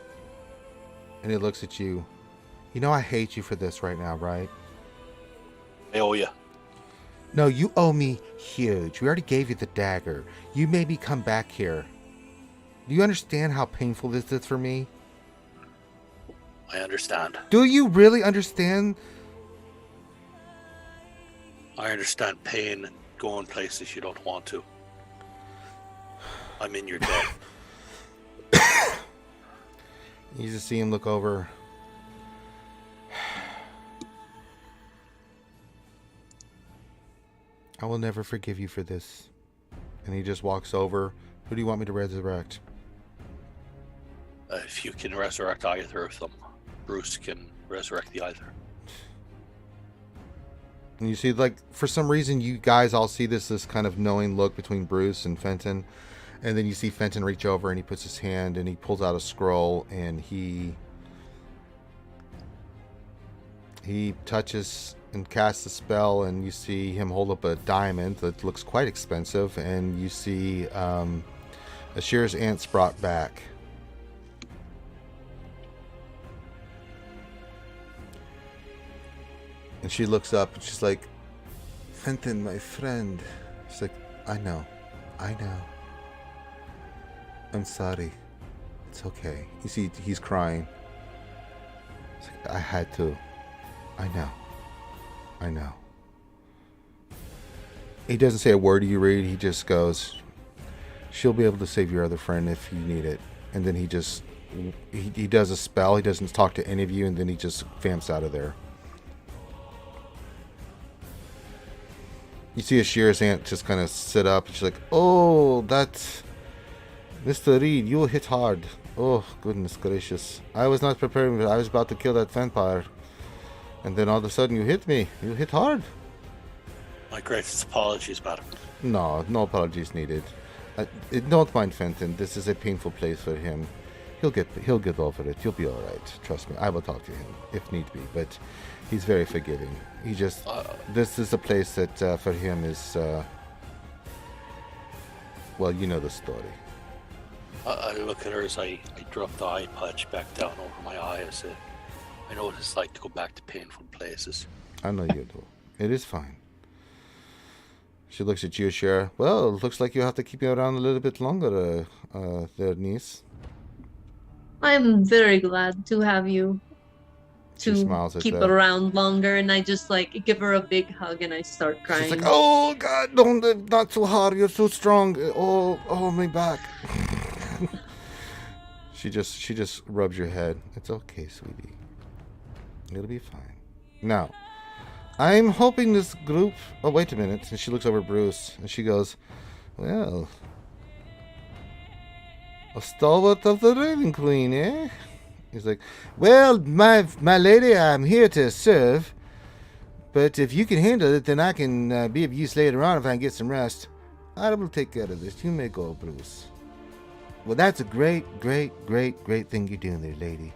And he looks at you. You know I hate you for this right now, right? I owe you. No, you owe me huge. We already gave you the dagger. You made me come back here. Do you understand how painful this is for me? I understand. Do you really understand? I understand pain and going places you don't want to. I'm in your debt. You just see him look over. I will never forgive you for this. And he just walks over. Who do you want me to resurrect? If you can resurrect either of them, Bruce can resurrect the either. And you see, like, for some reason, you guys all see this kind of knowing look between Bruce and Fenton. And then you see Fenton reach over and he puts his hand and he pulls out a scroll and he touches and casts a spell, and you see him hold up a diamond that looks quite expensive, and you see Ashira's aunt's brought back. And she looks up and she's like, Fenton, my friend. She's like, I know. I'm sorry. It's okay. You see, he's crying. It's like, I had to. I know. He doesn't say a word to you, Reed. He just goes, she'll be able to save your other friend if you need it. And then he just, he does a spell. He doesn't talk to any of you, and then he just vamps out of there. You see Ashira's aunt just kind of sit up, and she's like, oh, that's... Mr. Reed, you hit hard. Oh, goodness gracious. I was not prepared. I was about to kill that vampire. And then all of a sudden you hit me. You hit hard. My greatest apologies, madam. No apologies needed. Don't mind Fenton. This is a painful place for him. He'll get over it. You'll be all right. Trust me. I will talk to him if need be. But he's very forgiving. He just this is a place that for him is well, you know the story. I look at her as I drop the eye patch back down over my eye. I know what it's like to go back to painful places. I know you do. It is fine. She looks at you, Ashira. Well, it looks like you have to keep me around a little bit longer, there, niece. I'm very glad to have you She smiles at keep that. around longer, and I just like give her a big hug and I start crying. She's like, oh God, don't, not so hard. You're so strong. Oh, my back. She just rubs your head. It's okay, sweetie. It'll be fine. Now, I'm hoping this group... Oh, wait a minute. And she looks over at Bruce, and she goes, well... A stalwart of the Raven Queen, eh? He's like, well, my lady, I'm here to serve. But if you can handle it, then I can be of use later on if I can get some rest. I will take care of this. You may go, Bruce. Well, that's a great thing you're doing there, lady.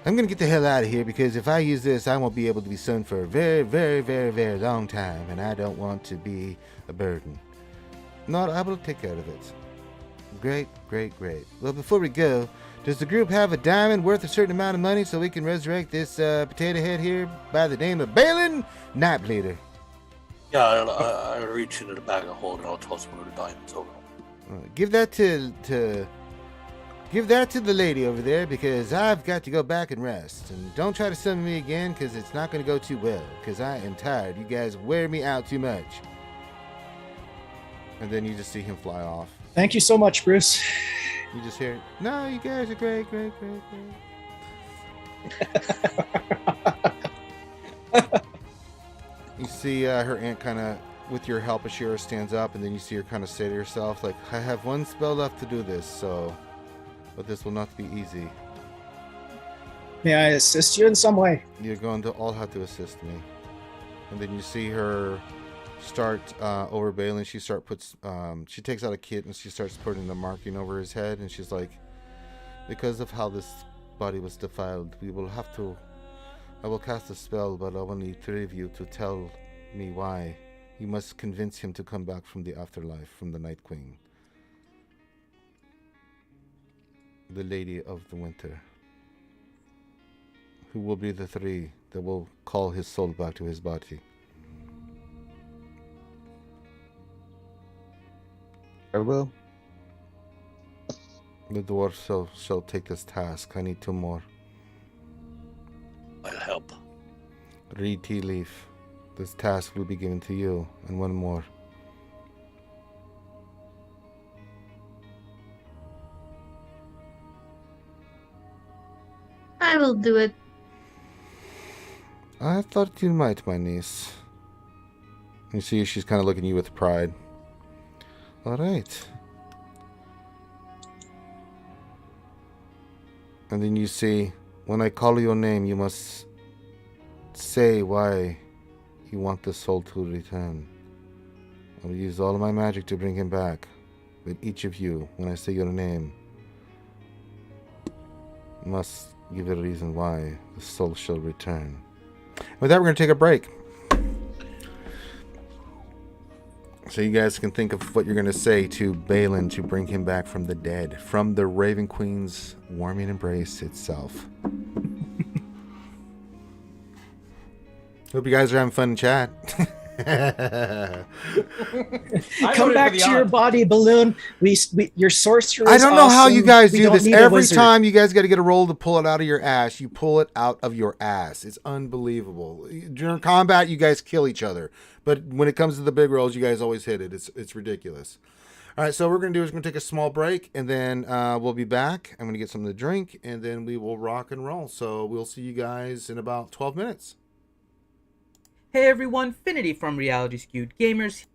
I'm going to get the hell out of here, because if I use this, I won't be able to be son for a very long time, and I don't want to be a burden. No, I will take care of it. Great. Well, before we go, does the group have a diamond worth a certain amount of money so we can resurrect this potato head here by the name of Balin Nightbleeder? Yeah, I'll reach into the bag of hold and I'll toss one of the diamonds over. Give that to the lady over there, because I've got to go back and rest. And don't try to summon me again, because it's not going to go too well, because I am tired. You guys wear me out too much. And then you just see him fly off. Thank you so much, Bruce. You just hear, no, you guys are great. You see her aunt kind of, with your help, Ashira stands up, and then you see her kind of say to herself, like, I have one spell left to do this, so... But this will not be easy. May I assist you in some way? You're going to all have to assist me. And then you see her start over Balin. She takes out a kit and she starts putting the marking over his head, and she's like, because of how this body was defiled, I will cast a spell, but I will need 3 of you to tell me why. You must convince him to come back from the afterlife, from the Night Queen, the Lady of the Winter, who will be the 3 that will call his soul back to his body. I will. The dwarf shall take this task. I need 2 more. I'll help. Read tea leaf. This task will be given to you, and 1 more. I will do it. I thought you might, my niece. You see, she's kind of looking at you with pride. All right. And then you see, when I call your name, you must say why you want the soul to return. I will use all of my magic to bring him back. But each of you, when I say your name, must give a reason why the soul shall return. With that, we're going to take a break. So you guys can think of what you're going to say to Balin to bring him back from the dead, from the Raven Queen's warming embrace itself. Hope you guys are having fun in chat. Come back to your body, balloon. Your sorcerer. I don't know how you guys do this. Every wizard. time you guys got to get a roll to pull it out of your ass, you pull it out of your ass. It's unbelievable. During combat, you guys kill each other, but when it comes to the big rolls, you guys always hit it. It's ridiculous. All right, so what we're going to do is we're going to take a small break, and then we'll be back. I'm going to get something to drink, and then we will rock and roll. So we'll see you guys in about 12 minutes. Hey everyone, Finity from Reality Skewed Gamers.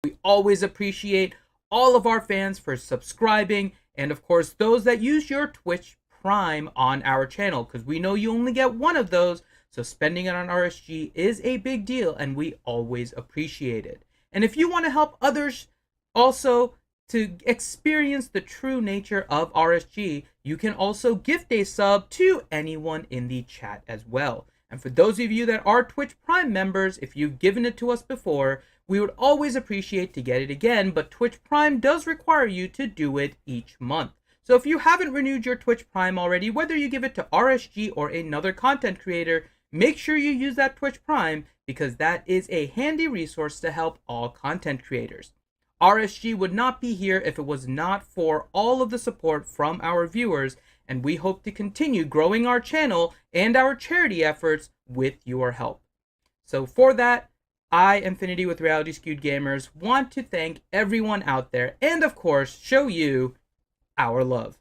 We always appreciate all of our fans for subscribing, and of course those that use your Twitch Prime on our channel, because we know you only get one of those, so spending it on RSG is a big deal and we always appreciate it. And if you want to help others also to experience the true nature of RSG, you can also gift a sub to anyone in the chat as well. And for those of you that are Twitch Prime members, if you've given it to us before, we would always appreciate to get it again, but Twitch Prime does require you to do it each month. So if you haven't renewed your Twitch Prime already, whether you give it to RSG or another content creator, make sure you use that Twitch Prime, because that is a handy resource to help all content creators. RSG would not be here if it was not for all of the support from our viewers, and we hope to continue growing our channel and our charity efforts with your help. So for that, I, Infinity with Reality Skewed Gamers, want to thank everyone out there and, of course, show you our love.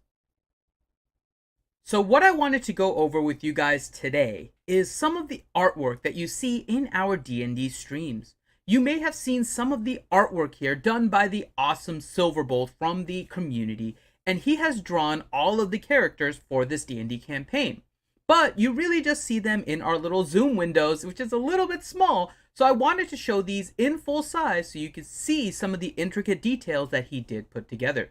So what I wanted to go over with you guys today is some of the artwork that you see in our D&D streams. You may have seen some of the artwork here done by the awesome Silverbolt from the community, and he has drawn all of the characters for this D&D campaign. But you really just see them in our little zoom windows, which is a little bit small, so I wanted to show these in full size so you could see some of the intricate details that he did put together.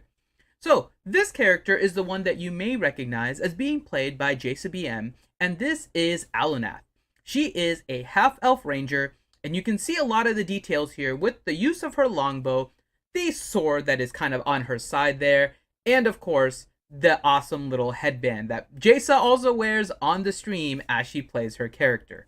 So this character is the one that you may recognize as being played by Jaisa BM, and this is Alunath. She is a half-elf ranger, and you can see a lot of the details here with the use of her longbow, the sword that is kind of on her side there, and of course, the awesome little headband that Jaisa also wears on the stream as she plays her character.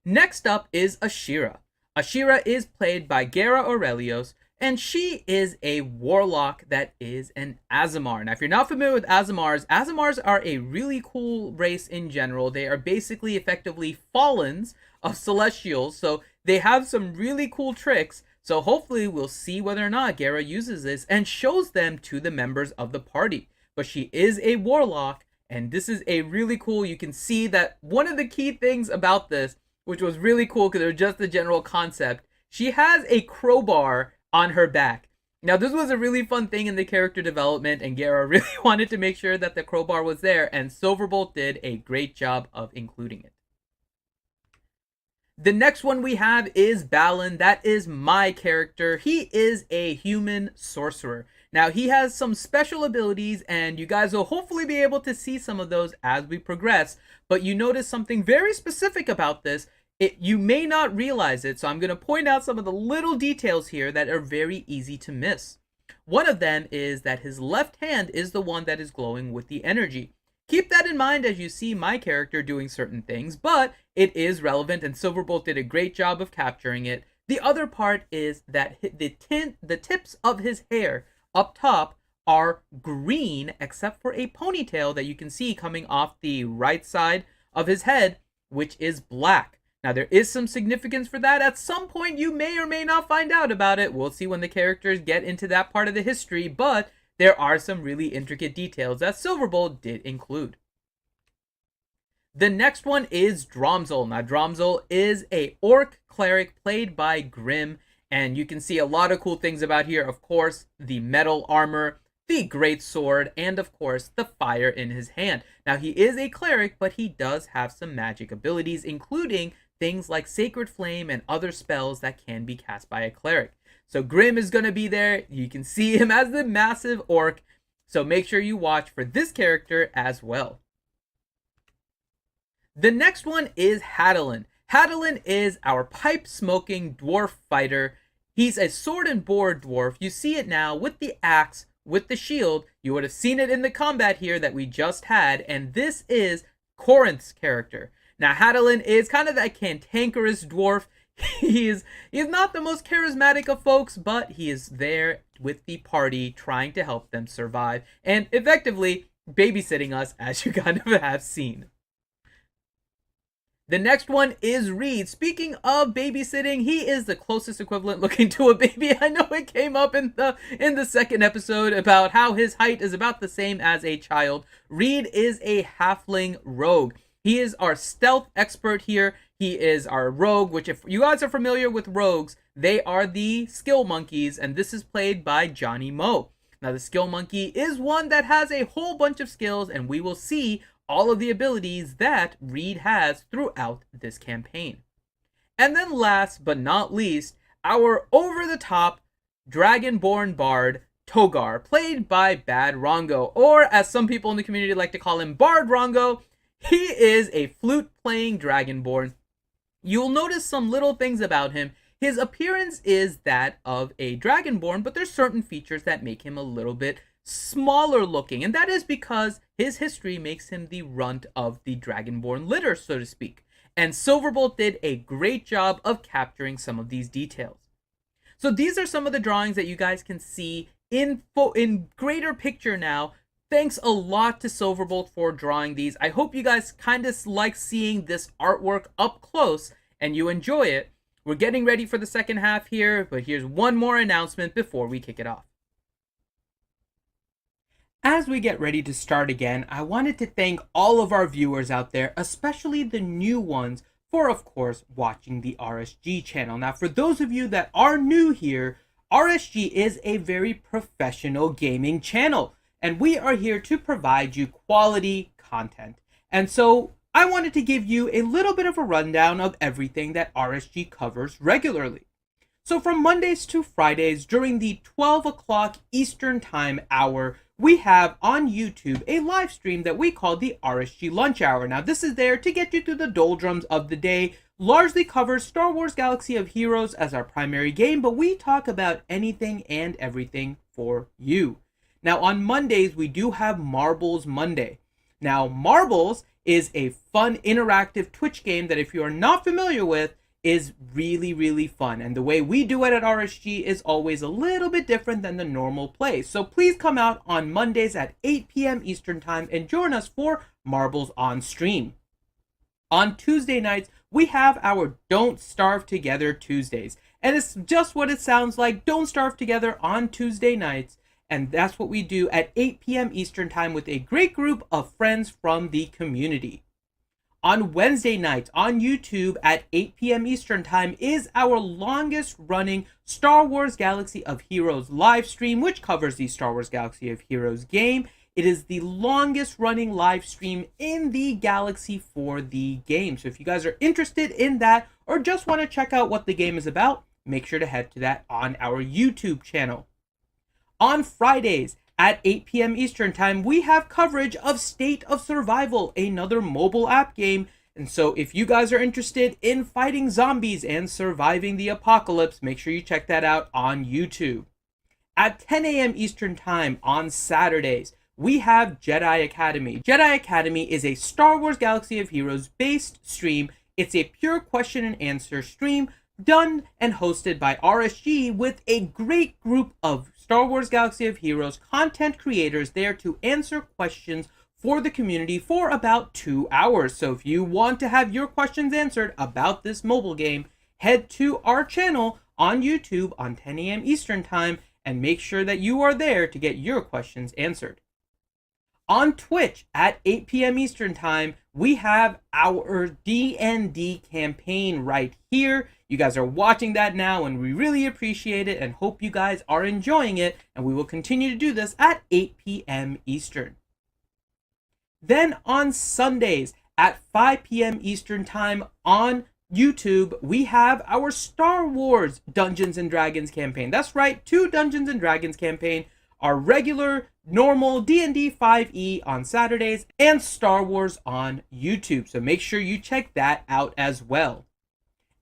Next up is Ashira. Ashira is played by Gara Aurelios, and she is a warlock that is an Aasimar. Now, if you're not familiar with Aasimars, Aasimars are a really cool race in general. They are basically effectively Fallens of Celestials, so they have some really cool tricks. So hopefully we'll see whether or not Gara uses this and shows them to the members of the party. But she is a warlock, and this is a really cool, you can see that one of the key things about this, which was really cool because it was just the general concept, she has a crowbar on her back. Now this was a really fun thing in the character development, and Gara really wanted to make sure that the crowbar was there, and Silverbolt did a great job of including it. The next one we have is Balin. That is my character. He is a human sorcerer. Now he has some special abilities, and you guys will hopefully be able to see some of those as we progress, but you notice something very specific about this. You may not realize it, so I'm going to point out some of the little details here that are very easy to miss. One of them is that his left hand is the one that is glowing with the energy. Keep that in mind as you see my character doing certain things, but it is relevant, and Silverbolt did a great job of capturing it. The other part is that the tips of his hair up top are green, except for a ponytail that you can see coming off the right side of his head, which is black. Now, there is some significance for that. At some point, you may or may not find out about it. We'll see when the characters get into that part of the history, but there are some really intricate details that Silverbolt did include. The next one is Dromzol. Now, Dromzol is a orc cleric played by Grim, And you can see a lot of cool things about here. Of course, the metal armor, the great sword, and of course, the fire in his hand. Now, he is a cleric, but he does have some magic abilities, including things like Sacred Flame and other spells that can be cast by a cleric. So Grim is going to be there. You can see him as the massive orc. So make sure you watch for this character as well. The next one is Hadalin. Hadalin is our pipe-smoking dwarf fighter. He's a sword and board dwarf. You see it now with the axe, with the shield. You would have seen it in the combat here that we just had, and this is Corinth's character. Now, Hadalin is kind of that cantankerous dwarf. He's not the most charismatic of folks, but he is there with the party trying to help them survive and effectively babysitting us, as you kind of have seen. The next one is Reed. Speaking of babysitting, he is the closest equivalent looking to a baby. I know it came up in the second episode about how his height is about the same as a child. Reed is a halfling rogue. He is our stealth expert here. He is our rogue, which if you guys are familiar with rogues, they are the skill monkeys, and this is played by Johnny Moe. Now, the skill monkey is one that has a whole bunch of skills, and we will see all of the abilities that Reed has throughout this campaign. And then last but not least, our over-the-top dragonborn bard, Togar, played by Bad Rongo, or as some people in the community like to call him, Bard Rongo. He is a flute-playing dragonborn. You'll notice some little things about him. His appearance is that of a dragonborn, but there's certain features that make him a little bit smaller looking, and that is because his history makes him the runt of the dragonborn litter, so to speak. And Silverbolt did a great job of capturing some of these details. So these are some of the drawings that you guys can see in greater picture now. Thanks a lot to Silverbolt for drawing these. I hope you guys kind of like seeing this artwork up close and you enjoy it. We're getting ready for the second half here, but here's one more announcement before we kick it off. As we get ready to start again, I wanted to thank all of our viewers out there, especially the new ones, for of course watching the RSG channel. Now, for those of you that are new here, RSG is a very professional gaming channel, and we are here to provide you quality content. And so I wanted to give you a little bit of a rundown of everything that RSG covers regularly. So from Mondays to Fridays during the 12 o'clock Eastern Time hour, we have on YouTube a live stream that we call the RSG Lunch Hour. Now, this is there to get you through the doldrums of the day, largely covers Star Wars Galaxy of Heroes as our primary game, but we talk about anything and everything for you. Now, on Mondays, we do have Marbles Monday. Now, Marbles is a fun, interactive Twitch game that if you are not familiar with, is really, really fun. And the way we do it at RSG is always a little bit different than the normal play. So please come out on Mondays at 8 p.m. Eastern Time and join us for Marbles on Stream. On Tuesday nights, we have our Don't Starve Together Tuesdays. And it's just what it sounds like, Don't Starve Together on Tuesday nights. And that's what we do at 8 p.m. Eastern Time with a great group of friends from the community. On Wednesday nights on YouTube at 8 p.m. Eastern Time is our longest running Star Wars Galaxy of Heroes live stream, which covers the Star Wars Galaxy of Heroes game. It is the longest running live stream in the galaxy for the game. So if you guys are interested in that or just want to check out what the game is about, make sure to head to that on our YouTube channel. On Fridays at 8 p.m. Eastern Time, we have coverage of State of Survival, another mobile app game. And so if you guys are interested in fighting zombies and surviving the apocalypse, make sure you check that out on YouTube. At 10 a.m. Eastern Time on Saturdays, we have Jedi Academy. Jedi Academy is a Star Wars Galaxy of Heroes based stream. It's a pure question and answer stream done and hosted by RSG with a great group of Star Wars Galaxy of Heroes content creators there to answer questions for the community for about 2 hours. So if you want to have your questions answered about this mobile game, head to our channel on YouTube on 10 a.m. Eastern Time and make sure that you are there to get your questions answered. On Twitch at 8 p.m. Eastern Time, we have our D&D campaign right here. You guys are watching that now, and we really appreciate it and hope you guys are enjoying it, and we will continue to do this at 8 p.m. Eastern. Then on Sundays at 5 p.m. Eastern Time on YouTube, we have our Star Wars Dungeons & Dragons campaign. That's right, 2 Dungeons & Dragons campaign, our regular, normal D&D 5e on Saturdays, and Star Wars on YouTube. So make sure you check that out as well.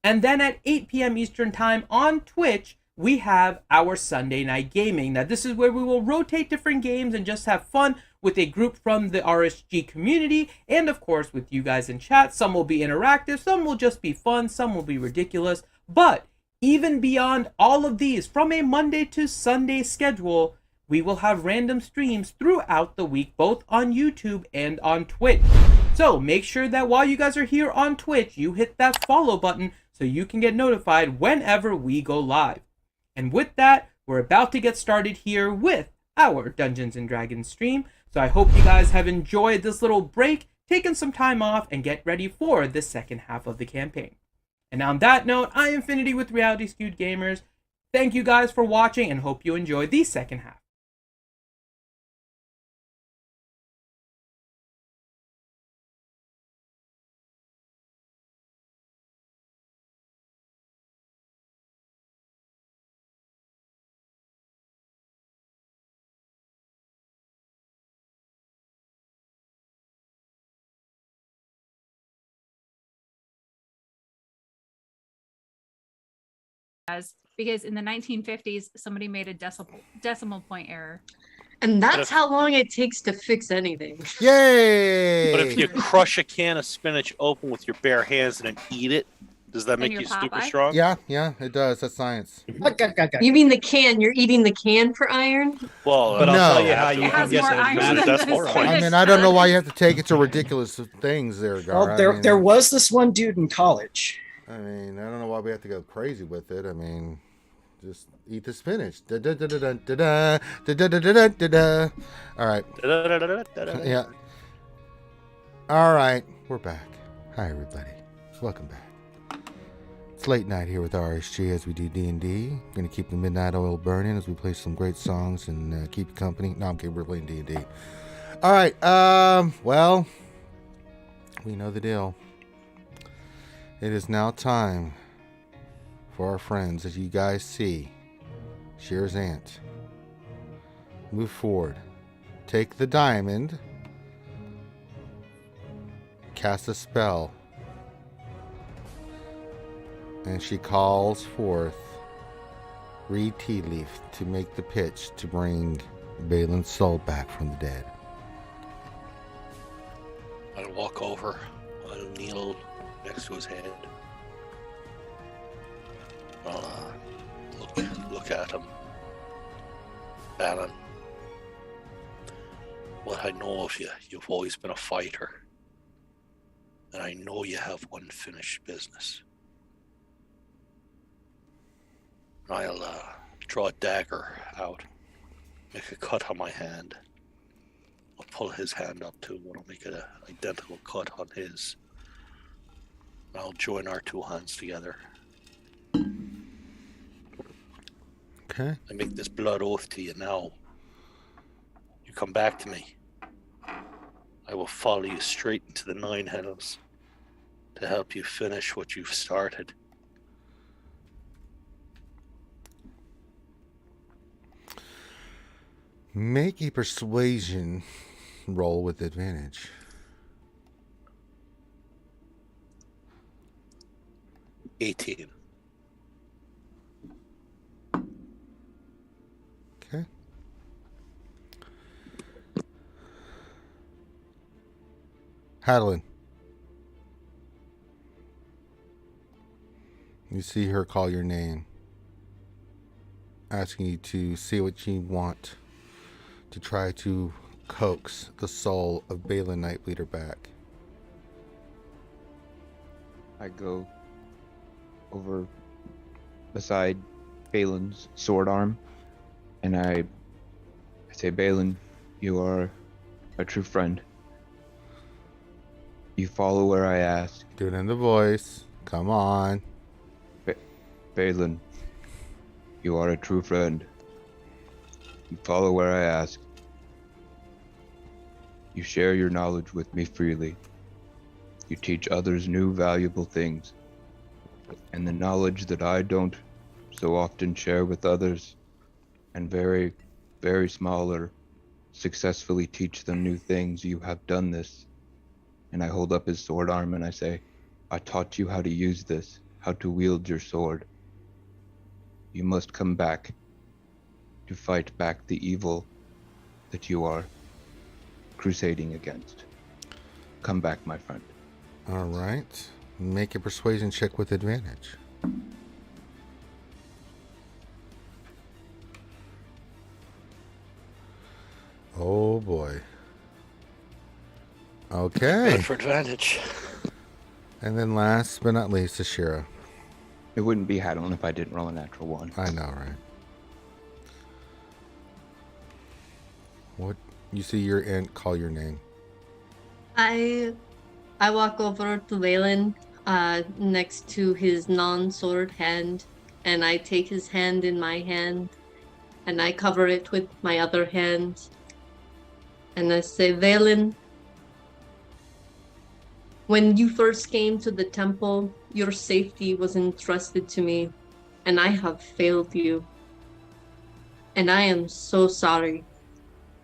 And then at 8 p.m. Eastern Time on Twitch, we have our Sunday Night Gaming. Now, this is where we will rotate different games and just have fun with a group from the RSG community, and of course with you guys in chat. Some will be interactive, some will just be fun, some will be ridiculous. But even beyond all of these, from a Monday to Sunday schedule, we will have random streams throughout the week, both on YouTube and on Twitch. So make sure that while you guys are here on Twitch, you hit that follow button so you can get notified whenever we go live. And with that, we're about to get started here with our Dungeons & Dragons stream. So I hope you guys have enjoyed this little break, taken some time off, and get ready for the second half of the campaign. And on that note, I am Infinity with Reality Skewed Gamers. Thank you guys for watching and hope you enjoy the second half. Because in the 1950s, somebody made a decimal point error. And that's how long it takes to fix anything. Yay! But if you crush a can of spinach open with your bare hands and then eat it, does that make you're you super Popeye? strong? Yeah, it does. That's science. You mean the can? You're eating the can for iron? Well, But I'll No. tell you how you It can has get more those iron than than that's the more iron. Spanish I mean, I don't know does. why you have to take it to ridiculous things there, Gar. Well, there was this one dude in college. I mean, I don't know why we have to go crazy with it. I mean, just eat the spinach. Da-da-da-da-da-da, da-da-da-da-da-da. All right. Yeah. All right. We're back. Hi, everybody. Welcome back. It's late night here with RSG as we do D&D. Going to keep the midnight oil burning as we play some great songs and keep you company. No, I'm kidding. We're playing D&D. All right. Well, we know the deal. It is now time for our friends, as you guys see, Shear's aunt. Move forward. Take the diamond. Cast a spell. And she calls forth Reed Tea Leaf to make the pitch to bring Balin's soul back from the dead. I'll walk over. I'll kneel next to his head. I'll look at him. Balin, what I know of you, you've always been a fighter. And I know you have unfinished business. I'll draw a dagger out, make a cut on my hand. I'll pull his hand up too, and I'll make an identical cut on his. I'll join our two hands together. Okay. I make this blood oath to you now. You come back to me. I will follow you straight into the Nine Hells to help you finish what you've started. Make a persuasion roll with advantage. $18. Okay. Hadelin. You see her call your name, asking you to see what you want to try to coax the soul of Balin Nightbleeder back. I go over beside Balin's sword arm, and I say, Balin, you are a true friend. You follow where I ask. Do it in the voice. Come on. Balin, you are a true friend. You follow where I ask. You share your knowledge with me freely. You teach others new valuable things. And the knowledge that I don't so often share with others, and very, very smaller, successfully teach them new things. You have done this. And I hold up his sword arm and I say, I taught you how to use this, how to wield your sword. You must come back to fight back the evil that you are crusading against. Come back, my friend. All right. Make a persuasion check with advantage. Oh boy. Okay. Good for advantage. And then last but not least, Ashira. It wouldn't be Hadlin if I didn't roll a natural one. I know, right? What? You see your aunt call your name. I walk over to Valen, next to his non-sword hand, and I take his hand in my hand, and I cover it with my other hand, and I say, Valen, when you first came to the temple, your safety was entrusted to me, and I have failed you. And I am so sorry.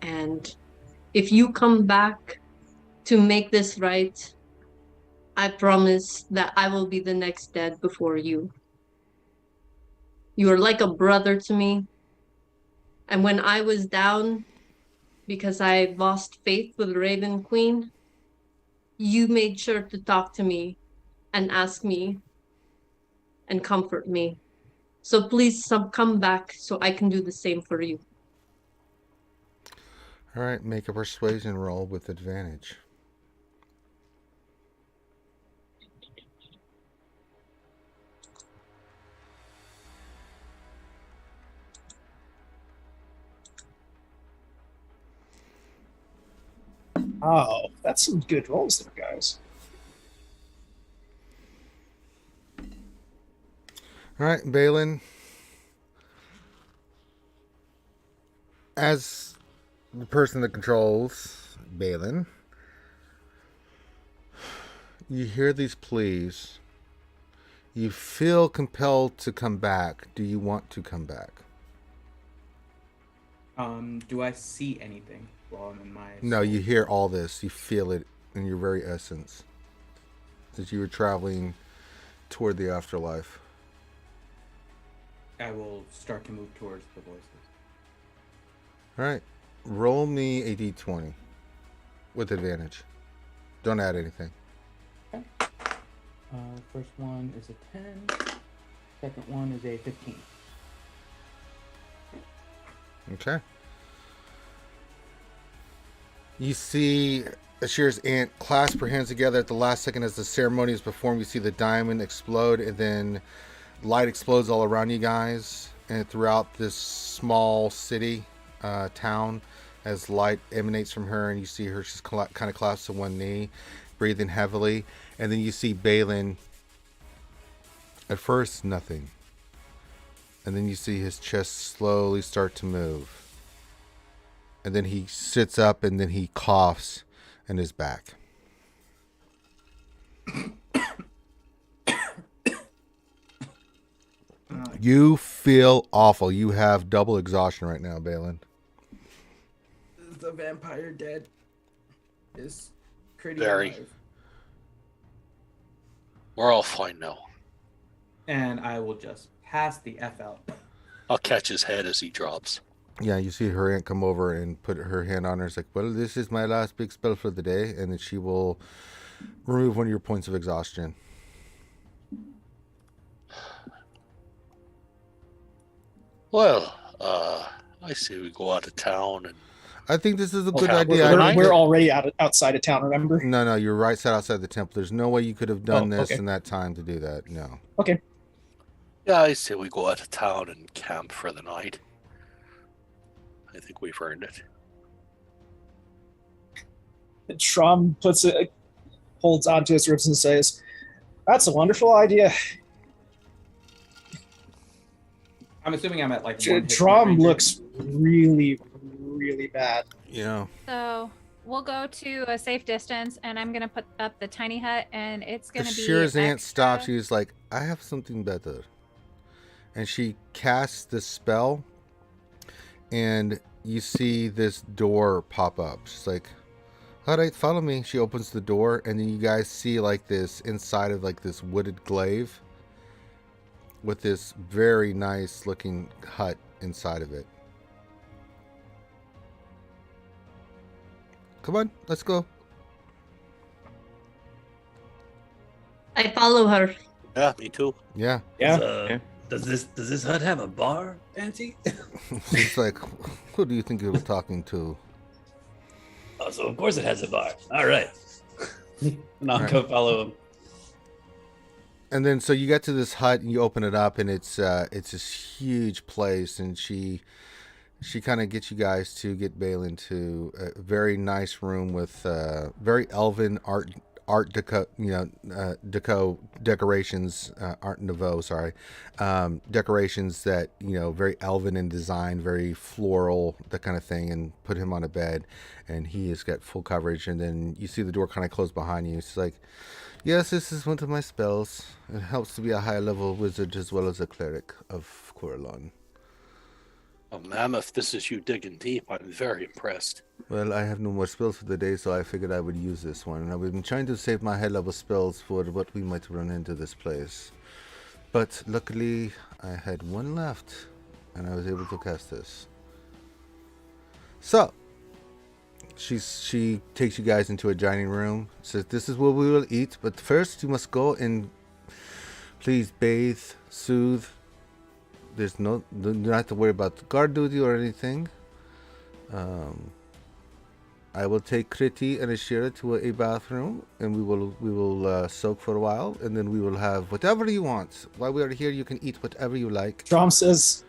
And if you come back to make this right, I promise that I will be the next dead before you. You are like a brother to me. And when I was down, because I lost faith with Raven Queen, you made sure to talk to me and ask me and comfort me. So please come back so I can do the same for you. All right, make a persuasion roll with advantage. Oh, that's some good rolls there, guys. All right, Balin. As the person that controls Balin, you hear these pleas. You feel compelled to come back. Do you want to come back? Do I see anything while I'm in my... No, you hear all this. You feel it in your very essence. As you were traveling toward the afterlife. I will start to move towards the voices. All right. Roll me a d20 with advantage. Don't add anything. Okay. First one is a 10. Second one is a 15. Okay. You see Ashir's aunt clasp her hands together at the last second as the ceremony is performed. You see the diamond explode, and then light explodes all around you guys and throughout this small city, town, as light emanates from her, and you see her just kind of collapse to one knee, breathing heavily. And then you see Balin. At first, nothing. And then you see his chest slowly start to move. And then he sits up and then he coughs and is back. You feel awful. You have double exhaustion right now, Balin. Is the vampire dead? Is pretty Very. alive. We're all fine now. And I will just pass the F out. I'll catch his head as he drops. Yeah, you see her aunt come over and put her hand on her. It's like, well, this is my last big spell for the day. And then she will remove one of your points of exhaustion. Well, I say we go out of town and... I think this is a good Okay. idea. We're already outside of town, remember? No, you're right side outside the temple. There's no way you could have done this okay. in that time to do that. No. Okay. Yeah, I say we go out of town and camp for the night. I think we've earned it. And Shram holds onto his ribs and says, "That's a wonderful idea. I'm assuming I'm at like one hit point Drum range. looks really, really bad. Yeah. So we'll go to a safe distance, and I'm gonna put up the tiny hut, and it's gonna be Ashira's aunt extra... stops. She's like, I have something better. And she casts this spell, and you see this door pop up. She's like, all right, follow me. She opens the door, and then you guys see like this inside of like this wooded glaive with this very nice looking hut inside of it. Come on, let's go. I follow her. Yeah, me too. Yeah. Yeah. Does this hut have a bar, Auntie? It's like, who do you think you were talking to? Oh, so of course it has a bar. All right. And I'll All go follow him. And then so you get to this hut and you open it up, and it's this huge place, and she kind of gets you guys to get Balin to a very nice room with very elven art deco, decorations, art nouveau, sorry, decorations that, very elven in design, very floral, that kind of thing, and put him on a bed, and he has got full coverage. And then you see the door kind of close behind you. It's like, yes, this is one of my spells. It helps to be a high level wizard as well as a cleric of Corellon. Oh, ma'am, if this is you digging deep, I'm very impressed. Well, I have no more spells for the day, so I figured I would use this one. And I've been trying to save my high-level spells for what we might run into this place. But luckily, I had one left, and I was able to cast this. So, she takes you guys into a dining room, says, this is where we will eat, but first you must go and please bathe, soothe. There's do not have to worry about guard duty or anything. I will take Kriti and Ashira to a bathroom, and we will soak for a while, and then we will have whatever you want. While we are here, you can eat whatever you like. Drum says,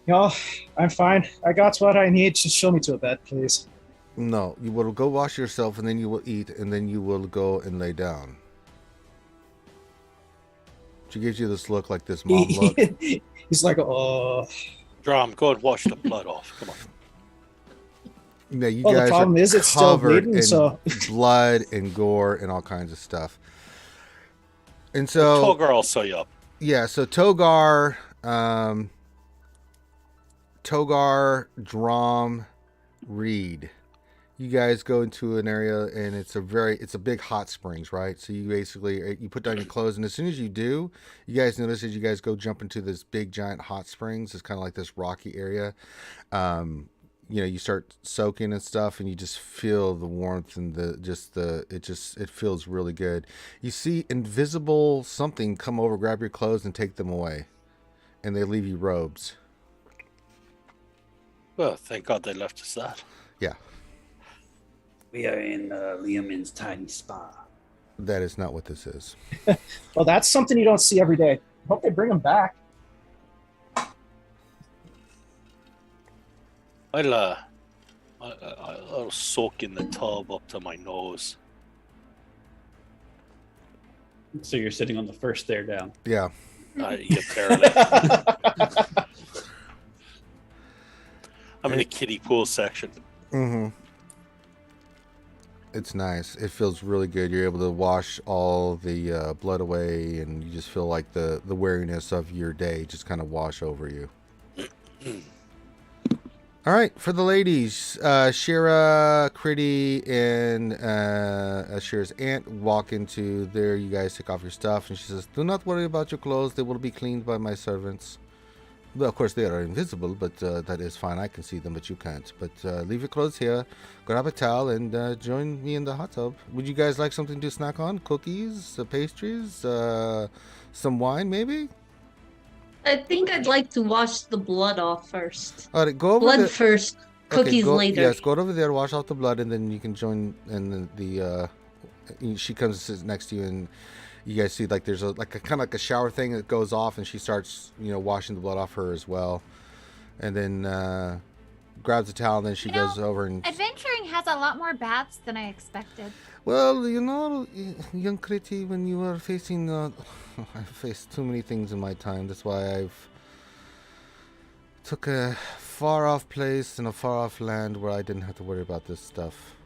I'm fine. I got what I need. Just show me to a bed, please. No, you will go wash yourself, and then you will eat, and then you will go and lay down. She gives you this look, like this mom look. He's like, oh. Drum, go and wash the blood off. Come on. Yeah, you Well, guys the problem are is it's still covered bleeding, in so blood and gore and all kinds of stuff. And so Togar will sew you up. Yeah, so Togar, Drum, Reed. You guys go into an area, and it's a big hot springs, right? So you basically, you put down your clothes, and as soon as you do, you guys notice as you guys go jump into this big giant hot springs. It's kind of like this rocky area. You start soaking and stuff, and you just feel the warmth and it feels really good. You see invisible something come over, grab your clothes, and take them away, and they leave you robes. Well, thank God they left us that. Yeah. We are in Liamin's tiny spa. That is not what this is. well, that's something you don't see every day. I hope they bring him back. I'll soak in the tub up to my nose. So you're sitting on the first stair down. Yeah. Yeah, barely. I'm in the kiddie pool section. Mm-hmm. It's nice. It feels really good. You're able to wash all the blood away, and you just feel like the weariness of your day just kind of wash over you. All right, for the ladies, Shira, Kriti, and Shira's aunt walk into there. You guys take off your stuff, and she says, do not worry about your clothes. They will be cleaned by my servants. Well, of course, they are invisible, but that is fine. I can see them, but you can't. But leave your clothes here, grab a towel, and join me in the hot tub. Would you guys like something to snack on? Cookies, pastries, some wine, maybe? I think I'd like to wash the blood off first. All right, go over Blood there. first, cookies later. Yes, go over there, wash off the blood, and then you can join. And she comes and sits next to you, and you guys see like there's a kind of like a shower thing that goes off, and she starts washing the blood off her as well, and then grabs a towel, and then she goes over and. Adventuring has a lot more baths than I expected. Well, young Kriti, when you are facing, I've faced too many things in my time. That's why I've took a far-off place in a far-off land where I didn't have to worry about this stuff.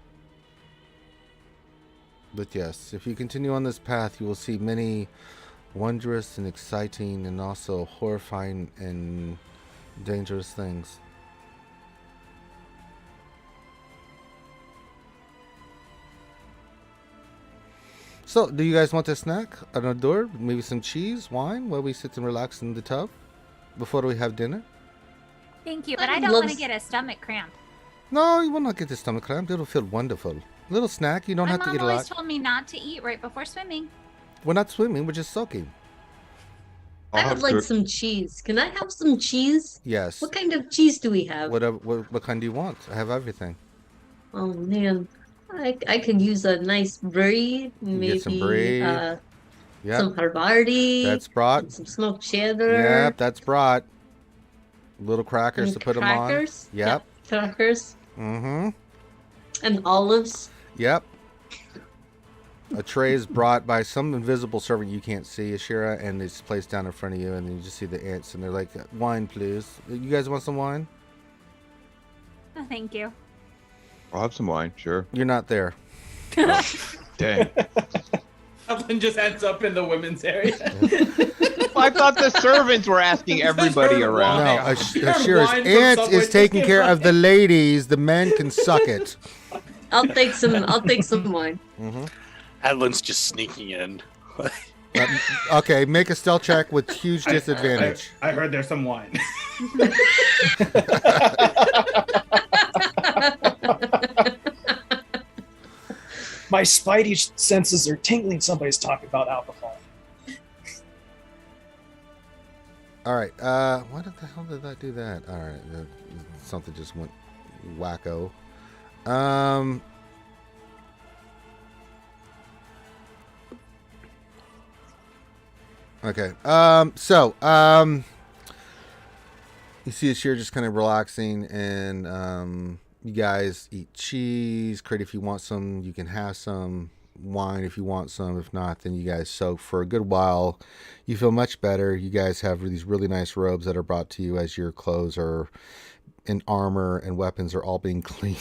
But yes, if you continue on this path, you will see many wondrous and exciting and also horrifying and dangerous things. So, do you guys want a snack? An hors d'oeuvre? Maybe some cheese, wine, while we sit and relax in the tub before we have dinner? Thank you, but I don't want to get a stomach cramp. No, you will not get the stomach cramp. It'll feel wonderful. A little snack. You don't My have to mom eat a lot. always told me not to eat right before swimming. We're not swimming. We're just soaking. I would like some cheese. Can I have some cheese? Yes. What kind of cheese do we have? What kind do you want? I have everything. Oh man, I could use a nice brie, maybe Get some brie. Yep. some Havarti. That's brought. and some smoked cheddar. Yep, that's brought. Little crackers and to put crackers. them on. Yep. Crackers. Mm-hmm. And olives. Yep. A tray is brought by some invisible servant you can't see, Ashira, and it's placed down in front of you, and then you just see the ants, and they're like, wine, please. You guys want some wine? No, thank you. I'll have some wine, sure. You're not there. Dang. Ellen just ends up in the women's area. I thought the servants were asking everybody around. No, Wine. Ashira's Wine from aunt Subway is taking to care of the Subway. ladies. The men can suck it. I'll take some wine. Mm-hmm. Adlin's just sneaking in. Okay, make a stealth check with huge disadvantage. I heard there's some wine. My spidey senses are tingling. Somebody's talking about alcohol. All right. Why the hell did I do that? All right. Something just went wacko. Okay. You see Ashir just kind of relaxing, and you guys eat cheese. Crit, if you want some, you can have some. Wine, if you want some. If not, then you guys soak for a good while. You feel much better. You guys have these really nice robes that are brought to you as your clothes are and armor and weapons are all being cleaned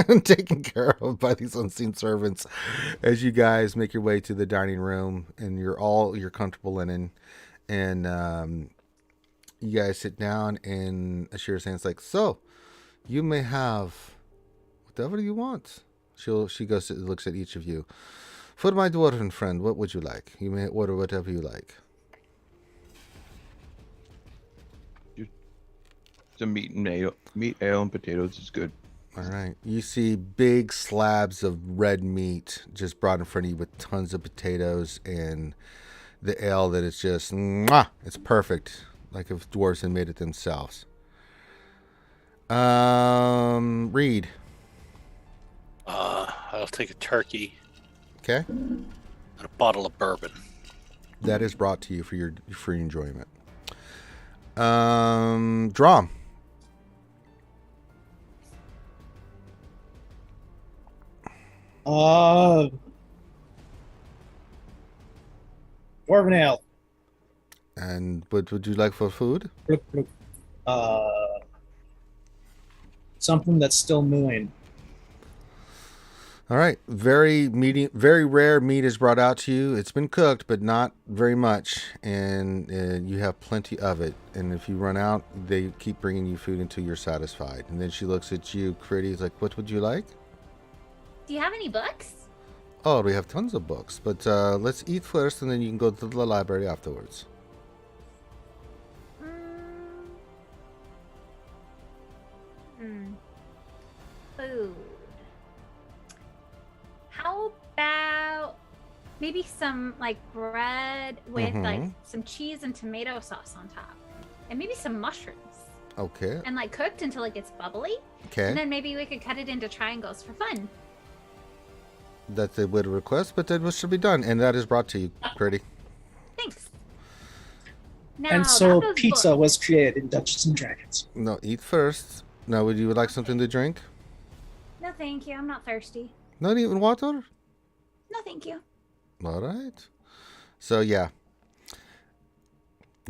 and taken care of by these unseen servants as you guys make your way to the dining room, and you're comfortable linen, and you guys sit down, and Ashira's hand's like, so you may have whatever you want. She goes to, looks at each of you. For my dwarven friend, what would you like? You may order whatever you like. Some meat and ale, and potatoes is good. All right. You see big slabs of red meat just brought in front of you with tons of potatoes and the ale that is just, mwah, it's perfect. Like if dwarves had made it themselves. Reed. I'll take a turkey. Okay. And a bottle of bourbon. That is brought to you for your free enjoyment. Drum. Dwarven ale. And what would you like for food? Something that's still mooing. All right. Very rare meat is brought out to you. It's been cooked, but not very much, and you have plenty of it. And if you run out, they keep bringing you food until you're satisfied. And then she looks at you, Critty, is like, "What would you like?" Do you have any books? Oh, we have tons of books, but let's eat first, and then you can go to the library afterwards. Food. How about maybe some like bread with like some cheese and tomato sauce on top, and maybe some mushrooms, Okay. and like cooked until it gets bubbly, Okay. and then maybe we could cut it into triangles for fun. That's a weird request, but that should be done, and that is brought to you, Critty. Thanks. Now, And so about those pizza books. was created in Dungeons and Dragons. No, eat first. Now, would you like something to drink? No, thank you. I'm not thirsty. Not even water? No, thank you. All right. So, yeah.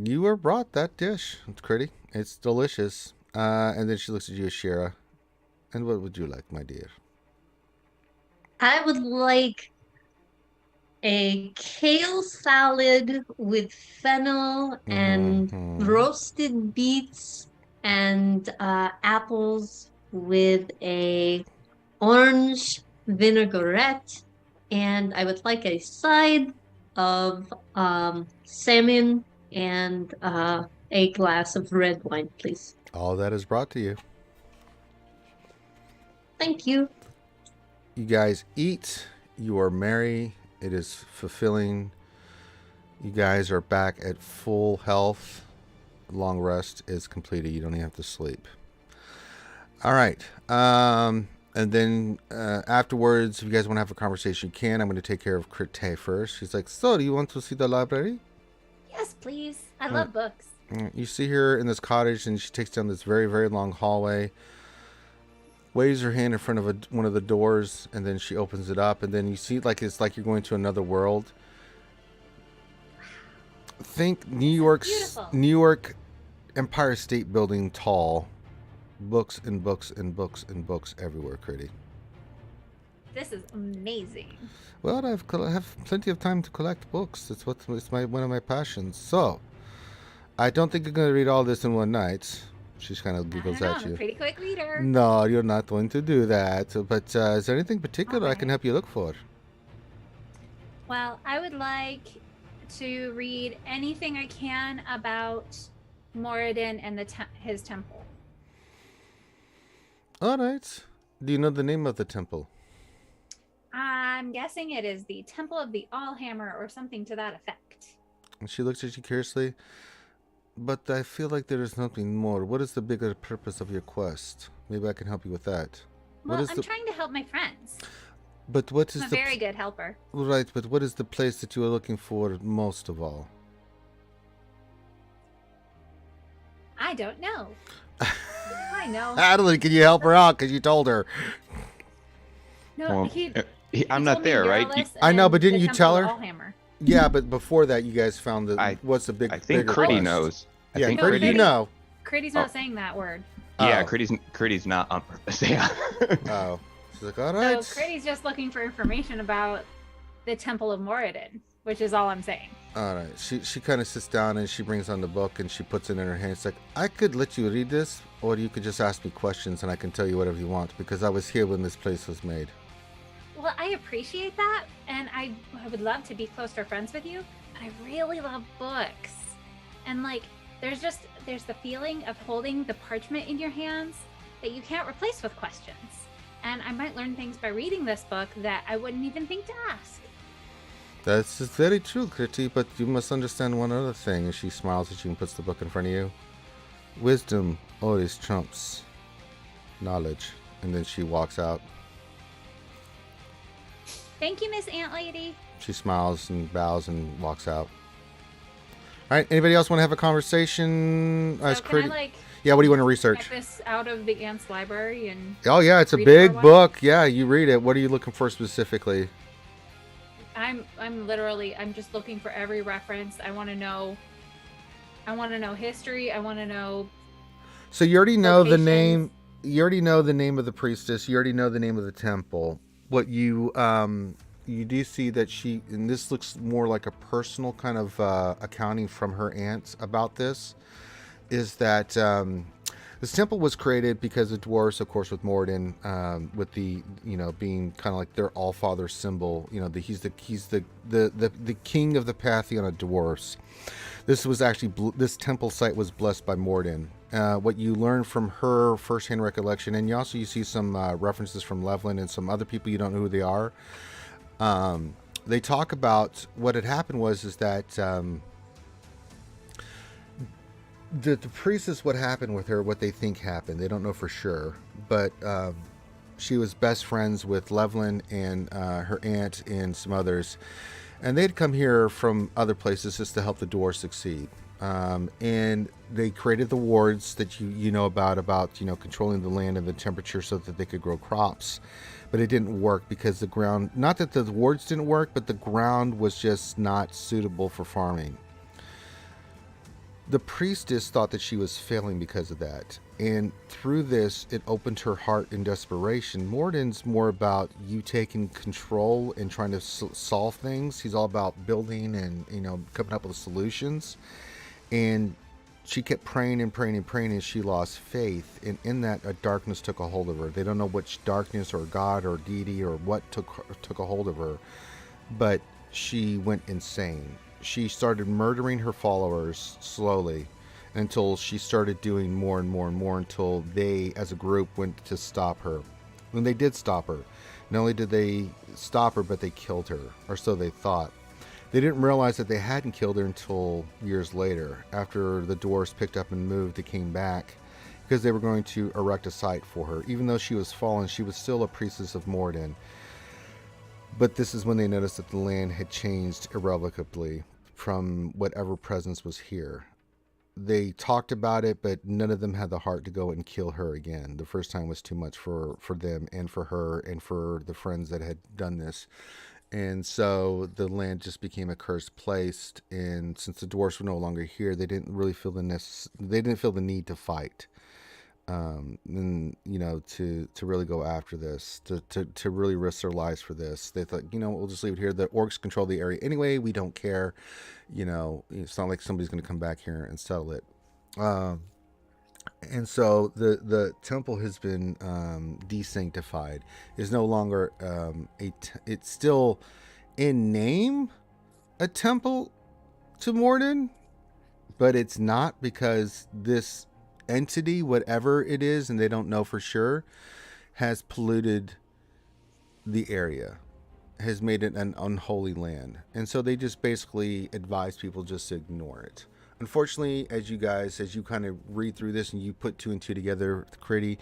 You were brought that dish. It's pretty. It's delicious. And then she looks at you, Shira. And what would you like, my dear? I would like a kale salad with fennel and roasted beets and apples with a orange vinaigrette, and I would like a side of salmon and a glass of red wine, please. All that is brought to you. Thank you. You guys eat. You are merry. It is fulfilling. You guys are back at full health. Long rest is completed. You don't even have to sleep. All right. And then afterwards, if you guys want to have a conversation, you can. I'm going to take care of Crite first. She's like, so do you want to see the library? Yes, please. I love books. You see her in this cottage, and she takes down this very, very long hallway, waves her hand in front of one of the doors, and then she opens it up, and then you see it's like you're going to another world. Think New York Empire State Building tall. Books and books and books and books everywhere, Critty. This is amazing. Well, I have plenty of time to collect books. It's one of my passions. So, I don't think you're going to read all this in one night. She kind of giggles at you. I'm a pretty quick reader. No, you're not going to do that. But is there anything particular I can help you look for? Well, I would like to read anything I can about Moradin and his temple. All right. Do you know the name of the temple? I'm guessing it is the Temple of the Allhammer or something to that effect. And she looks at you curiously. But I feel like there is nothing more. What is the bigger purpose of your quest? Maybe I can help you with that. Well, I'm trying to help my friends. But what is I'm a very good helper. Right, but what is the place that you are looking for most of all? I don't know. I know. Adeline, can you help her out? Because you told her. No, well, I'm not there, right? I know, but didn't you tell her? Allhammer. Yeah, but before that, you guys found what's the big? I think Critty knows. Yeah, Critty, you know. Critty's not saying that word. Yeah, Critty's not on purpose. Yeah. Oh, she's like, all right. So Critty's just looking for information about the Temple of Moradin, which is all I'm saying. All right. She kind of sits down and she brings on the book and she puts it in her hand. It's like, I could let you read this, or you could just ask me questions and I can tell you whatever you want because I was here when this place was made. Well, I appreciate that, and I would love to be closer friends with you. I really love books, and there's the feeling of holding the parchment in your hands that you can't replace with questions. And I might learn things by reading this book that I wouldn't even think to ask. That's very true, Critty, but you must understand one other thing. And she smiles at you and puts the book in front of you. Wisdom always trumps knowledge. And then she walks out. Thank you, Miss Ant Lady. She smiles and bows and walks out. All right, anybody else want to have a conversation? So can I, yeah, what do you want to research? Get this out of the Ant's library and. Oh yeah, it's a big book. Yeah, you read it. What are you looking for specifically? I'm just looking for every reference. I want to know history. I want to know. So you already know the name. You already know the name of the priestess. You already know the name of the temple. What you do see that and this looks more like a personal kind of accounting from her aunt about this, is that this temple was created because the dwarves, of course, with Moradin, with the being kind of like their all-father symbol. He's the king of the pantheon of dwarves. This temple site was blessed by Moradin. What you learn from her firsthand recollection, and you see some references from Levlin and some other people, you don't know who they are. They talk about what had happened is that the priestess, what happened with her, what they think happened, they don't know for sure, but she was best friends with Levlin and her aunt and some others, and they'd come here from other places just to help the dwarves succeed. And they created the wards that you know about controlling the land and the temperature so that they could grow crops. But it didn't work because the ground, not that the wards didn't work, but the ground was just not suitable for farming. The priestess thought that she was failing because of that. And through this, it opened her heart in desperation. Morden's more about you taking control and trying to solve things. He's all about building and, coming up with solutions. And she kept praying and praying and praying, and she lost faith. And in that, a darkness took a hold of her. They don't know which darkness or God or deity or what took a hold of her. But she went insane. She started murdering her followers slowly until she started doing more and more and more until they, as a group, went to stop her. When they did stop her, not only did they stop her, but they killed her, or so they thought. They didn't realize that they hadn't killed her until years later. After the dwarves picked up and moved, they came back because they were going to erect a site for her. Even though she was fallen, she was still a priestess of Morden. But this is when they noticed that the land had changed irrevocably from whatever presence was here. They talked about it, but none of them had the heart to go and kill her again. The first time was too much for them and for her and for the friends that had done this. And so the land just became a cursed place. And since the dwarves were no longer here, they didn't really feel the need to fight. And to really go after this, to really risk their lives for this. They thought, we'll just leave it here. The orcs control the area anyway. We don't care. It's not like somebody's going to come back here and settle it. And so the temple has been desanctified. It's no longer it's still in name a temple to Morden, but it's not, because this entity, whatever it is, and they don't know for sure, has polluted the area, has made it an unholy land. And so they just basically advise people just to ignore it. Unfortunately, as you kind of read through this and you put two and two together, Critty,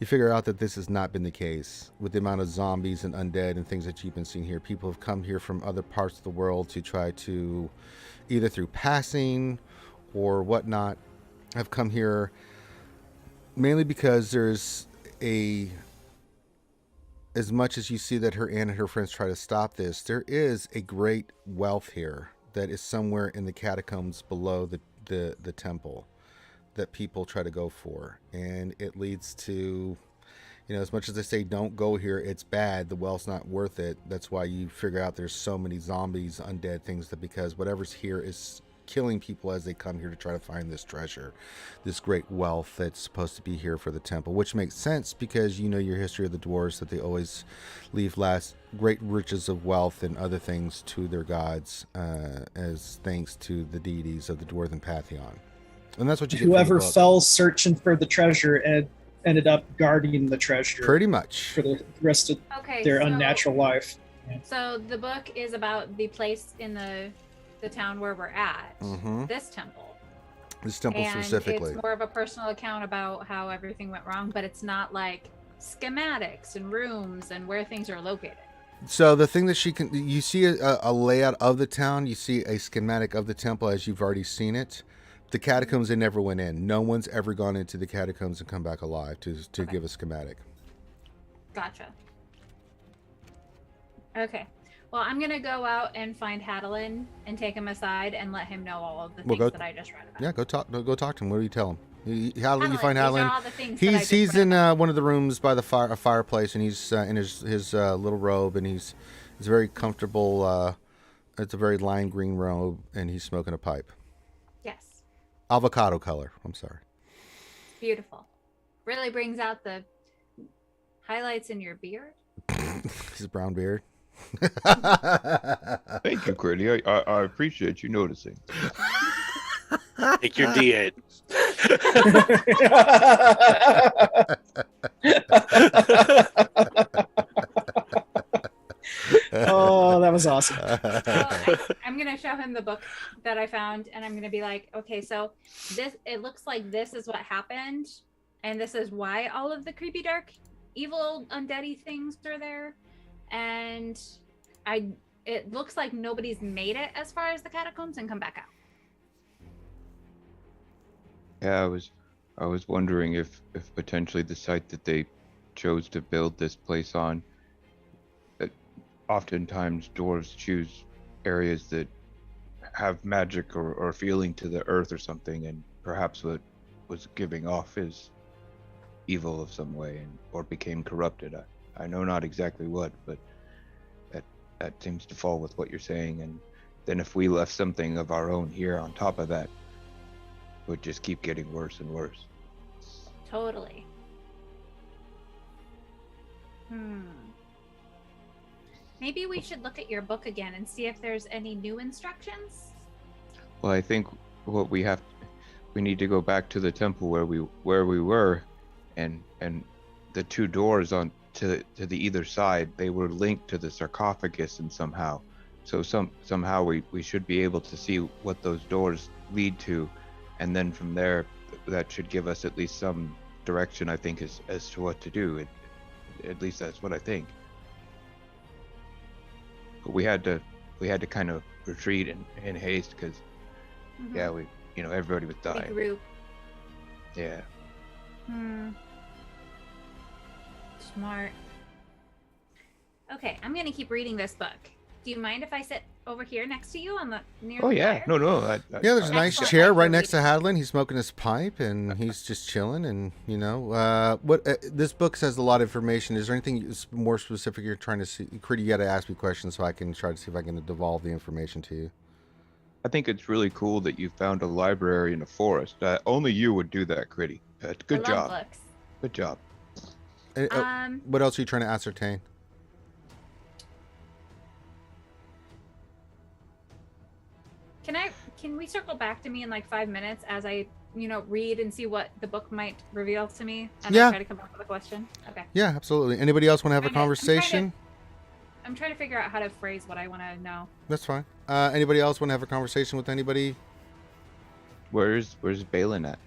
you figure out that this has not been the case. With the amount of zombies and undead and things that you've been seeing here, people have come here from other parts of the world to try to, either through passing or whatnot, have come here mainly because there's as much as you see that her aunt and her friends try to stop this, there is a great wealth here that is somewhere in the catacombs below the temple that people try to go for. And it leads to, as much as they say don't go here, it's bad, the wealth's not worth it. That's why you figure out there's so many zombies, undead things, because whatever's here is killing people as they come here to try to find this treasure, this great wealth that's supposed to be here for the temple, which makes sense because your history of the dwarves, that they always leave last great riches of wealth and other things to their gods as thanks to the deities of the dwarven pantheon. And that's what you get. Whoever fell searching for the treasure and ended up guarding the treasure pretty much for the rest of their unnatural life. So the book is about the place in the town where we're at, this temple specifically. It's more of a personal account about how everything went wrong, but it's not like schematics and rooms and where things are located. So the thing that you see a layout of the town, you see a schematic of the temple as you've already seen it. The catacombs, they never went in. No one's ever gone into the catacombs and come back alive to give a schematic. Gotcha. Okay. Well, I'm going to go out and find Hadalin and take him aside and let him know all of the things that I just read about. Yeah, go talk to him. What do you tell him? Hadalin, you find Hadalin. He's in one of the rooms by the fireplace, and he's in his little robe, and he's very comfortable. It's a very lime green robe, and he's smoking a pipe. Yes. Avocado color. I'm sorry. Beautiful. Really brings out the highlights in your beard. His brown beard. Thank you, Critty. I appreciate you noticing. Take your D8. Oh, that was awesome. I'm going to show him the book that I found, and I'm going to be like, okay, so it looks like this is what happened, and this is why all of the creepy, dark, evil, undeady things are there. And it looks like nobody's made it as far as the catacombs and come back out. Yeah, I was wondering if potentially the site that they chose to build this place on, that oftentimes dwarves choose areas that have magic or feeling to the earth or something, and perhaps what was giving off is evil of some way, or became corrupted. I know not exactly what, but that seems to fall with what you're saying. And then if we left something of our own here on top of that, it would just keep getting worse and worse. Totally. Maybe we should look at your book again and see if there's any new instructions. Well, I think what we need to go back to the temple where we were, and the two doors on to the either side, they were linked to the sarcophagus, and somehow we should be able to see what those doors lead to, and then from there that should give us at least some direction, I think, as to what to do. At least that's what I think. But we had to kind of retreat in haste because everybody was dying. Regroup. Yeah. Smart. Okay, I'm gonna keep reading this book. Do you mind if I sit over here next to you on the near Oh the yeah, fire? no. Yeah, there's a nice Excellent. chair right next to Hadlin. He's smoking his pipe and he's just chilling. And this book says a lot of information. Is there anything more specific you're trying to see? Critty, you got to ask me questions so I can try to see if I can devolve the information to you. I think it's really cool that you found a library in a forest. Only you would do that, Critty. Good I love job. books. Good job. What else are you trying to ascertain? Can we circle back to me in like 5 minutes as I, read and see what the book might reveal to me, and Yeah. then try to come up with a question? Okay. Yeah, absolutely. Anybody else want to have a conversation? I'm trying to figure out how to phrase what I want to know. That's fine. Anybody else want to have a conversation with anybody? Where's Balin at?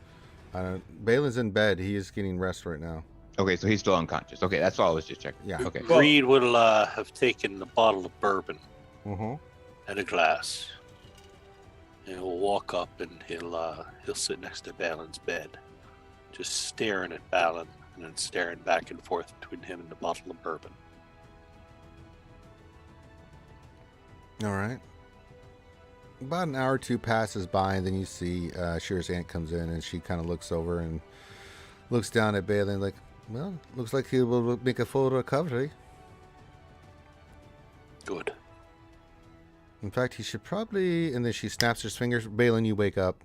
Balin's in bed. He is getting rest right now. Okay, so he's still unconscious. Okay, that's all I was just checking. Yeah. Okay. Reed will have taken a bottle of bourbon Mm-hmm. and a glass. And he'll walk up and he'll sit next to Balin's bed, just staring at Balin and then staring back and forth between him and the bottle of bourbon. All right. About an hour or two passes by, and then you see Shear's aunt comes in, and she kind of looks over and looks down at Balin like, well, looks like he will make a full recovery. Good. In fact, he should probably... And then she snaps her fingers. Balin, you wake up.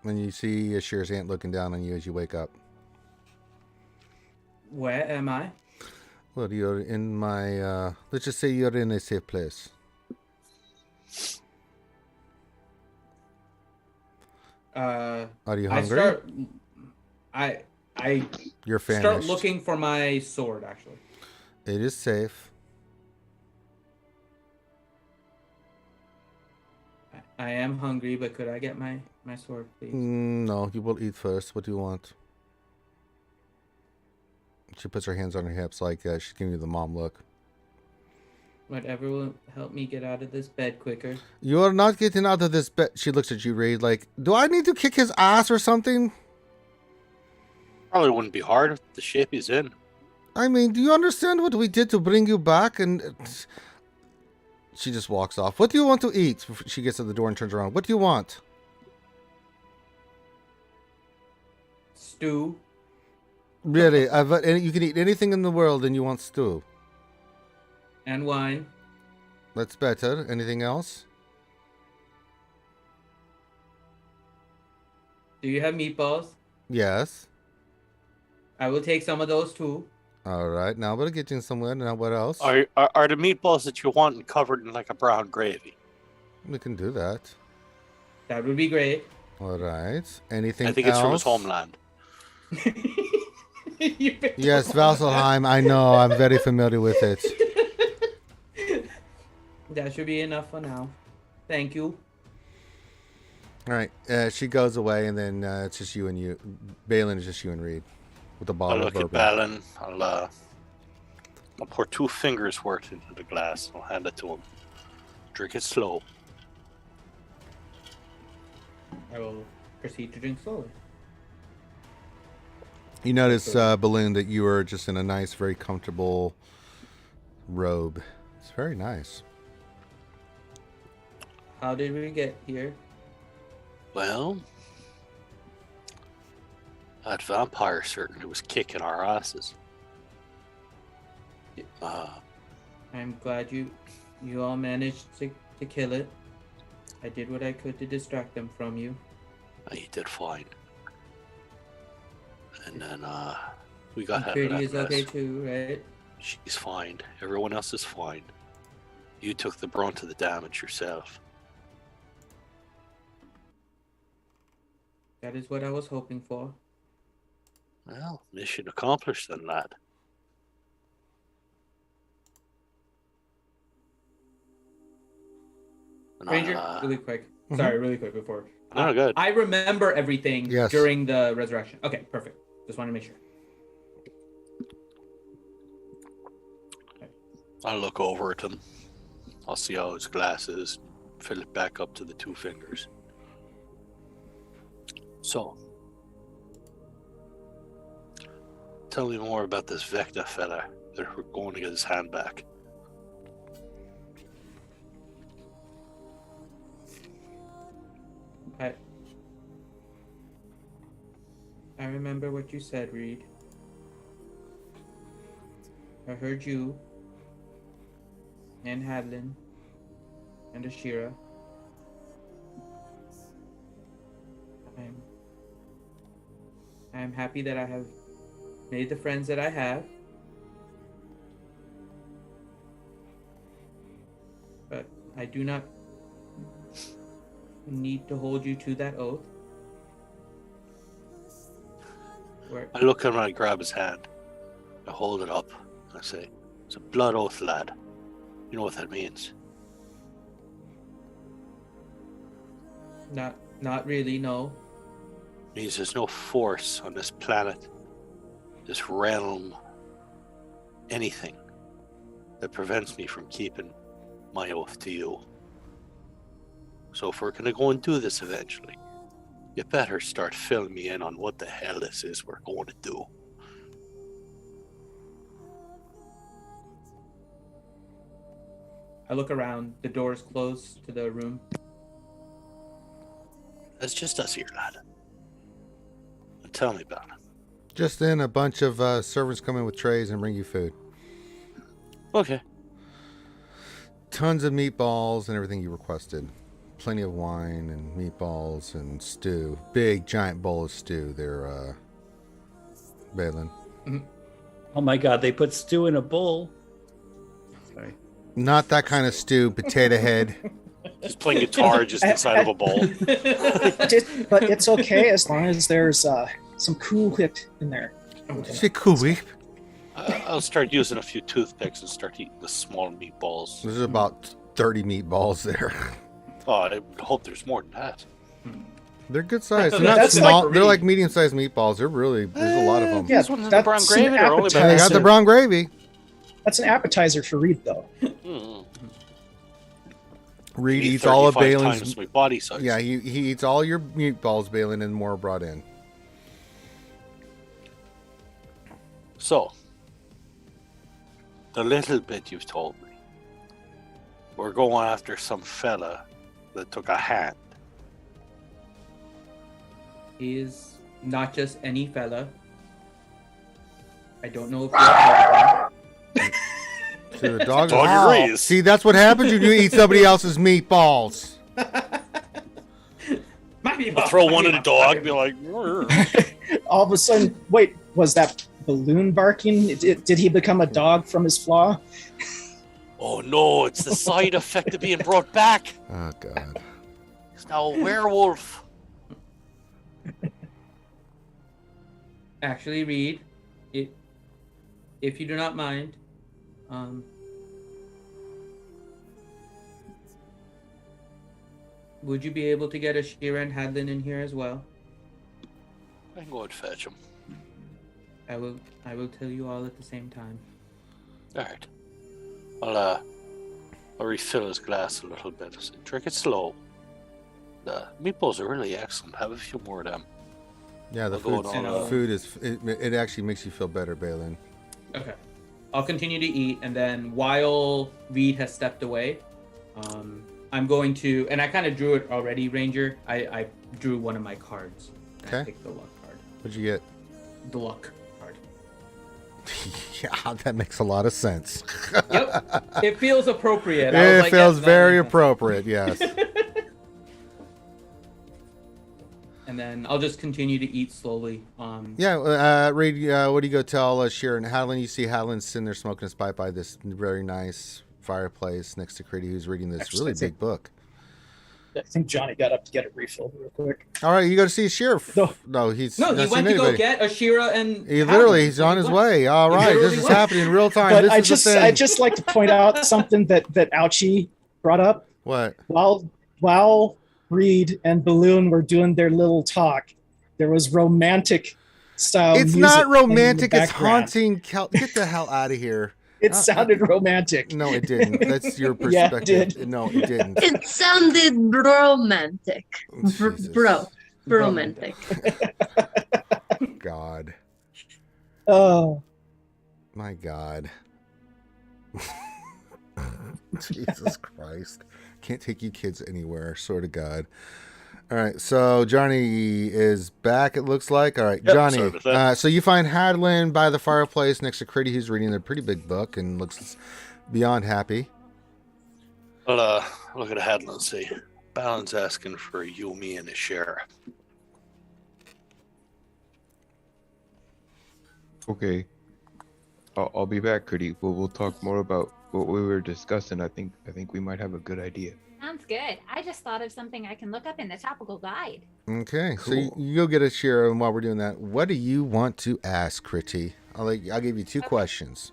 And you see Shear's aunt looking down on you as you wake up. Where am I? Well, you're in my... let's just say you're in a safe place. Are you hungry? I You're famished. start looking for my sword, actually. It is safe. I am hungry, but could I get my sword, please? No, you will eat first. What do you want? She puts her hands on her hips like she's giving you the mom look. Whatever will help me get out of this bed quicker. You are not getting out of this bed. She looks at you, Reed, like, do I need to kick his ass or something? Probably wouldn't be hard with the shape he's in. I mean, do you understand what we did to bring you back? And she just walks off. What do you want to eat? She gets to the door and turns around. What do you want? Stew. Really? You can eat anything in the world and you want stew. And wine. That's better. Anything else? Do you have meatballs? Yes. I will take some of those too. All right. Now we're getting somewhere. Now what else? Are the meatballs that you want covered in like a brown gravy? We can do that. That would be great. All right. Anything else? I think it's from his homeland. Yes, Vasselheim. I know. I'm very familiar with it. That should be enough for now. Thank you. All right. She goes away, and then it's just you and you. Balin is just you and Reed with the I'll bottle of look bourbon. at Balin. I'll pour 2 fingers worth into the glass. I'll hand it to him. Drink it slow. I will proceed to drink slowly. You notice, Balloon, that you are just in a nice, very comfortable robe. It's very nice. How did we get here? Well, that vampire certainly was kicking our asses. I'm glad you all managed to kill it. I did what I could to distract them from you. He did fine. And then we got out of Pretty that is mess. okay too, right? She's fine. Everyone else is fine. You took the brunt of the damage yourself. That is what I was hoping for. Well, mission accomplished then, lad. And, Ranger, really quick. Sorry, really quick before. No, good. I remember everything Yes. during the resurrection. Okay, perfect. Just want to make sure. I'll look over at him. I'll see how his glass is. Fill it back up to the 2 fingers. So, tell me more about this Vecna fella that we're going to get his hand back. I remember what you said, Reed. I heard you and Hadlin and Ashira. I'm happy that I have made the friends that I have. But I do not need to hold you to that oath. I look at him and I grab his hand. I hold it up. I say, it's a blood oath, lad. You know what that means? Not really, no. It means there's no force on this planet, this realm, anything that prevents me from keeping my oath to you. So if we're going to go and do this eventually, you better start filling me in on what the hell this is we're going to do. I look around. The door's closed to the room. It's just us here, lad. And tell me about it. Just then, a bunch of servants come in with trays and bring you food. Okay. Tons of meatballs and everything you requested. Plenty of wine and meatballs and stew. Big, giant bowl of stew there, Balin. Oh my god, they put stew in a bowl. Sorry. Not that kind of stew, potato head. Just playing guitar just inside of a bowl. But it's okay as long as there's some Cool Whip in there. Did you say Cool Whip? I'll start using a few toothpicks and start eating the small meatballs. There's about 30 meatballs there. Oh, I hope there's more than that. They're good size. They're not That's small. like- They're like medium-sized meatballs. They're really, there's a lot of them. Yeah, These ones have the brown that's gravy. an They're only They got the appetizer. brown gravy. That's an appetizer for Reed, though. Reed Eat eats all of 35 Balin's. times my body size. Yeah, he eats all your meatballs, Balin, and more brought in. So, the little bit you've told me, we're going after some fella that took a hand. He is not just any fella. I don't know if you've heard of him. See, the dog, Dog agrees. See, that's what happens when you eat somebody else's meatballs. I'll throw one at a dog and be like, "Rrr." All of a sudden, wait, was that balloon barking? Did he become a dog from his flaw? oh no, it's the side effect of being brought back. Oh, God. He's now a werewolf. Actually, Reed, if you do not mind, would you be able to get Ashira and Hadlin in here as well? I can go and fetch him. I will tell you all at the same time. Alright. I'll refill his glass a little bit. Drink it slow. The meatballs are really excellent. Have a few more of them. Yeah, the I'll go food, on, food is, it actually makes you feel better, Balin. Okay. I'll continue to eat, and then while Reed has stepped away, I'm going to, and I kind of drew it already, Ranger. I drew one of my cards. Okay. I picked the luck card. What'd you get? The luck card. Yeah, that makes a lot of sense. Yep. It feels appropriate. It feels yes, very appropriate, yes. And then I'll just continue to eat slowly. Reed, what do you go tell Sharon? Hadlin, you see Hadlin sitting there smoking his pipe by this very nice fireplace next to Critty, who's reading this really big book. I think Johnny got up to get it refilled real quick. All right, you go to see Sheriff. No, he went to go get Ashira and he's on his way. All right, this is happening in real time. But This is I just like to point out something that Ouchie brought up. What? While Reed and Balloon were doing their little talk, there was romantic style. It's music not romantic. in the It's haunting. Get the hell out of here. It sounded romantic. No, it didn't. That's your Yeah, perspective. it did. No, it didn't. It sounded romantic. Jesus. Romantic. God. Oh. My God. Jesus Christ. Can't take you kids anywhere. Swear to God. All right, so Johnny is back, it looks like. All right, Yep, Johnny. sorry about that. So you find Hadlin by the fireplace next to Critty, who's reading a pretty big book and looks beyond happy. Well, look at Hadlin and see. Balon's asking for you, me, and a share. Okay. I'll be back, Critty. We'll talk more about what we were discussing. I think we might have a good idea. Sounds good. I just thought of something I can look up in the topical guide. Okay, Cool. so you go get a share, and while we're doing that, what do you want to ask, Critty? I'll give you two questions.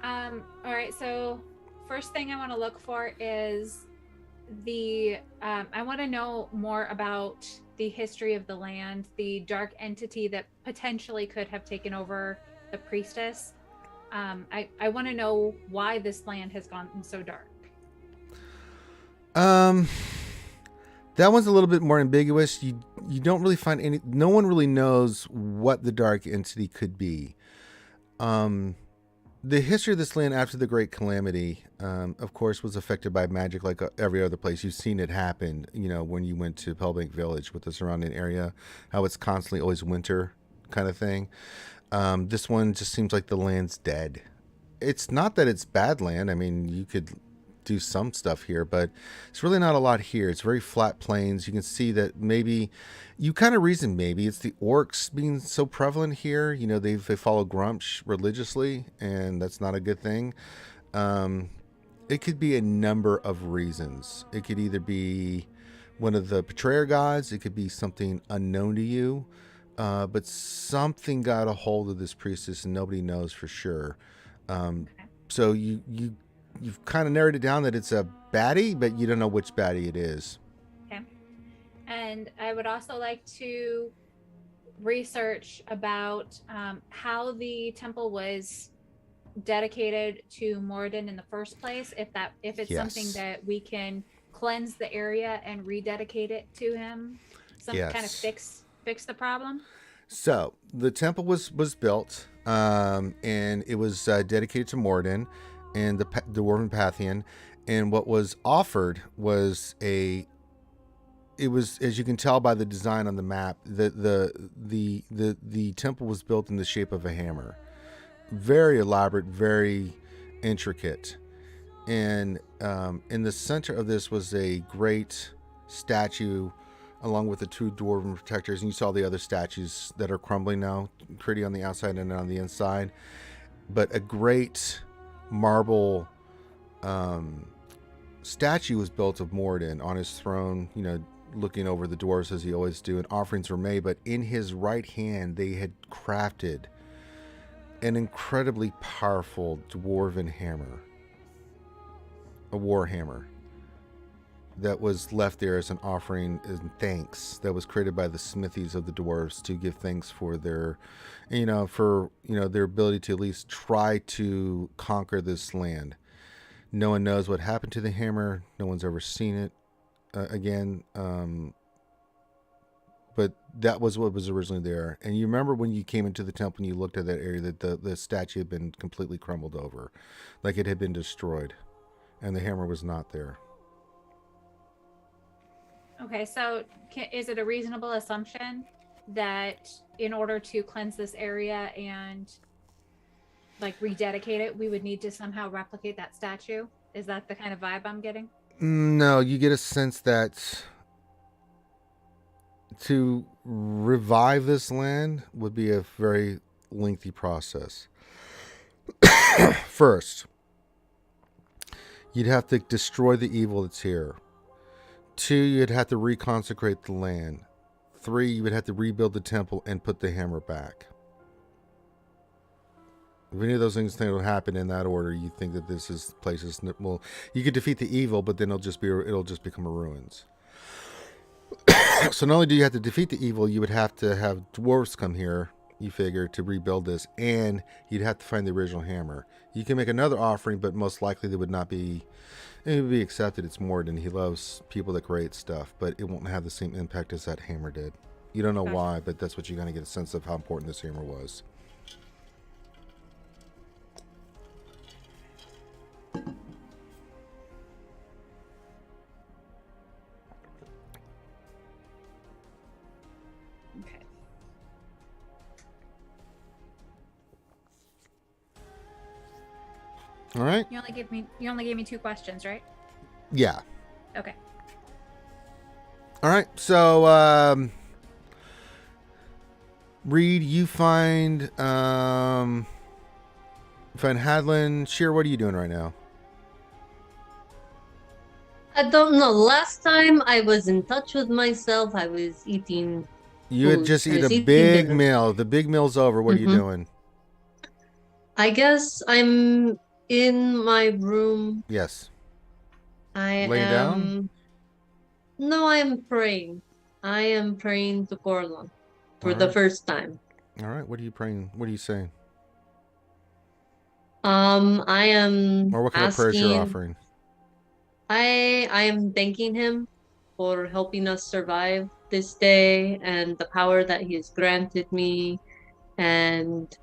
All right. So first thing I want to look for is I want to know more about the history of the land, the dark entity that potentially could have taken over the priestess. I want to know why this land has gone so dark. That one's a little bit more ambiguous. You don't really find any. No one really knows what the dark entity could be. The history of this land after the Great Calamity, of course, was affected by magic like every other place. You've seen it happen, when you went to Pellbank Village with the surrounding area, how it's constantly always winter kind of thing. This one just seems like the land's dead. It's not that it's bad land. I mean, you could do some stuff here, but it's really not a lot here. It's very flat plains. You can see that maybe you kind of reason maybe it's the orcs being so prevalent here. They follow Grumsh religiously, and that's not a good thing. It could be a number of reasons. It could either be one of the betrayer gods. It could be something unknown to you, but something got a hold of this priestess, and nobody knows for sure. So you've kind of narrowed it down that it's a baddie, but you don't know which baddie it is. Okay. And I would also like to research about how the temple was dedicated to Morden in the first place. If it's Yes. something that we can cleanse the area and rededicate it to him, kind of Yes. fix the problem. So the temple was built, and it was dedicated to Morden and the Dwarven Pantheon, and what was offered was it was, as you can tell by the design on the map, the temple was built in the shape of a hammer, very elaborate, very intricate, and in the center of this was a great statue along with the two dwarven protectors, and you saw the other statues that are crumbling now, pretty on the outside and on the inside, but a great marble statue was built of Morden on his throne, looking over the dwarves as he always do, and offerings were made, but in his right hand they had crafted an incredibly powerful dwarven hammer, a war hammer, that was left there as an offering and thanks, that was created by the smithies of the dwarves to give thanks for their their ability to at least try to conquer this land. No one knows what happened to the hammer. No one's ever seen it again. but that was what was originally there. And you remember when you came into the temple and you looked at that area that the statue had been completely crumbled over, like it had been destroyed, and the hammer was not there. Okay, so is it a reasonable assumption that in order to cleanse this area and like rededicate it, we would need to somehow replicate that statue? Is that the kind of vibe I'm getting? No, you get a sense that to revive this land would be a very lengthy process. First, you'd have to destroy the evil that's here. 2, you'd have to reconsecrate the land. 3, you would have to rebuild the temple and put the hammer back. If any of those things will happen in that order, you think that this is places. Well, you could defeat the evil, but then it'll just become a ruins. So not only do you have to defeat the evil, you would have to have dwarves come here, you figure, to rebuild this, and you'd have to find the original hammer. You can make another offering, but most likely they would not be. It would be accepted. It's Morden. He loves people that create stuff, but it won't have the same impact as that hammer did. You don't know why, but that's what you're going to get a sense of how important this hammer was. Okay. All right. You only gave me 2 questions, right? Yeah. Okay. All right. So, Reed, you find Hadlin. Sheer, what are you doing right now? I don't know. Last time I was in touch with myself, I was eating. You had food. just I eaten was a eating big dinner. meal. The big meal's over. What are you doing? I guess I'm in my room. Yes. I Laying am. down? No, I am praying. I am praying to Corlon for the Alright. first time. All right. What are you praying? What are you saying? I am Or what kind of prayers you're asking. offering? I am thanking him for helping us survive this day and the power that he has granted me, and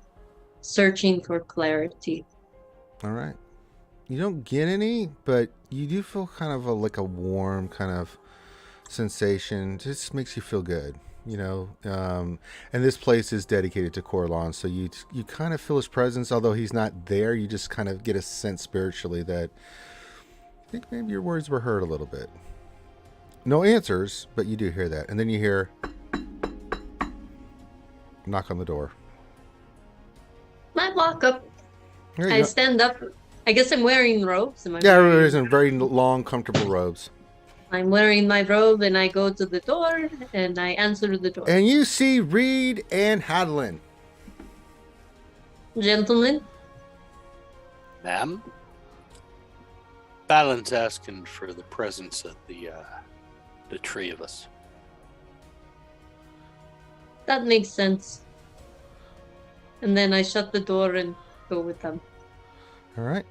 searching for clarity. All right. You don't get any, but you do feel kind of like a warm kind of sensation. Just makes you feel good, you know. And this place is dedicated to Corlon, so you kind of feel his presence, although he's not there. You just kind of get a sense spiritually that I think maybe your words were heard a little bit. No answers, but you do hear that, and then you hear knock on the door. I walk up. There you I go. stand up. I guess I'm wearing robes. Yeah, everybody's in very long, comfortable robes. I'm wearing my robe, and I go to the door and I answer the door. And you see Reed and Hadlin. Gentlemen, Ma'am? Balin's asking for the presence of the 3 of us. that makes sense. And then I shut the door and go with them. All right.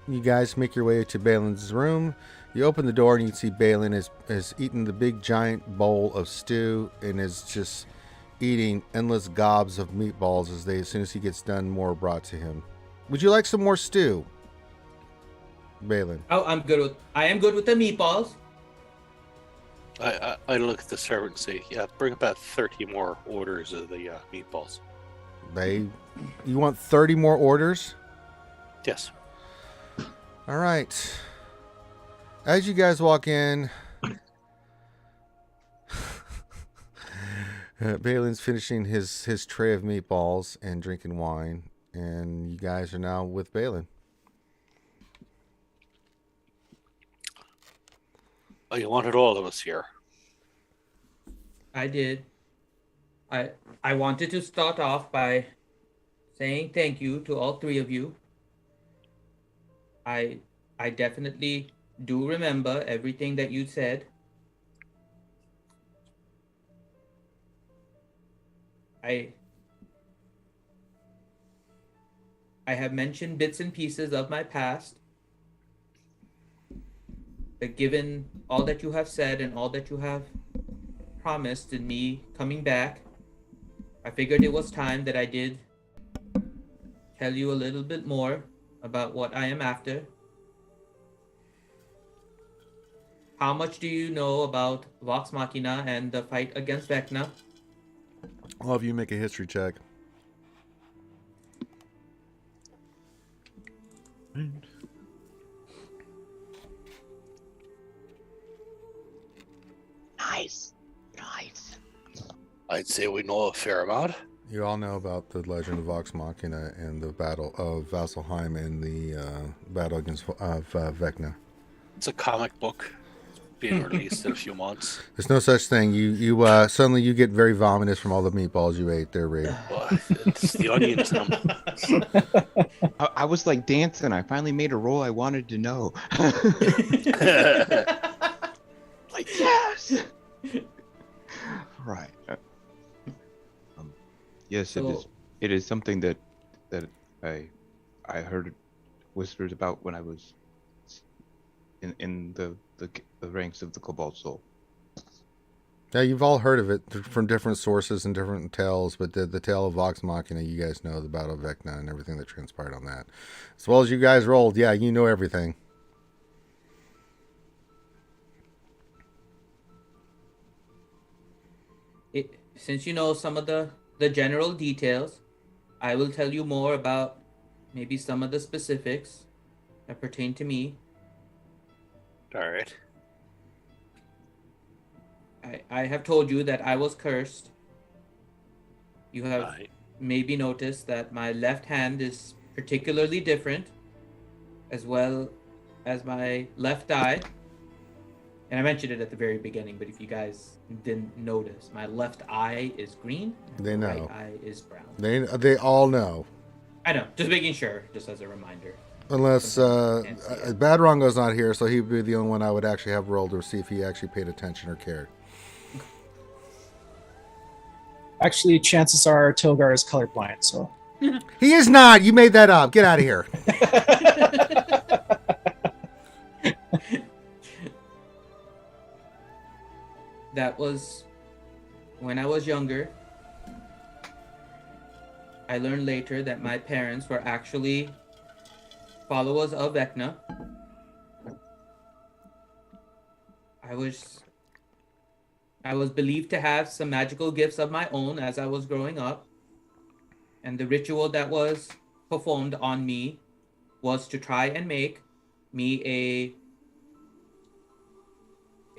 You guys make your way to Balin's room. You open the door and you see Balin has eaten the big giant bowl of stew and is just eating endless gobs of meatballs as soon as he gets done, more are brought to him. Would you like some more stew, Balin? Oh, I am good with the meatballs. I look at the servant and say, yeah, bring about 30 more orders of the meatballs. You want 30 more orders? Yes. All right. As you guys walk in, Balin's finishing his tray of meatballs and drinking wine, and you guys are now with Balin. Oh, you wanted all of us here. I did. I wanted to start off by saying thank you to all 3 of you. I definitely do remember everything that you said. I have mentioned bits and pieces of my past. But given all that you have said and all that you have promised in me coming back, I figured it was time that I did tell you a little bit more about what I am after. How much do you know about Vox Machina and the fight against Vecna? I'll have you make a history check. Nice. I'd say we know a fair amount. You all know about the legend of Vox Machina and the battle of Vasselheim and the battle against Vecna. It's a comic book. It's being released in a few months. There's no such thing. You suddenly you get very vomitous from all the meatballs you ate there, Ray. Well, it's the onions. I was like dancing. I finally made a roll I wanted to know. Like, yes! Right. Yes, So- it is something that I heard whispered about when I was in the ranks of the Cobalt Soul. Yeah, you've all heard of it from different sources and different tales, but the tale of Vox Machina, you guys know the Battle of Vecna and everything that transpired on that. As well as you guys rolled, yeah, you know everything. Since you know some of the general details, I will tell you more about maybe some of the specifics that pertain to me. All right. I have told you that I was cursed. You have Right. maybe noticed that my left hand is particularly different, as well as my left eye. And I mentioned it at the very beginning, but if you guys didn't notice, my left eye is green. And They my know. right eye is brown. They all know. I know, just making sure, just as a reminder. Unless Can't see it. Bad Rongo's not here, so he'd be the only one I would actually have rolled to see if he actually paid attention or cared. Actually, chances are Togar is colorblind, so. He is not. You made that up. Get out of here. That was when I was younger. I learned later that my parents were actually followers of Vecna. I was believed to have some magical gifts of my own as I was growing up. And the ritual that was performed on me was to try and make me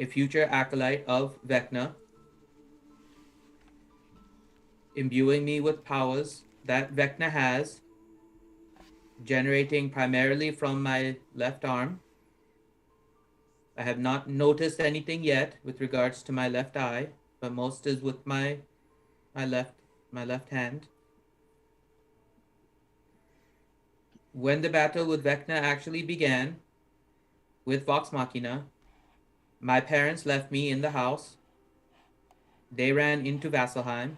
a future acolyte of Vecna, imbuing me with powers that Vecna has, generating primarily from my left arm. I have not noticed anything yet with regards to my left eye, but most is with my left hand. When the battle with Vecna actually began with Vox Machina, my parents left me in the house. They ran into Vasselheim.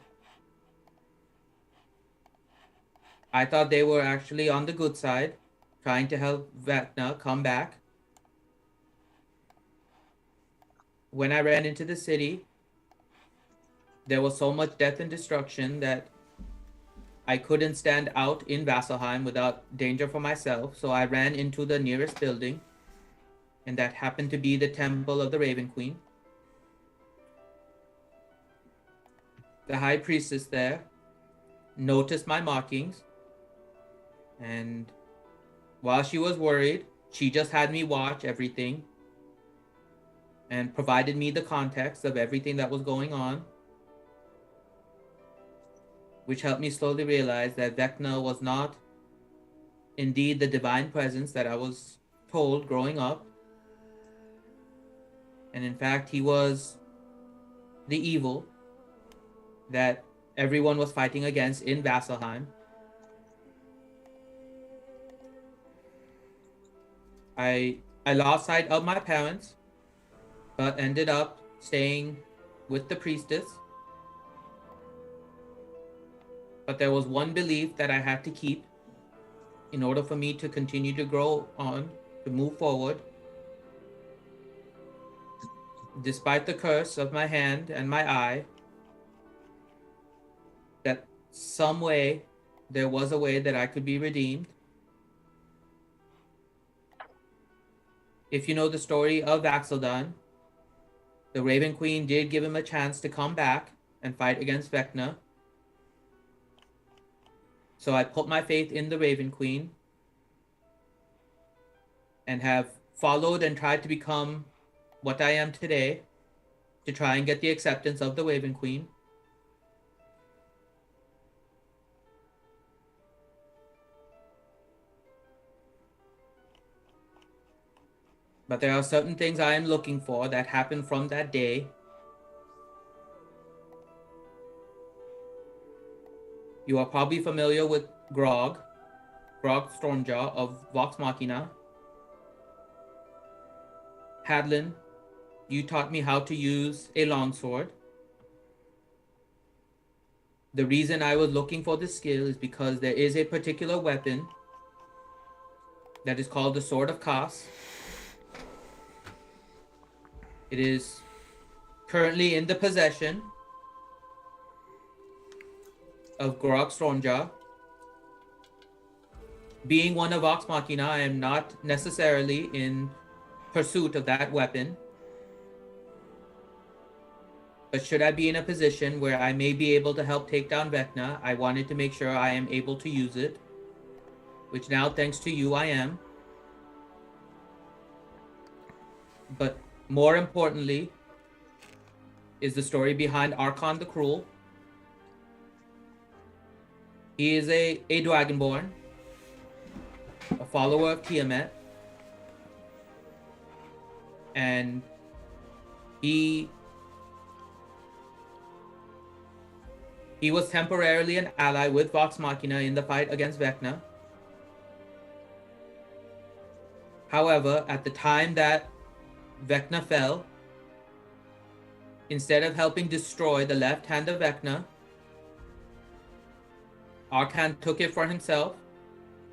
I thought they were actually on the good side, trying to help Vecna come back. When I ran into the city, there was so much death and destruction that I couldn't stand out in Vasselheim without danger for myself, so I ran into the nearest building, and that happened to be the Temple of the Raven Queen. The High Priestess there noticed my markings, and while she was worried, she just had me watch everything and provided me the context of everything that was going on, which helped me slowly realize that Vecna was not indeed the divine presence that I was told growing up. And in fact, he was the evil that everyone was fighting against in Vasselheim. I lost sight of my parents, but ended up staying with the priestess. But there was one belief that I had to keep in order for me to continue to grow on, to move forward. despite the curse of my hand and my eye, that some way, there was a way that I could be redeemed. If you know the story of Vax'ildan, the Raven Queen did give him a chance to come back and fight against Vecna. So I put my faith in the Raven Queen and have followed and tried to become what I am today to try and get the acceptance of the Raven Queen. But there are certain things I am looking for that happened from that day. You are probably familiar with Grog Stormjaw of Vox Machina. Hadlin, you taught me how to use a longsword. The reason I was looking for this skill is because there is a particular weapon that is called the Sword of Kas. It is currently in the possession of Grog Stormjaw. Being one of Vox Machina, I am not necessarily in pursuit of that weapon. But should I be in a position where I may be able to help take down Vecna, I wanted to make sure I am able to use it. Which now, thanks to you, I am. But more importantly is the story behind Archon the Cruel. He is a Dragonborn, a follower of Tiamat, and he was temporarily an ally with Vox Machina in the fight against Vecna. However, at the time that Vecna fell, instead of helping destroy the left hand of Vecna, Arkan took it for himself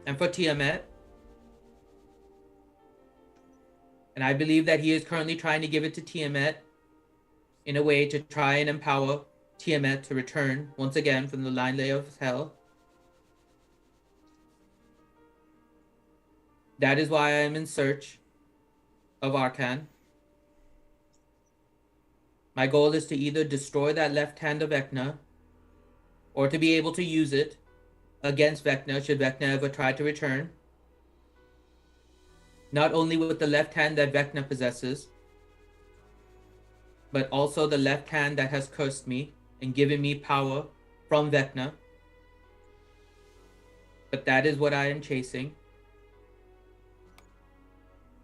and for Tiamat. And I believe that he is currently trying to give it to Tiamat in a way to try and empower Tiamat to return once again from the line layer of hell. That is why I am in search of Arkan. My goal is to either destroy that left hand of Vecna or to be able to use it against Vecna should Vecna ever try to return. Not only with the left hand that Vecna possesses, but also the left hand that has cursed me and given me power from Vecna. But that is what I am chasing.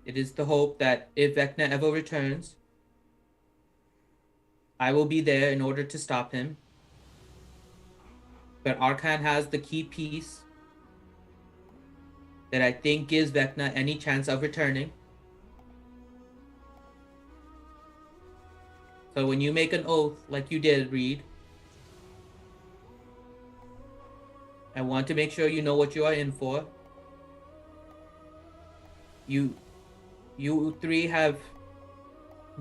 It is the hope that if Vecna ever returns, I will be there in order to stop him. But Arkan has the key piece that I think gives Vecna any chance of returning. So when you make an oath like you did, Reed, I want to make sure you know what you are in for. You three have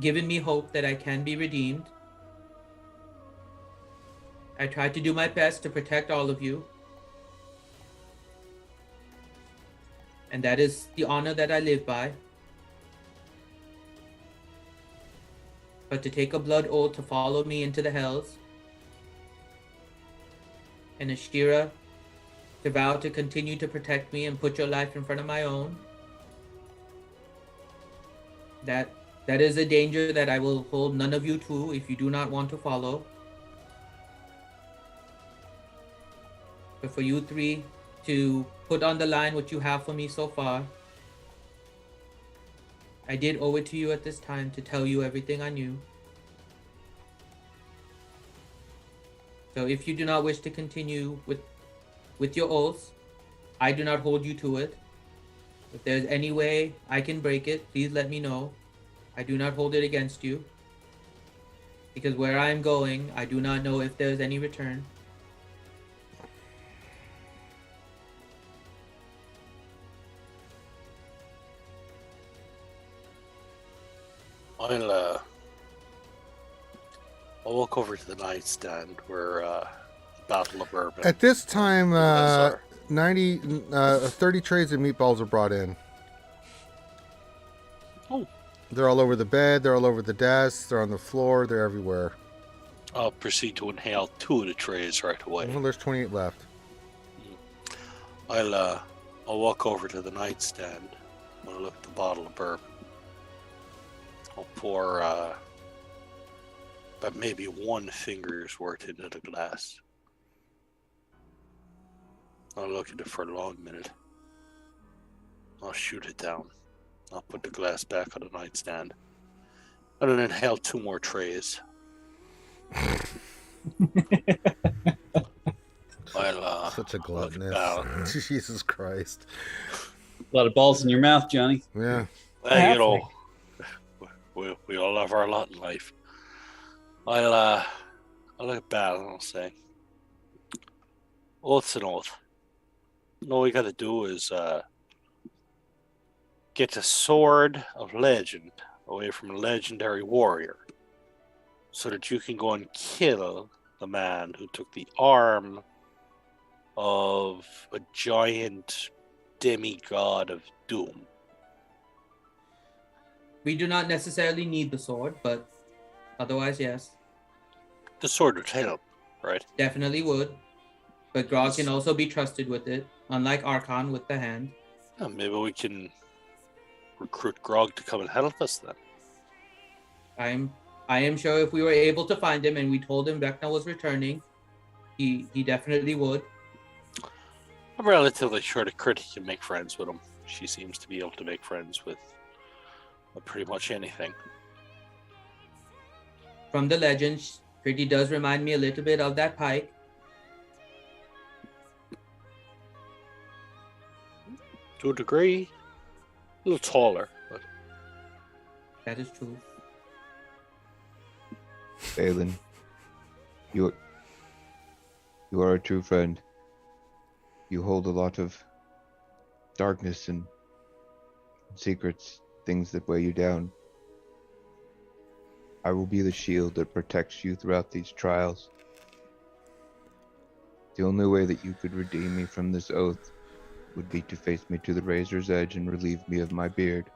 given me hope that I can be redeemed. I tried to do my best to protect all of you. And that is the honor that I live by. But to take a blood oath to follow me into the hells, and Ashira to vow to continue to protect me and put your life in front of my own, that is a danger that I will hold none of you to if you do not want to follow. But for you three to put on the line what you have for me so far, I did owe it to you at this time to tell you everything I knew. So if you do not wish to continue with your oaths, I do not hold you to it. If there's any way I can break it, please let me know. I do not hold it against you. Because where I am going, I do not know if there's any return. I'll I'll walk over to the nightstand where the Battle of Bourbon. At this time, Sorry. 30 trays of meatballs are brought in. Oh. They're all over the bed. They're all over the desk. They're on the floor. They're everywhere. I'll proceed to inhale 2 of the trays right away. Well, there's 28 left. I'll walk over to the nightstand. I'll look at the bottle of bourbon. I'll pour about maybe 1 finger's worth into the glass. I'll look at it for a long minute. I'll shoot it down. I'll put the glass back on the nightstand. And then inhale 2 more trays. I'll Such a gluttonous. Jesus Christ. A lot of balls in your mouth, Johnny. Yeah. Well, you know, we all have our lot in life. I'll look at Bal and I'll say, oath's an oath. All we got to do is get the sword of legend away from a legendary warrior, so that you can go and kill the man who took the arm of a giant demigod of doom. We do not necessarily need the sword, but otherwise, yes. The sword would help, right? Definitely would. But Grog can also be trusted with it, unlike Archon with the hand. Yeah, maybe we can recruit Grog to come and help us then. I am sure if we were able to find him and we told him Vecna was returning, he definitely would. I'm relatively sure that Critty can make friends with him. She seems to be able to make friends with pretty much anything. From the legends, Pretty does remind me a little bit of that pike. To a degree, a little taller, but That is true. Balin, you are a true friend. You hold a lot of darkness and secrets, things that weigh you down. I will be the shield that protects you throughout these trials. The only way that you could redeem me from this oath would be to face me to the razor's edge and relieve me of my beard,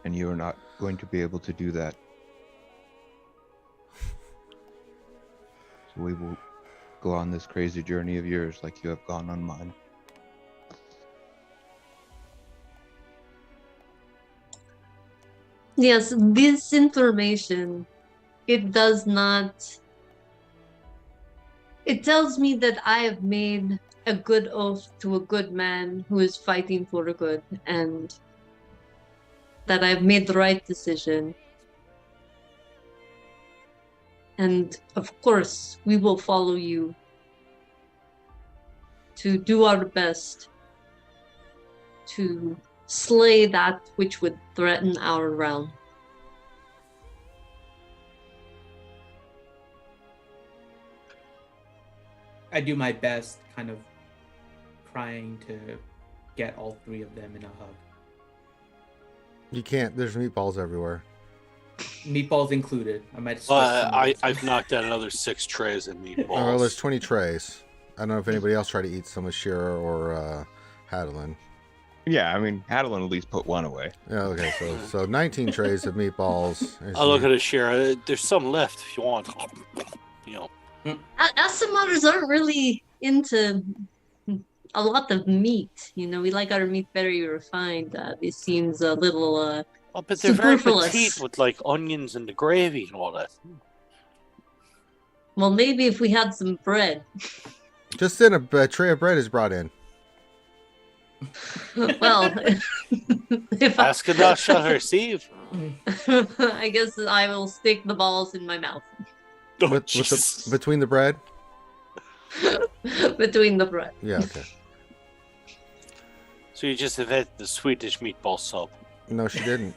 and you are not going to be able to do that. So we will go on this crazy journey of yours like you have gone on mine. Yes, this information, it does not. It tells me that I have made a good oath to a good man who is fighting for the good, and that I've made the right decision. And of course, we will follow you to do our best to slay that which would threaten our realm. I do my best, kind of trying to get all 3 of them in a hug. You can't. There's meatballs everywhere. Meatballs included. I might switch some of those. I've knocked out another 6 trays of meatballs. Oh, well, there's 20 trays. I don't know if anybody else tried to eat some with Shira or Hadalin. Yeah, I mean, Adeline at least put 1 away. Yeah, okay, so 19 trays of meatballs. I'll look at it, Shira. There's some left if you want. You know. Asimars aren't really into a lot of meat. You know, we like our meat very refined. This seems a little Oh, but they're very superfluous. petite with like onions and the gravy and all that. Well, maybe if we had some bread. Just then a tray of bread is brought in. Well, if I, Ask and thou shalt receive. I guess I will stick the balls in my mouth Oh, Between the bread? between the bread. Yeah, okay. So you just invented the Swedish meatball sub. No, she didn't.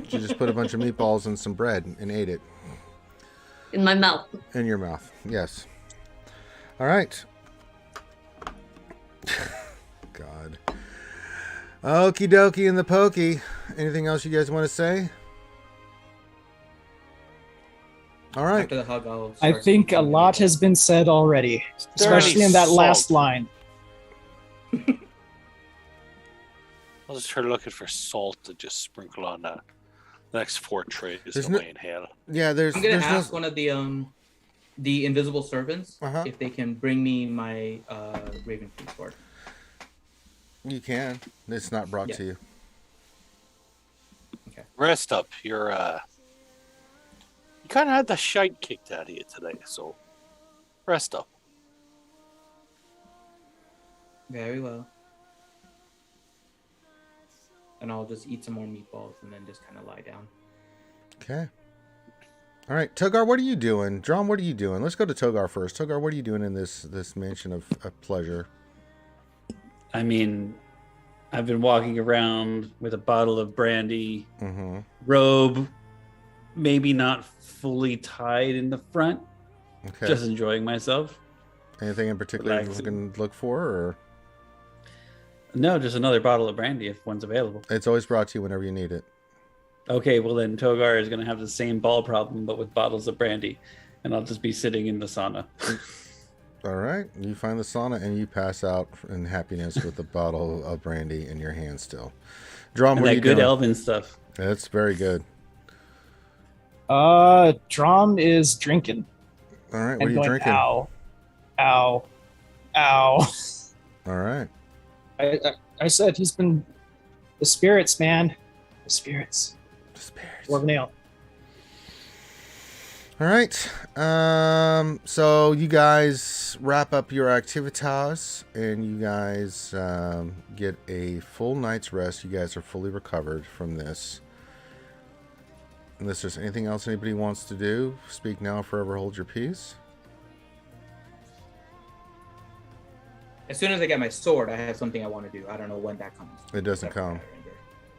She just put a bunch of meatballs and some bread and ate it. In my mouth. In your mouth, yes. All right. God. Okie dokie in the pokey. Anything else you guys want to say? All right. After the hug, I'll I start think a eating lot meatballs. has been said already, especially in that last Salt. line. I'll just start looking for salt to just sprinkle on the next 4 trays There's that no- way in hell. Yeah, there's. I'm gonna there's ask no... one of the invisible servants Uh-huh. if they can bring me my Raven Queen sword. You can. It's not brought Yeah. to you. Rest up. You kind of had the shite kicked out of you today, so rest up. Very well. And I'll just eat some more meatballs and then just kind of lie down. Okay. All right, Togar, what are you doing? Drum, what are you doing? Let's go to Togar first. Togar, what are you doing in this mansion of pleasure? I mean, I've been walking around with a bottle of brandy, Mm-hmm. robe, maybe not fully tied in the front, Okay. just enjoying myself. Anything in particular you relaxing. can look for, or No, just another bottle of brandy if one's available. it's always brought to you whenever you need it? Okay, well then Togar is going to have the same ball problem, but with bottles of brandy, and I'll just be sitting in the sauna. All right. You find the sauna and you pass out in happiness with a bottle of brandy in your hand still. Drum, And what are that you good doing? elven stuff. That's very good. Drom is drinking All right. What and are you going, drinking? ow, ow, ow. All right. I said he's been the spirits, man. The spirits. Dwarven ale. All right. So you guys wrap up your activities and you guys get a full night's rest. You guys are fully recovered from this. Unless there's anything else anybody wants to do, speak now, forever hold your peace. As soon as I get my sword, I have something I want to do. I don't know when that comes. It doesn't come.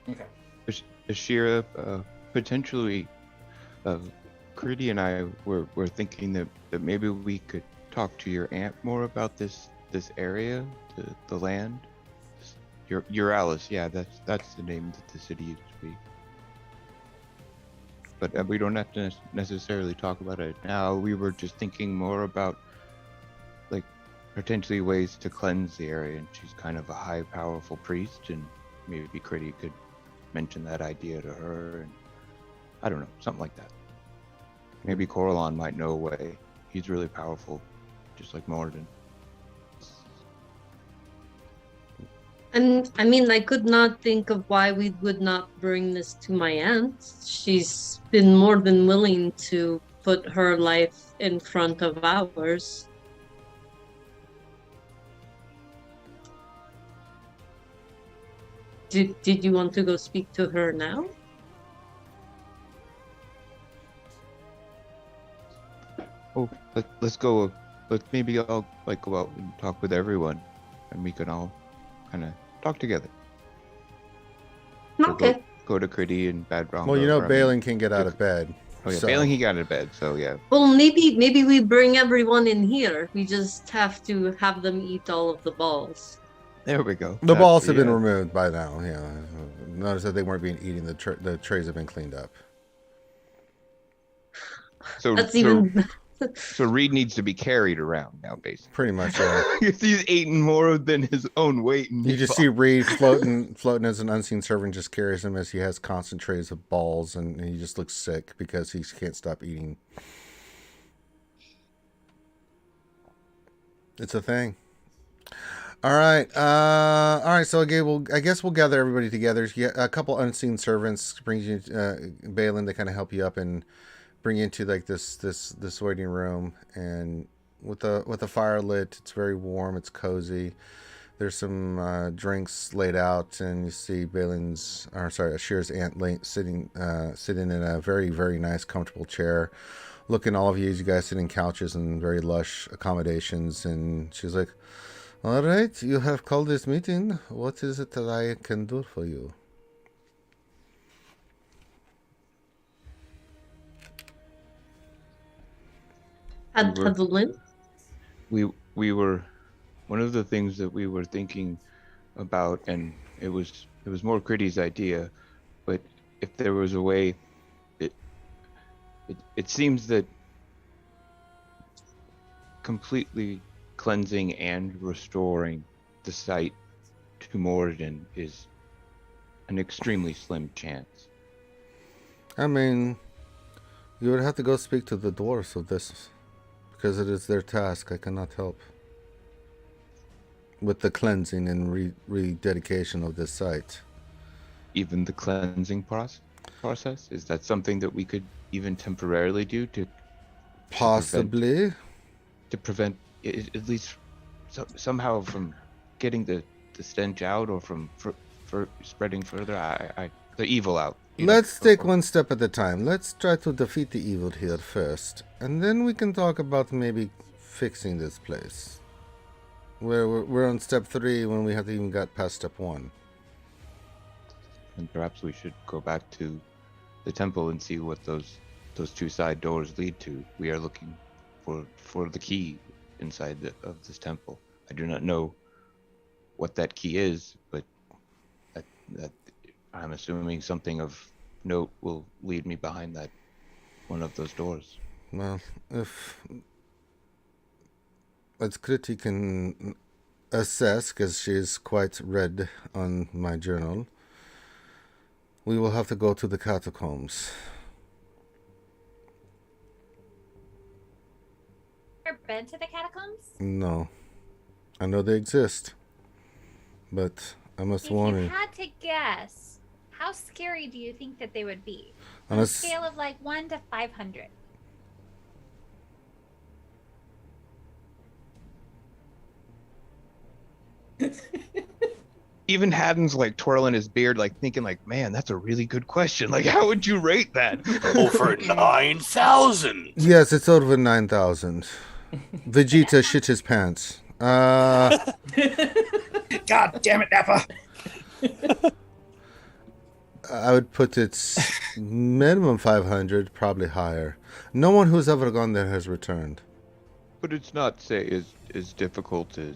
Okay. Ashira, potentially, Critty and I were thinking that maybe we could talk to your aunt more about this area, the land. Your Alice, yeah, that's the name that the city used to be. But we don't have to necessarily talk about it now. We were just thinking more about, like, potentially ways to cleanse the area, and she's kind of a high, powerful priest, and maybe Critty could mention that idea to her, and I don't know, something like that. Maybe Coralon might know a way. He's really powerful, just like Morden. And I mean, I could not think of why we would not bring this to my aunt. She's been more than willing to put her life in front of ours. Did you want to go speak to her now? Oh, let's go. Maybe I'll go out and talk with everyone, and we can all kind of talk together. So Okay. Go to Critty and Bad Brown. Well, you know, Balin can get out of bed. Oh yeah, so- Balin, he got out of bed, so yeah. Well, maybe we bring everyone in here. We just have to have them eat all of the balls. There we go. The balls have been yeah. removed by now. Yeah. Notice that they weren't being eaten. The trays have been cleaned up. So, That's so, even. so Reed needs to be carried around now, basically. Pretty much, yeah. He's eating more than his own weight. And You just see Reed floating as an unseen servant just carries him as he has constant trays of balls, and he just looks sick because he can't stop eating. It's a thing. All right. So again, I guess we'll gather everybody together. A couple unseen servants brings you, Balin, to kind of help you up and bring you into like this waiting room, and with the fire lit, it's very warm, it's cozy. There's some drinks laid out, and you see Ashir's aunt sitting in a very, very nice, comfortable chair, looking at all of you as you guys sit in couches and very lush accommodations, and she's like, "All right, you have called this meeting. What is it that I can do for you?" Adeline? We were one of the things that we were thinking about, and it was more Critty's idea, but if there was a way, it seems that completely cleansing and restoring the site to Moradin is an extremely slim chance. I mean, you would have to go speak to the dwarves of this, because it is their task. I cannot help with the cleansing and rededication of this site. Even the cleansing process? Is that something that we could even temporarily do to Possibly. to prevent at least somehow from getting the stench out, or from for spreading further, the evil out? Let's take one step at a time. Let's try to defeat the evil here first, and then we can talk about maybe fixing this place. We're on step 3 when we haven't even got past step 1. And perhaps we should go back to the temple and see what those 2 side doors lead to. We are looking for the key inside of this temple. I do not know what that key is, but that I'm assuming something of note will lead me behind that one of those doors. Well, if as Kriti can assess, because she is quite read on my journal, we will have to go to the catacombs. Ever been to the catacombs? No. I know they exist, but I must If warn you you. had to guess, how scary do you think that they would be? On On a a scale of like 1 to 500. Even Haddon's like twirling his beard, like thinking like, man, that's a really good question. Like, how would you rate that? Over 9,000. Yes, it's over 9,000. Vegeta shit his pants. God damn it, Nappa! I would put it minimum 500, probably higher. No one who's ever gone there has returned. But it's not, say, as difficult as,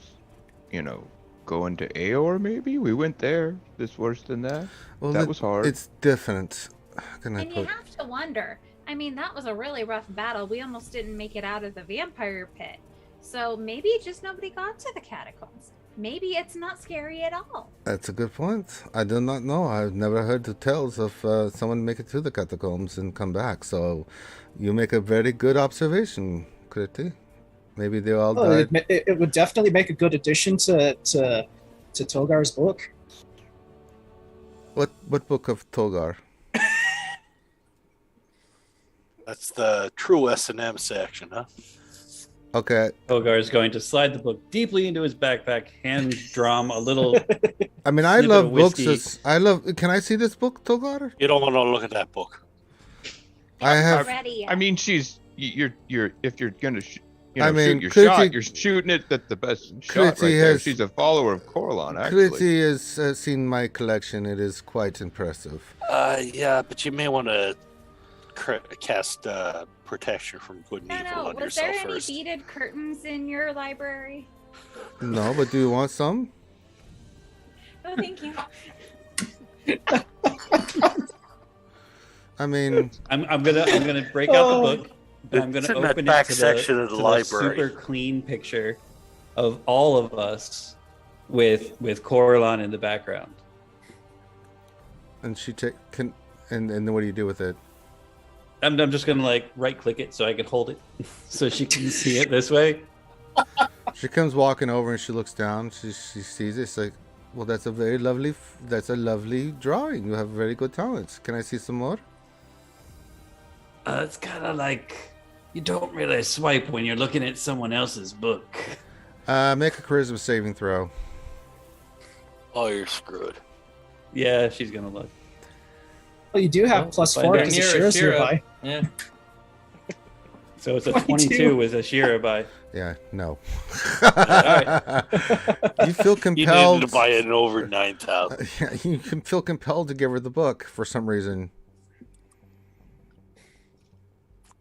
going to Aor, maybe? We went there. This worse than that? Well, That was hard. It's different. How can I And you put? have to wonder. I mean, that was a really rough battle. We almost didn't make it out of the vampire pit. So maybe just nobody got to the catacombs. Maybe it's not scary at all. That's a good point. I do not know. I've never heard the tales of someone make it to the catacombs and come back. So you make a very good observation, Kriti. Maybe they all died. It would definitely make a good addition to Togar's book. What book of Togar? That's the true S&M section, huh? Okay. Togar is going to slide the book deeply into his backpack, hand drum a little. I mean, I snippet love of books. whiskey. Can I see this book, Togar? You don't want to look at that book. I have. Ready. I mean, you're if you're gonna I mean, shoot your Kriti- shot, you're shooting it at the best shot right Kriti there. has- She's a follower of Corlon, actually. Kriti has seen my collection. It is quite impressive. Yeah, but you may want to cast protection from good and evil No. on Was there yourself any first. beaded curtains in your library? No, but do you want some? Oh, thank you. I mean, I'm gonna break out the book. And I'm It's gonna in that open back it to section of the to library. super clean picture of all of us with Coralon in the background. and she and then what do you do with it? I'm just gonna like right click it so I can hold it so she can see it this way. She comes walking over and she looks down. She sees it. She's like, "Well, that's a lovely drawing. You have very good talents. Can I see some more?" It's kind of like you don't really swipe when you're looking at someone else's book. Make a charisma saving throw. Oh, you're screwed. Yeah, she's gonna look. Well, you do have Well, plus find 4 out. because Near Ashira's Ashira. nearby. Yeah. So it's a 22. 22 with Ashira by. Yeah, no. Alright. You feel You compelled. needed to buy it over 9,000. Yeah, you can feel compelled to give her the book for some reason.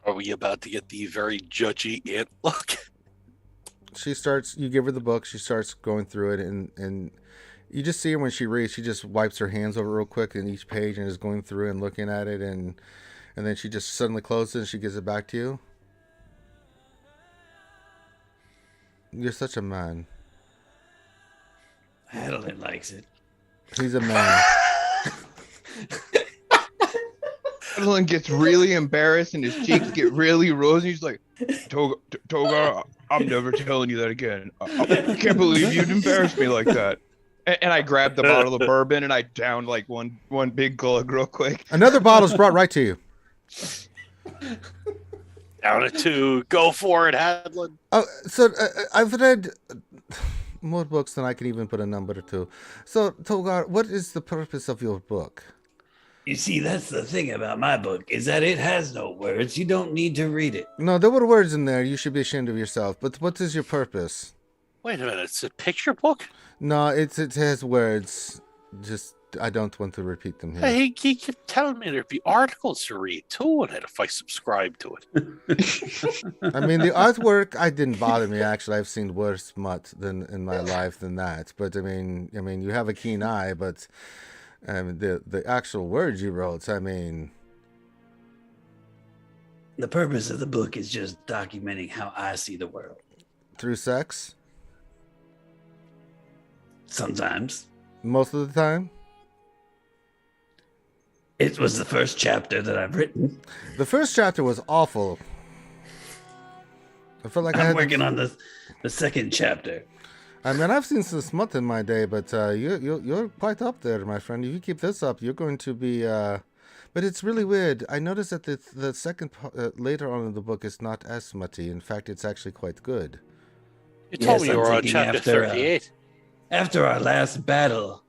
Are we about to get the very judgy ant look? You give her the book, she starts going through it, and you just see her when she reads, she just wipes her hands over real quick in each page and is going through and looking at it, and then she just suddenly closes it and she gives it back to you. You're such a man. Adeline likes it. He's a man. Adeline gets really embarrassed and his cheeks get really rosy. He's like, Togar, I'm never telling you that again. I can't believe you'd embarrass me like that. And I grabbed the bottle of bourbon and I downed like one big glug real quick. Another bottle's brought right to you. Down it to go for it, Hadlin. Oh, so I've read more books than I can even put a number to. So, Togar, what is the purpose of your book? You see, that's the thing about my book, is that it has no words. You don't need to read it. No, there were words in there. You should be ashamed of yourself. But what is your purpose? Wait a minute, it's a picture book? No, it has words. Just, I don't want to repeat them here. Hey, you could tell me there'd be articles to read too in it if I subscribe to it. I mean, the artwork, I didn't bother me. Actually, I've seen worse smut than in my life than that. But I mean, you have a keen eye, but the actual words you wrote, I mean, The purpose of the book is just documenting how I see the world. through sex, Sometimes. most of the time. It was the first chapter that I've written. The first chapter was awful. I felt like I'm working on the second chapter. I mean, I've seen some smut in my day, but you're quite up there, my friend. If you keep this up, you're going to be. But it's really weird. I noticed that the second later on in the book is not as smutty. In fact, it's actually quite good. You told me you I'm were on thinking chapter 38. After our last battle,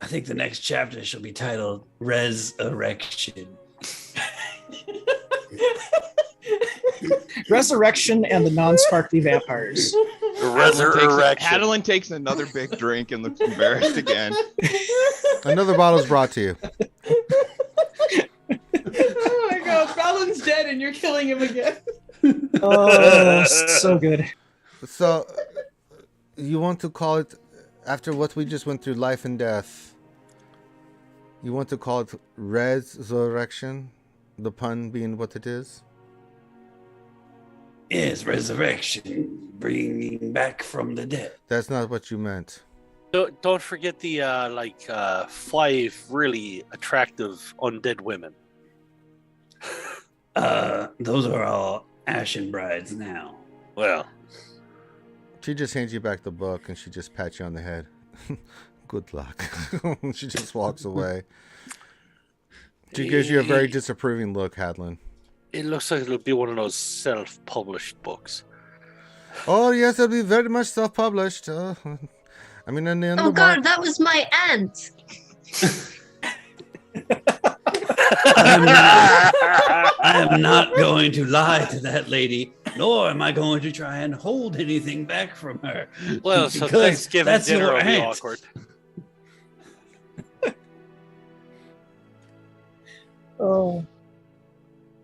I think the next chapter shall be titled Resurrection. Resurrection and the non-sparkly vampires. Resurrection. Adeline takes another big drink and looks embarrassed again. Another bottle's brought to you. Oh my god, Fallon's dead and you're killing him again. Oh, so good. So, you want to call it, after what we just went through, life and death, you want to call it resurrection? The pun being what it is? Yes, resurrection, bringing back from the dead. That's not what you meant. Don't forget the 5 really attractive undead women. Those are all Ashen Brides now. Well, She just hands you back the book and she just pats you on the head. Good luck. She just walks away. She gives you a very disapproving look, Hadlin. it looks like it'll be one of those self-published books. Oh, yes, it'll be very much self-published. I mean, in the end Oh God, that was my aunt. I am not going to lie to that lady, nor am I going to try and hold anything back from her. Well, so because Thanksgiving that's dinner your will be aunt. awkward. Oh.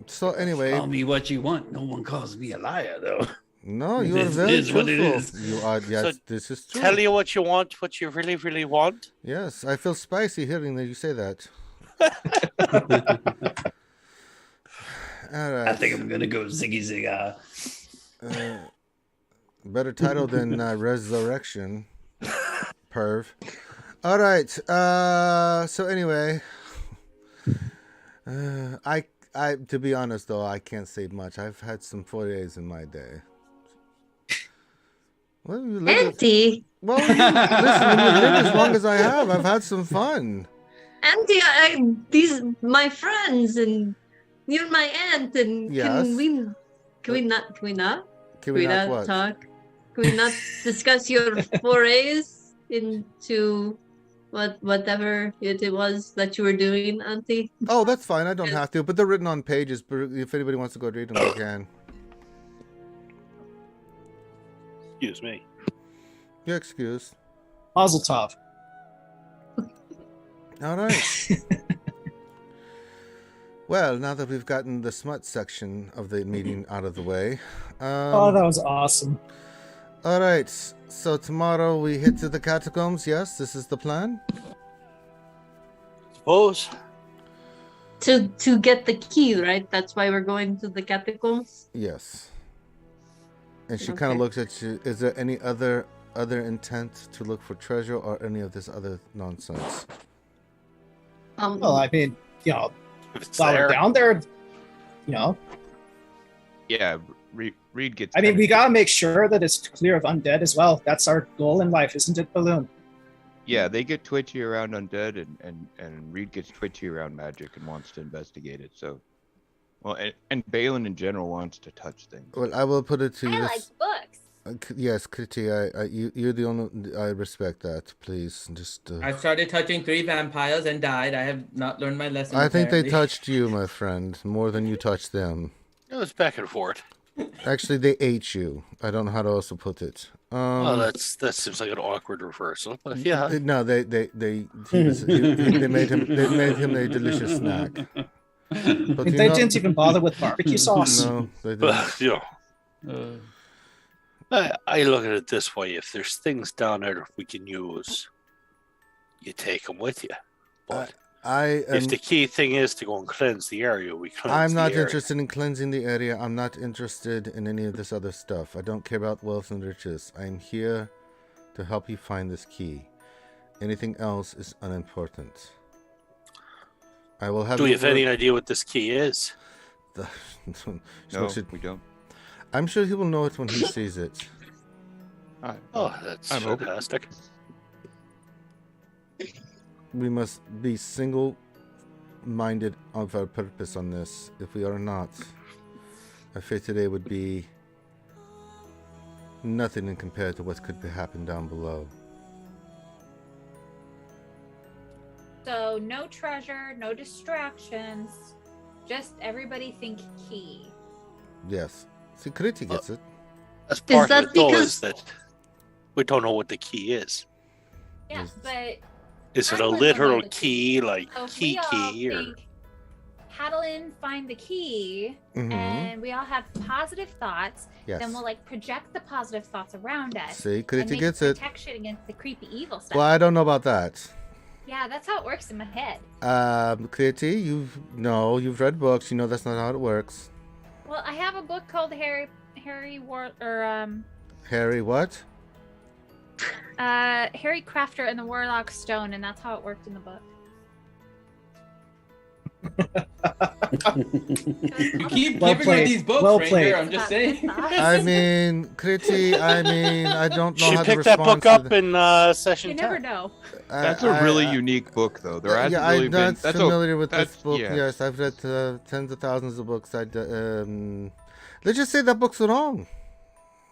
So anyway, Call me what you want. No one calls me a liar, though. no, you are This very is what it truthful. is. You are, yes, So this is true. Tell you what you want, what you really, really want. Yes, I feel spicy hearing that you say that. All right. I think I'm gonna go ziggy zigga. Better title than Resurrection. Perv. All right. So anyway, I to be honest though, I can't say much. I've had some forays in my day. Well, you live Auntie, well, listen, when you live as long as I have, I've had some fun. Auntie, these my friends and you're my aunt, and Yes. can we not Can we not what? talk? Can we not discuss your forays into whatever it was that you were doing, Auntie? Oh, that's fine. I don't have to, but they're written on pages. But if anybody wants to go read them, they can. Excuse me. You're excused. Mazel tov. All right. Well, now that we've gotten the smut section of the meeting out of the way. Oh, that was awesome. All right. So tomorrow we hit to the catacombs. Yes, this is the plan. Suppose. To get the key, right? That's why we're going to the catacombs. Yes. And she kind of looks at you. Is there any other intent to look for treasure or any of this other nonsense? Well, I mean, If it's while there. we're down there, Yeah, Reed gets. I mean, we gotta make sure that it's clear of undead as well. That's our goal in life, isn't it, Balloon? Yeah, they get twitchy around undead, and Reed gets twitchy around magic and wants to investigate it. So, well, and Balin in general wants to touch things. Well, I will put it to you. I like books. Yes, Kitty, you're the only. I respect that. Please, just. I started touching 3 vampires and died. I have not learned my lesson. I think they apparently. touched you, my friend, more than you touched them. It was back and forth. Actually, they ate you. I don't know how to also put it. Oh, that seems like an awkward reversal. But yeah. No, they made him a delicious snack. But They didn't even bother with barbecue sauce. No, they didn't. But, I look at it this way: if there's things down there that we can use, you take them with you. But if the key thing is to go and cleanse the area, we cleanse. I'm not the area. interested in cleansing the area. I'm not interested in any of this other stuff. I don't care about wealth and riches. I'm here to help you find this key. Anything else is unimportant. I will have. Do we have any idea what this key is? No, we don't. I'm sure he will know it when he sees it. Oh, that's fantastic. We must be single-minded of our purpose on this. If we are not, our fate today would be nothing in compared to what could happen down below. So no treasure, no distractions, just everybody think key. Yes. Security gets it. That's part that of it, though, because- is that we don't know what the key is. Yeah, but Is it I a would literal know the key, like so if key, we all or? think Hadalin find the key, Mhm. and we all have positive thoughts, Yes. then we'll like project the positive thoughts around us. See, and Kriti make gets it. protection against the creepy evil stuff. Well, I don't know about that. Yeah, that's how it works in my head. Kriti, you've read books. You know that's not how it works. Well, I have a book called Harry What? Harry Crafter and the Warlock Stone, and that's how it worked in the book. You keep Well giving her played. these books, Well Ranger. played. I'm just saying. I mean, Kriti, I don't know She how to picked that respond book up to in session You 10. never know. That's a really unique book, though. There hasn't yeah, really I'm been. not familiar with this that's- book. yeah. Yes, I've read tens of thousands of books. Let's just say that book's wrong.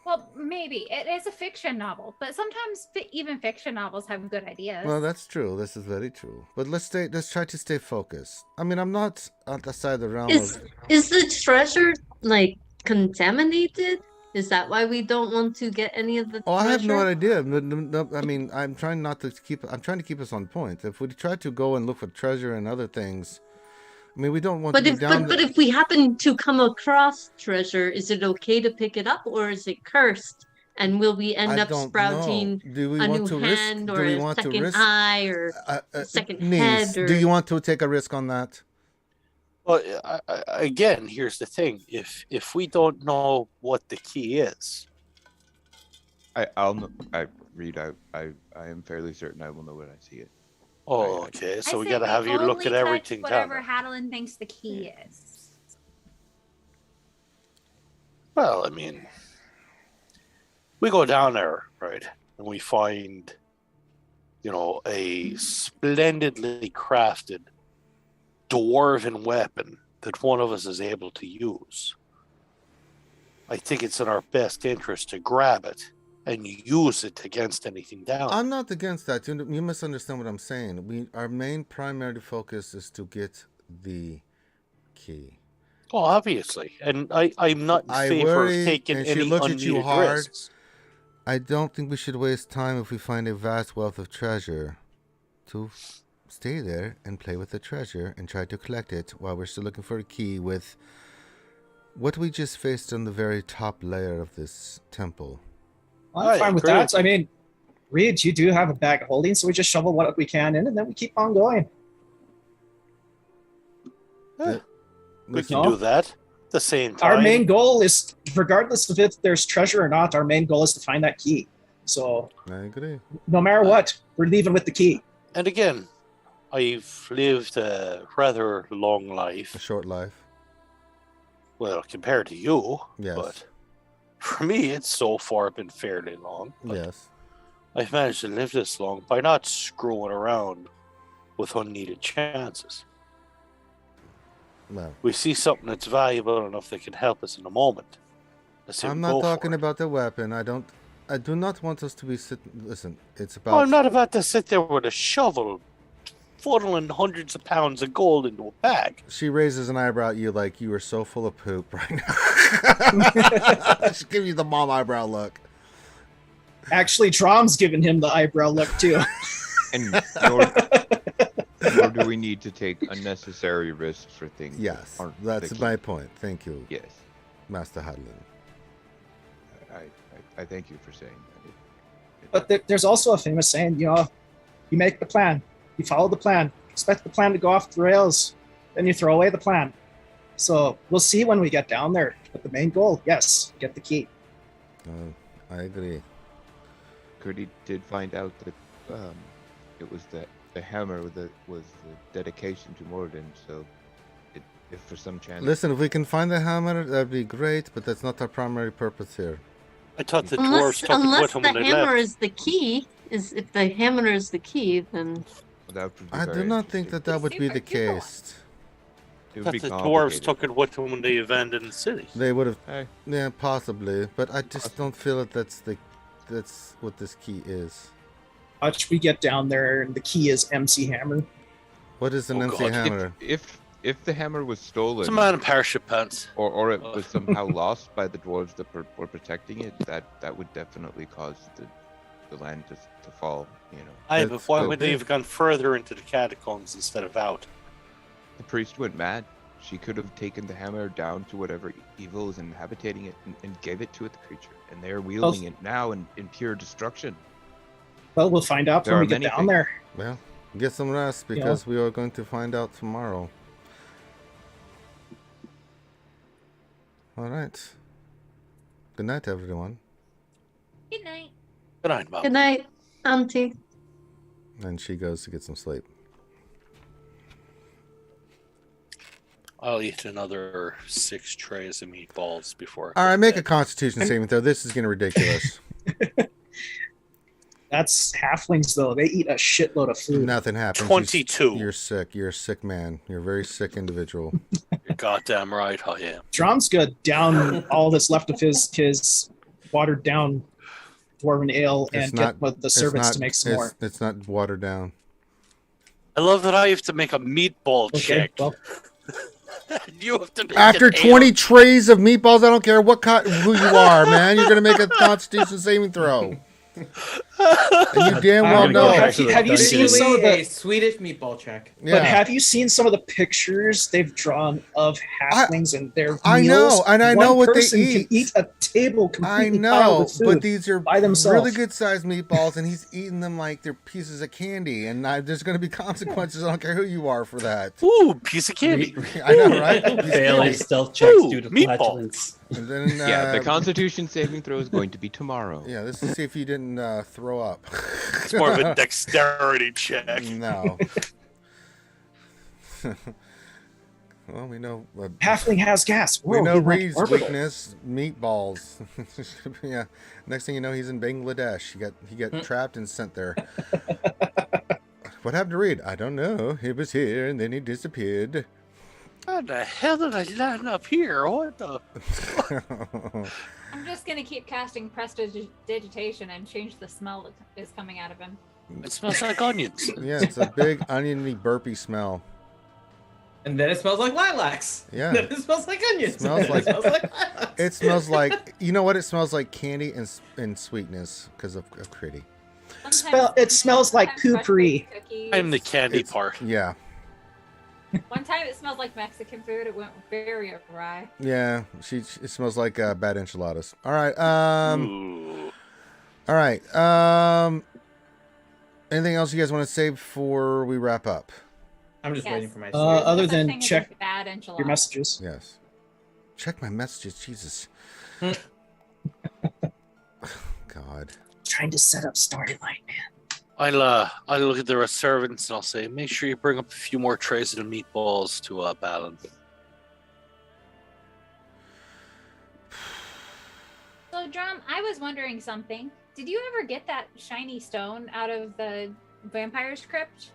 Well, maybe it is a fiction novel, but sometimes even fiction novels have good ideas. Well, that's true. This is very true. But let's try to stay focused. I mean, I'm not outside the realm Is of. is the treasure like contaminated? Is that why we don't want to get any of the Oh, I have no treasure? idea. No, I mean, I'm trying to keep us on point. If we try to go and look for treasure and other things, I mean, we don't want But to if be down. but if we happen to come across treasure, is it okay to pick it up, or is it cursed? And will we end I up don't sprouting know. Do we a want new to risk? hand Do or we a want to second risk? eye or a second niece, head? Or... do you want to take a risk on that? Well, again, here's the thing: if we don't know what the key is, I am fairly certain I will know when I see it. oh, okay. So I we say got to have you look only at touch everything down whatever there. Hadalin thinks the key is. Well, I mean, we go down there, right, and we find, a splendidly crafted dwarven weapon that one of us is able to use. I think it's in our best interest to grab it and use it against anything down. I'm not against that. You misunderstand what I'm saying. Our main primary focus is to get the key. Well, obviously, and I'm not in favor of taking and she any looks at you unneeded hard. risks. I don't think we should waste time if we find a vast wealth of treasure to stay there and play with the treasure and try to collect it while we're still looking for a key with what we just faced on the very top layer of this temple. Well, I'm fine with agree. that. I mean, Reed, you do have a bag of holding, so we just shovel what we can in, and then we keep on going. We Listen, can do that. the same time, Our main goal is, regardless of if there's treasure or not, our main goal is to find that key. So, I agree. no matter what, we're leaving with the key. and again, I've lived a rather long A life. short life. Well, compared to you, Yes. but for me, it's so far been fairly long. But Yes. I've managed to live this long by not screwing around with unneeded chances. Well, We see something that's valuable enough that can help us in a moment. Let's say I'm we not go for talking it. about the weapon. I do not want us to be sitting. Listen, it's about. Oh, I'm not about to sit there with a shovel, funneling hundreds of pounds of gold into a bag. She raises an eyebrow at you like you are so full of poop right now. She's giving you the mom eyebrow look. Actually, Drom's giving him the eyebrow look too. And nor do we need to take unnecessary risks for things. that Yes, aren't that's the key. my point. Thank you, Yes, Master Hadlin. I thank you for saying that. But there's also a famous saying, you make the plan, you follow the plan, expect the plan to go off the rails, then you throw away the plan. So we'll see when we get down there. But the main goal, yes, get the key. I agree. Curdy did find out that it was the hammer that was the dedication to Morden. So, if for some chance, Listen, if we can find the hammer, that'd be great. But that's not our primary purpose here. I thought the dwarves took it Unless with them the when they hammer left. is the key, if the hammer is the key, then that would be I very do not think interesting. that would be the Super cool. case. It I would be thought the dwarves complicated. took it with them when they abandoned the city. They would have, Hey, yeah, possibly. But I just don't feel that that's what this key is. Watch we get down there and the key is MC Hammer. What is an Oh, MC God. hammer? if the hammer was stolen, It's a man in parachute pants. or it was somehow lost by the dwarves that were protecting it, that would definitely cause the land to fall. Aye, That's but why so would they big. have gone further into the catacombs instead of out? The priest went mad. She could have taken the hammer down to whatever evil is inhabiting it and gave it to the creature, and they're wielding it now in pure destruction. Well, we'll find out There when are we get many down things. there. Well, get some rest because we are going to find out tomorrow. All right. Good night, everyone. Good night. Good night, Mom. good night, Auntie. And she goes to get some sleep. I'll eat another 6 trays of meatballs before. All right, make a Constitution saving throw. This is getting ridiculous. That's halflings, though. They eat a shitload of food. Nothing happens. 22. You're sick. You're a sick man. You're a very sick individual. You're goddamn right I am. Drom's good down all that's left of his watered down dwarven ale It's and not- get with the It's servants not- to make some more. It's not watered down. I love that I have to make a meatball Okay, check. well, You have to make After an 20 ale. trays of meatballs, I don't care who you are, man. You're gonna make a Constitution saving throw. And you damn well I'm gonna know. go back Have to you- the have you dungeon. seen some of the- a Swedish meatball check? Yeah. But have you seen some of the pictures they've drawn of halflings and their I know, meals? and I know One what they person eat. can eat a table I completely piled know, with food. but these are by themselves. really good sized meatballs, and he's eating them like they're pieces of candy. And there's going to be consequences. I don't care who you are for that. Ooh, piece of candy. I know, right? He's Failing candy. stealth checks Ooh, due to meatball. flatulence. And then, Yeah, the Constitution saving throw is going to be tomorrow. yeah, let's see if you didn't throw up. It's more of a dexterity check. No. Well, we know. Halfling has gas. We Whoa, know he went Reed's orbital. weakness: meatballs. Yeah. Next thing you know, he's in Bangladesh. He got trapped and sent there. What happened to Reed? I don't know. He was here and then he disappeared. How the hell did I land up here? What the? I'm just gonna keep casting prestidigitation and change the smell that is coming out of him. It smells like onions. Yeah, it's a big oniony burpy smell. And then it smells like lilacs. Yeah. Then it smells like onions. Smells Then like- it smells like lilacs. It smells like, you know what? It smells like candy and sweetness because of Critty. It smells like sometimes poopery. fresh baked cookies. I'm the candy It's- part. Yeah. One time it smelled like Mexican food. It went very awry. Yeah. It smells like bad enchiladas. All right. Ooh. All right. Anything else you guys want to say before we wrap up? I'm just Yes. waiting for my Other Such than thing as a check bad enchilada. your messages. Yes. check my messages. Jesus. God. Trying to set up storyline, man. I'll look at the servants and I'll say, make sure you bring up a few more trays of the meatballs to Balin. So, Drum, I was wondering something. Did you ever get that shiny stone out of the vampire's crypt?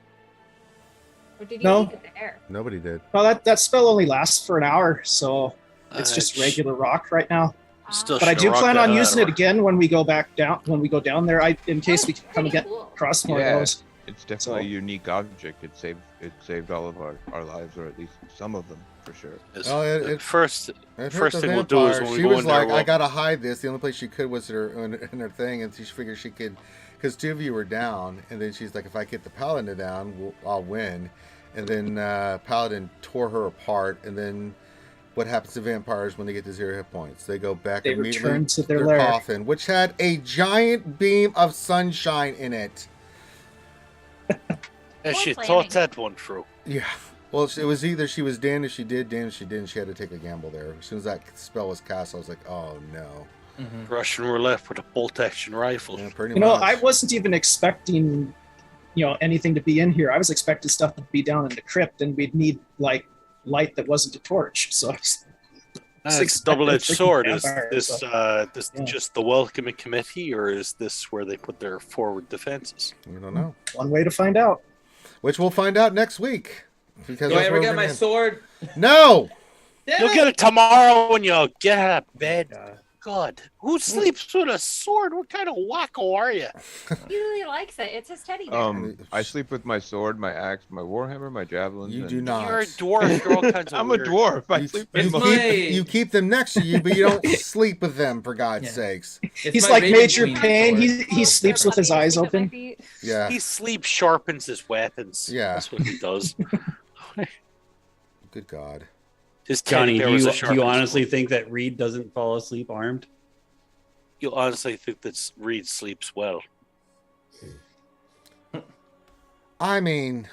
Or did you No. leave it there? Nobody did. Well, that spell only lasts for an hour, so it's just regular rock right now. Still But I should do rock plan the on hell using out it of her. again when we go back down. When we go down there, in case we That's come pretty again cool. across more Yeah. of those. It's definitely a unique object. It saved all of our lives, or at least some of them, for sure. Oh, it First It hurt First the thing we'll do is vampire. when we she go was in there, like, we'll- I gotta hide this. The only place she could was in her thing, and she figured she could, because two of you were down, and then she's like, if I get the paladin down, I'll win. And then paladin tore her apart, and then what happens to vampires when they get to 0 hit points? They go back They immediately return to their their lair. coffin, which had a giant beam of sunshine in it. And she Poor thought planning. that one through. Yeah. Well, it was either she was damned if she did, damned if she didn't. She had to take a gamble there. As soon as that spell was cast, I was like, oh no. Russian roulette with a bolt action rifle. Yeah, pretty You know, much. I wasn't even expecting, anything to be in here. I was expecting stuff to be down in the crypt, and we'd need like light that wasn't a torch. So It's expecting double-edged freaking sword. Is vampires, this so- this Yeah. just the welcoming committee, or is this where they put their forward defenses? We don't know. one way to find out. Which we'll find out next week. Because Do I that's ever where get we're my gonna end. sword? No! Damn You'll it! get it tomorrow when you get out of bed. God, who sleeps with a sword? What kind of wacko are you? He really likes it. It's his teddy bear. I sleep with my sword, my axe, my warhammer, my javelins. You and- do not. You're a dwarf. You're all kinds of I'm weird. a dwarf. I You, sleep you with It's my... my- you keep them next to you, but you don't sleep with them, for God's Yeah. sakes. It's He's my like Raven Major Queen Pain. sword. He sleeps with his eyes open. Yeah. He sleep sharpens his weapons. Yeah. That's what he does. Good God. His Johnny, teddy bear do was you, a do sharpened you honestly sword. think that Reed doesn't fall asleep armed? You honestly think that Reed sleeps well? I mean,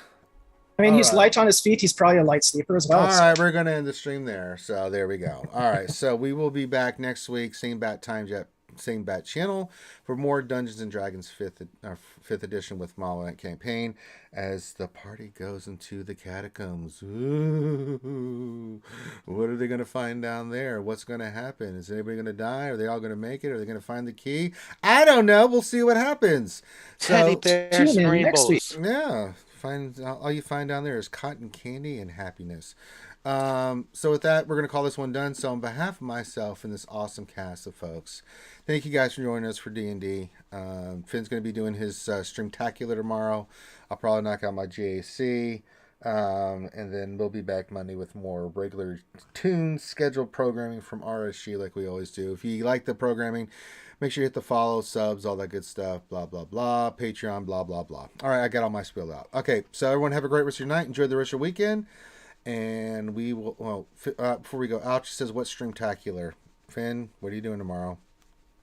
He's Alright. light on his feet. He's probably a light sleeper as well. all so- right, we're going to end the stream there. So there we go. All right, so we will be back next week, same bat time, same bat channel, for more Dungeons and Dragons 5th edition with Wildemount Campaign as the party goes into the catacombs. Ooh, what are they going to find down there? What's going to happen? Is anybody going to die? Are they all going to make it? Are they going to find the key? I don't know. We'll see what happens. Teddy So, bears tune and in next week. rainbows. yeah, all you find down there is cotton candy and happiness. So with that, we're going to call this one done. So on behalf of myself and this awesome cast of folks, thank you guys for joining us for D&D. Finn's going to be doing his Streamtacular tomorrow. I'll probably knock out my GAC. And then we'll be back Monday with more regular tune scheduled programming from RSG like we always do. If you like the programming, make sure you hit the follow, subs, all that good stuff, blah, blah, blah, Patreon, blah, blah, blah. All right, I got all my spiel out. Okay, so everyone have a great rest of your night. Enjoy the rest of your weekend. And we will, before we go, Ouch says, what's Streamtacular? Finn, what are you doing tomorrow?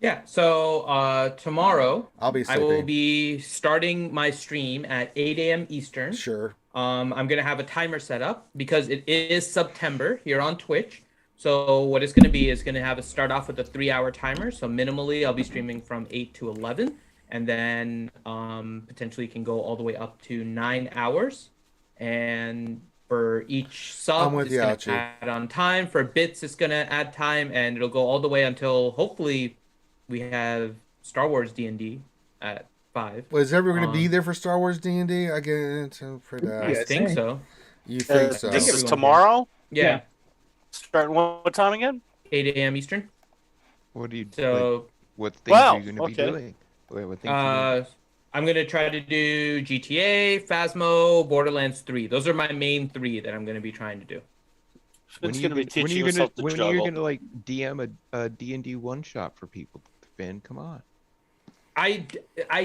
Yeah, so tomorrow I'll be I sleeping. will be starting my stream at 8 a.m. Eastern. Sure. I'm going to have a timer set up because it is September here on Twitch. So what it's going to be is going to have us start off with a 3-hour timer. So minimally, I'll be streaming from 8 to 11. And then potentially can go all the way up to 9 hours. And for each sub, I'm with it's you, going Ouchie. to add on time. For bits, it's going to add time. And it'll go all the way until hopefully we have Star Wars D&D at 5. Was is everyone going to be there for Star Wars D&D? I get into for that. I think so. You think so? This is Everyone tomorrow? Yeah. Starting what time again? 8 a.m. Eastern. What do you So what things Wow, are you going to be okay. doing? Wait, what things are you I'm gonna try to do GTA, Phasmo, Borderlands 3. Those are my main 3 that I'm gonna be trying to do. Finn's going to be teaching when himself to are you juggle. going to like DM a D&D one shot for people? Finn, come on. I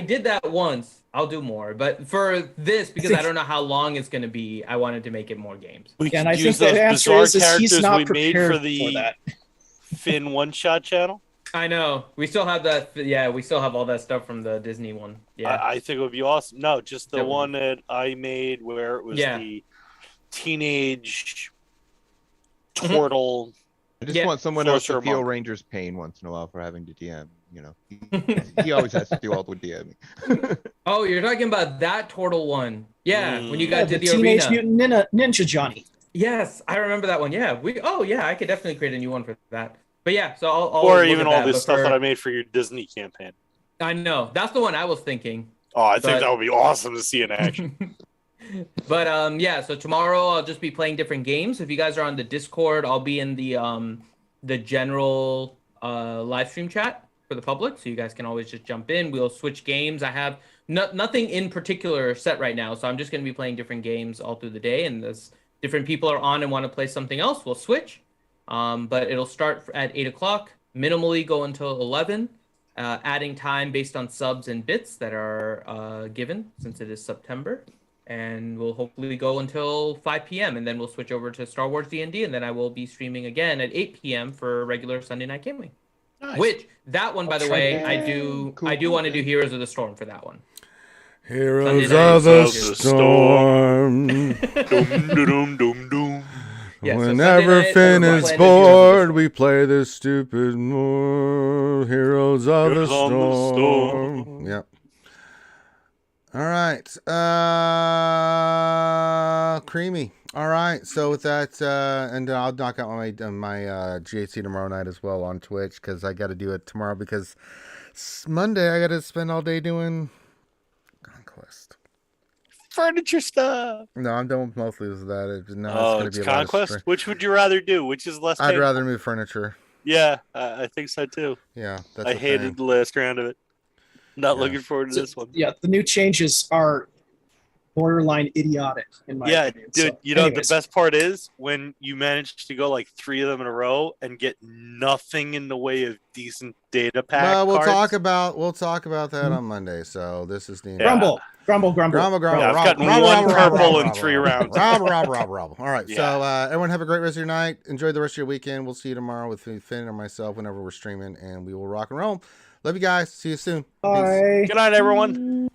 did that once. I'll do more, but for this, because I don't know how long it's gonna be, I wanted to make it more games. We And could I use think the those answer bizarre is he's characters not we made prepared for the for that. Finn one-shot channel. I know. We still have that. Yeah, we still have all that stuff from the Disney one. Yeah. I think it would be awesome. No, just the That would one that I made where it was Yeah. the teenage turtle I just Yeah. want someone else to Sorcerer feel monk. Ranger's pain once in a while for having to DM. You know, he always has to do all the DMing. Oh, you're talking about that turtle one. Yeah, when you Yeah, guys the did the Teenage arena. Mutant Ninja Johnny. Yes, I remember that one. Yeah, I could definitely create a new one for that. But yeah, so I'll Or look even at all that, this but stuff that for- I made for your Disney campaign. I know that's the one I was thinking. Oh, I think But- that would be awesome to see in action. But yeah, so tomorrow I'll just be playing different games. If you guys are on the Discord, I'll be in the general live stream chat for the public, so you guys can always just jump in. We'll switch games. I have nothing in particular set right now, so I'm just going to be playing different games all through the day, and as different people are on and want to play something else, we'll switch. But it'll start at 8 o'clock, minimally go until 11, adding time based on subs and bits that are given since it is September. And we'll hopefully go until 5 p.m. and then we'll switch over to Star Wars D&D, and then I will be streaming again at 8 p.m. for regular Sunday Night Gaming. Nice. Which that one, by the way, I Cool. do want to do Heroes of the Storm for that one. Heroes Sunday of the Night of the Storm. Doom, doom, doom, doom. Yeah, so Whenever Sunday night, Finn we're is playing the Heroes of the bored, Storm. we play this stupid more Heroes of the Heroes of the Storm. Storm. Yep. All right. Creamy. All right. So with that, and I'll knock out my GHC tomorrow night as well on Twitch, because I got to do it tomorrow, because Monday I got to spend all day doing Conquest. Furniture stuff. No, I'm done with mostly with that. Now Oh, it's it's going to be a lot of Conquest? Which would you rather do? Which is less I'd painful? rather move furniture. Yeah, I think so too. Yeah, that's I the hated thing. the last round of it. Not Yeah. looking forward to this one. Yeah, the new changes are borderline idiotic in my Yeah, opinion. dude, So, you know, anyways, the best part is when you manage to go like 3 of them in a row and get nothing in the way of decent data pack Well, we'll cards. talk about that on Monday. So this is the Yeah. grumble. Grumble. Yeah, I've gotten one purple in 3 rounds. All right. Yeah. So everyone have a great rest of your night. Enjoy the rest of your weekend. We'll see you tomorrow with Finn or myself whenever we're streaming, and we will rock and roll. Love you guys. See you soon. Peace. Bye. Good night, everyone.